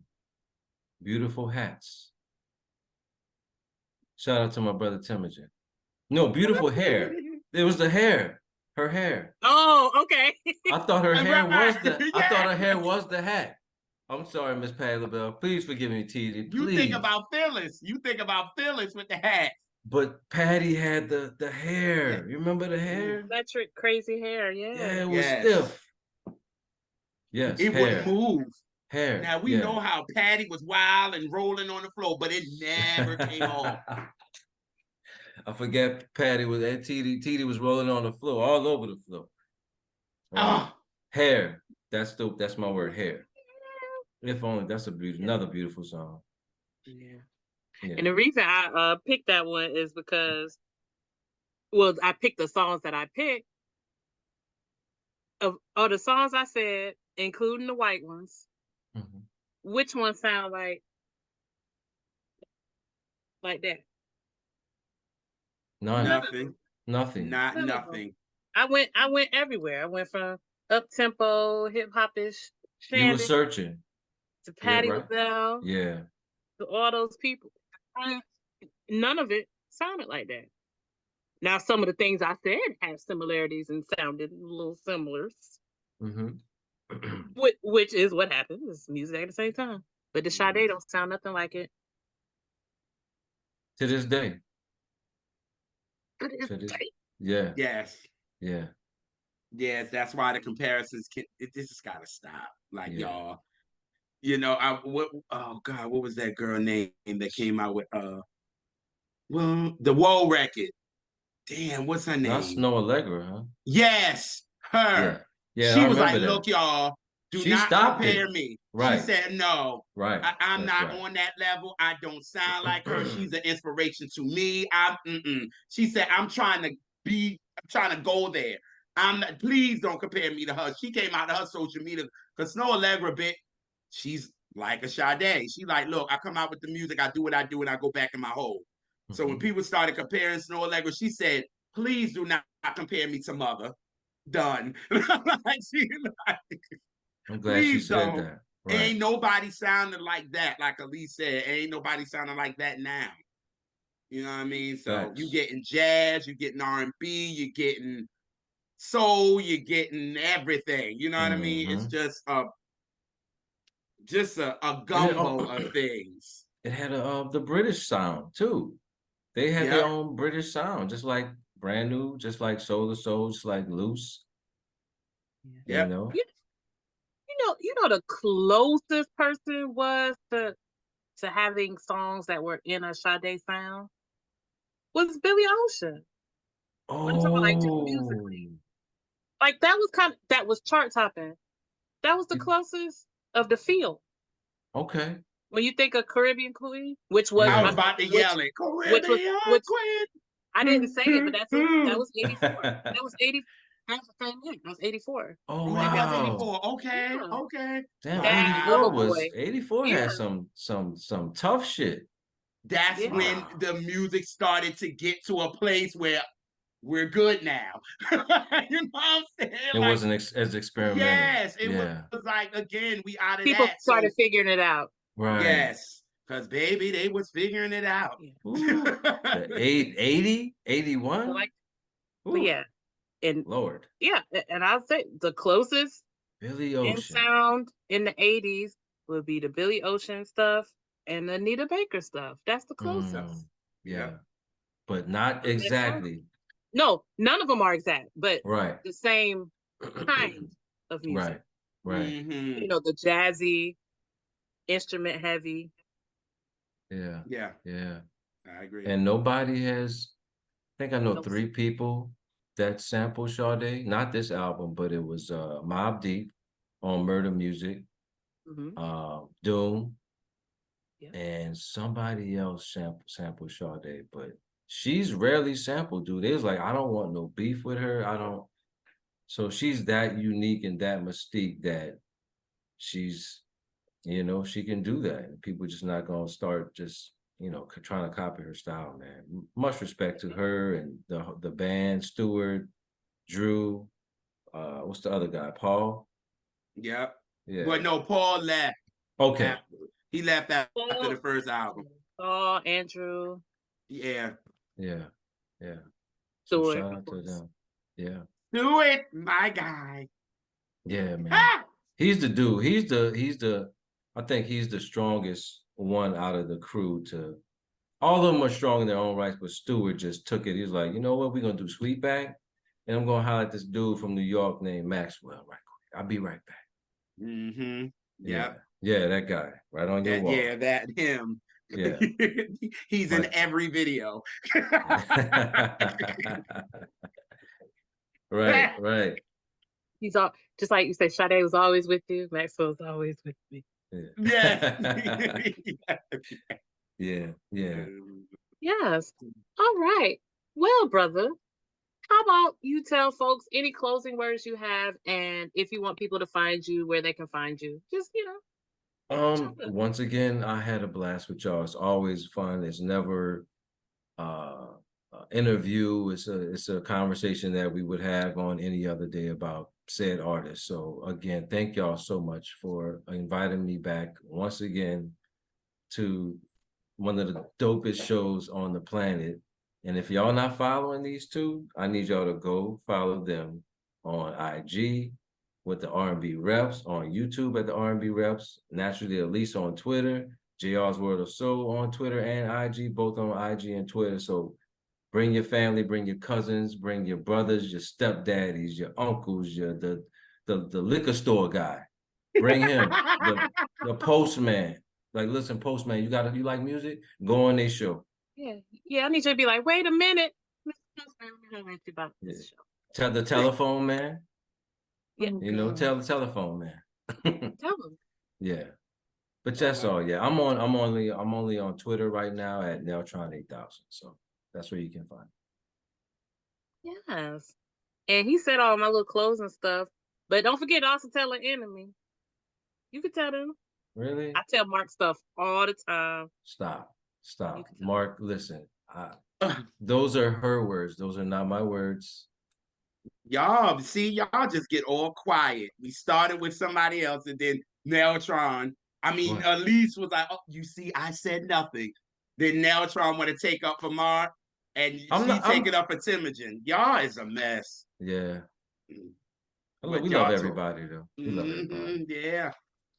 Speaker 3: Beautiful hats. Shout out to my brother Temujin. No, beautiful hair. It was the hair. Her hair.
Speaker 1: Oh, okay.
Speaker 3: I thought her hair
Speaker 2: Right.
Speaker 3: was I thought
Speaker 2: Yeah.
Speaker 3: her hair was the hat. I'm sorry, Miss Patti LaBelle. Please forgive me, TD.
Speaker 2: You think
Speaker 3: Please.
Speaker 2: about Phyllis. You think about Phyllis with the hat.
Speaker 3: But Patty had the
Speaker 2: Yeah.
Speaker 3: hair. You remember the
Speaker 2: Mm.
Speaker 3: hair?
Speaker 1: Electric crazy hair.
Speaker 3: Yeah,
Speaker 1: Yeah.
Speaker 3: it was
Speaker 2: Yes.
Speaker 3: stiff. Yes,
Speaker 2: It wouldn't
Speaker 3: hair.
Speaker 2: move.
Speaker 3: Hair.
Speaker 2: Now we
Speaker 3: Yeah.
Speaker 2: know how Patty was wild and rolling on the floor, but it never came off.
Speaker 3: I forget Patty was at TD was rolling on the floor, all over the floor. Wow.
Speaker 2: Oh,
Speaker 3: Hair. That's my word, hair. If only that's
Speaker 1: Yeah.
Speaker 3: another beautiful song.
Speaker 1: Yeah.
Speaker 3: Yeah.
Speaker 1: And the reason I picked that one is because, well, I picked the songs that I picked of the songs I said, including the white ones.
Speaker 3: Mhm.
Speaker 1: Which one sound like that?
Speaker 3: None.
Speaker 1: None of them.
Speaker 2: nothing.
Speaker 3: Nothing.
Speaker 2: Not
Speaker 1: None of them.
Speaker 2: nothing.
Speaker 1: I went everywhere. I went from up tempo, hip hopish,
Speaker 3: You were
Speaker 1: Shandy
Speaker 3: searching.
Speaker 1: to
Speaker 3: Yeah,
Speaker 1: Patti
Speaker 3: right?
Speaker 1: LaBelle
Speaker 3: Yeah.
Speaker 1: to all those people. None of it sounded like that. Now, some of the things I said have similarities and sounded a little similar,
Speaker 3: Mm-hmm.
Speaker 1: which is what happens. It's music at the same time. But the Sade don't sound nothing like it.
Speaker 3: To this day.
Speaker 1: But it's
Speaker 3: To this.
Speaker 1: tight.
Speaker 3: Yeah.
Speaker 2: Yes.
Speaker 3: Yeah.
Speaker 2: Yes, that's why the comparisons this has gotta stop. Like
Speaker 3: Yeah.
Speaker 2: y'all, oh God, what was that girl name that came out with well, the Whoa record? Damn, what's her
Speaker 3: Not
Speaker 2: name?
Speaker 3: Snow Allegra, huh?
Speaker 2: Yes, her.
Speaker 3: Yeah. Yeah,
Speaker 2: She
Speaker 3: I
Speaker 2: was like,
Speaker 3: remember that.
Speaker 2: look, y'all, do
Speaker 3: She
Speaker 2: not
Speaker 3: stopped
Speaker 2: compare
Speaker 3: it.
Speaker 2: me. She
Speaker 3: Right.
Speaker 2: said, no,
Speaker 3: Right.
Speaker 2: I'm
Speaker 3: That's
Speaker 2: not
Speaker 3: right.
Speaker 2: on that level. I don't sound like her. She's an inspiration to me. She said, I'm trying to go there. Please don't compare me to her. She came out of her social media because Snow Allegra bit, she's like a Sade. She like, look, I come out with the music, I do what I do, and I go back in my hole. So when
Speaker 3: Mm-hmm.
Speaker 2: people started comparing Snow Allegra, she said, please do not compare me to Mother. Done.
Speaker 3: I'm glad she
Speaker 2: Please
Speaker 3: said
Speaker 2: don't.
Speaker 3: that. Right.
Speaker 2: Ain't nobody sounding like that, like Elise said. Ain't nobody sounding like that now. You know what I mean? So you
Speaker 3: Facts.
Speaker 2: getting jazz, you getting R&B, you getting soul, you're getting everything. You know what I mean? It's
Speaker 3: Mm-hmm.
Speaker 2: just a
Speaker 3: And
Speaker 2: gumbo of things.
Speaker 3: it had the British sound too. They had their
Speaker 2: Yep.
Speaker 3: own British sound, just like Brand New, just like Soul to Soul, just like Loose. You
Speaker 2: Yep.
Speaker 3: know.
Speaker 1: You know the closest person was to having songs that were in a Sade sound was Billy Ocean. I'm talking about like just
Speaker 3: Oh,
Speaker 1: musically. Like that was chart topping. That was the closest of the feel.
Speaker 3: Okay.
Speaker 1: When you think of Caribbean Queen, which was
Speaker 2: I
Speaker 3: Yeah.
Speaker 2: was about to yell it.
Speaker 1: which was
Speaker 2: Caribbean
Speaker 1: which
Speaker 2: Queen.
Speaker 1: I didn't say it, but that was 84. That was 80. That's the same year. That was 84.
Speaker 3: Oh
Speaker 2: Oh, that was
Speaker 3: wow.
Speaker 2: 84. Okay,
Speaker 1: Yeah.
Speaker 2: okay.
Speaker 3: Damn,
Speaker 1: That
Speaker 2: Wow.
Speaker 1: Loverboy.
Speaker 3: 84
Speaker 1: Yeah.
Speaker 3: had some tough shit.
Speaker 2: That's
Speaker 1: Yeah.
Speaker 2: when
Speaker 3: Wow.
Speaker 2: the music started to get to a place where we're good now. You know what I'm saying?
Speaker 3: It
Speaker 2: Like,
Speaker 3: wasn't as experimental.
Speaker 2: yes, it was
Speaker 3: Yeah.
Speaker 2: like, again, we out of
Speaker 1: People
Speaker 2: that. So
Speaker 1: started figuring it out.
Speaker 3: Right.
Speaker 2: yes, because baby, they was figuring it out.
Speaker 1: Yeah.
Speaker 3: Ooh. The 80, 81?
Speaker 1: But like, but
Speaker 3: Ooh.
Speaker 1: yeah. And
Speaker 3: Lord.
Speaker 1: yeah, and I'll say the closest
Speaker 3: Billy
Speaker 1: in
Speaker 3: Ocean.
Speaker 1: sound in the 80s would be the Billy Ocean stuff and the Anita Baker stuff. That's the closest.
Speaker 3: Yeah.
Speaker 2: Yep.
Speaker 3: But not
Speaker 1: But that sound,
Speaker 3: exactly.
Speaker 1: no, none of them are exact, but
Speaker 3: Right.
Speaker 1: the same kind of music.
Speaker 3: Right.
Speaker 1: You know, the jazzy, instrument heavy.
Speaker 3: Yeah.
Speaker 2: Yeah,
Speaker 3: Yeah.
Speaker 2: I agree.
Speaker 3: And nobody has, I think I know
Speaker 1: Nope.
Speaker 3: 3 people that sampled Sade. Not this album, but it was Mobb Deep on Murder Music, Doom,
Speaker 1: Yeah.
Speaker 3: and somebody else sampled Sade, but she's rarely sampled, dude. It was like, I don't want no beef with her. I don't. So she's that unique and that mystique that she's, she can do that. People just not gonna start just, trying to copy her style, man. Much respect to her and the band, Stewart, Drew, what's the other guy? Paul?
Speaker 2: Yep.
Speaker 3: Yeah.
Speaker 2: But no, Paul left.
Speaker 3: Okay.
Speaker 2: He left after
Speaker 1: Paul,
Speaker 2: the first album.
Speaker 1: Paul, Andrew,
Speaker 2: Yeah.
Speaker 3: Yeah. Yeah. So
Speaker 1: Stewart,
Speaker 3: shout
Speaker 1: of
Speaker 3: out to
Speaker 1: course.
Speaker 3: them. Yeah.
Speaker 2: Do it, my guy.
Speaker 3: Yeah, man.
Speaker 2: Ah!
Speaker 3: He's the dude. I think he's the strongest one out of the crew to, all of them are strong in their own rights, but Stewart just took it. He's like, you know what, we're gonna do Sweetback, and I'm gonna highlight this dude from New York named Maxwell right quick. I'll be right back.
Speaker 2: Mm-hmm.
Speaker 3: Yeah.
Speaker 2: Yep.
Speaker 3: Yeah, that guy. Right on your wall.
Speaker 2: Yeah, that him.
Speaker 3: Yeah.
Speaker 2: He's in
Speaker 3: But
Speaker 2: every video.
Speaker 3: right.
Speaker 1: He's all just like you said, Sade was always with you, Maxwell's always with me.
Speaker 3: Yeah. Yeah.
Speaker 1: Yes. All right. Well, brother, how about you tell folks any closing words you have, and if you want people to find you, where they can find you? Just,
Speaker 3: Once again, I had a blast with y'all. It's always fun. It's never interview. It's a conversation that we would have on any other day about said artist. So again, thank y'all so much for inviting me back once again to one of the dopest shows on the planet. And if y'all not following these two, I need y'all to go follow them on IG with the R&B Reps, on YouTube at the R&B Reps, naturally Elise on Twitter, JR's World of Soul on Twitter and IG, both on IG and Twitter. So bring your family, bring your cousins, bring your brothers, your stepdaddies, your uncles, the liquor store guy. Bring him, the postman. Like, listen, postman, you like music? Go on their show.
Speaker 1: Yeah, I need you to be like, wait a minute. About this show.
Speaker 3: Tell the telephone man.
Speaker 1: Yeah.
Speaker 3: Tell the telephone man.
Speaker 1: Tell them.
Speaker 3: Yeah. But that's all. Yeah. I'm only on Twitter right now at Neltron 8000. So that's where you can find me.
Speaker 1: Yes. And he said all my little clothes and stuff. But don't forget to also tell an enemy. You can tell them.
Speaker 3: Really?
Speaker 1: I tell Mark stuff all the time.
Speaker 3: Stop. Mark, listen. Those are her words. Those are not my words.
Speaker 2: Y'all just get all quiet. We started with somebody else, and then Neltron. Elise was like, "Oh, you see, I said nothing." Then Neltron want to take up for Mark, and she take it up for Timogen. Y'all is a mess.
Speaker 3: Yeah.
Speaker 2: We
Speaker 3: love everybody, though. We love everybody.
Speaker 2: Yeah.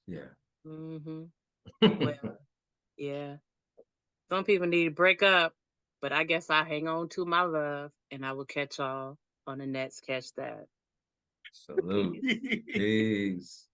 Speaker 3: Yeah.
Speaker 1: Well, yeah. Some people need to break up, but I guess I hang on to my love, and I will catch y'all on the next Catch That.
Speaker 3: Salute. Peace.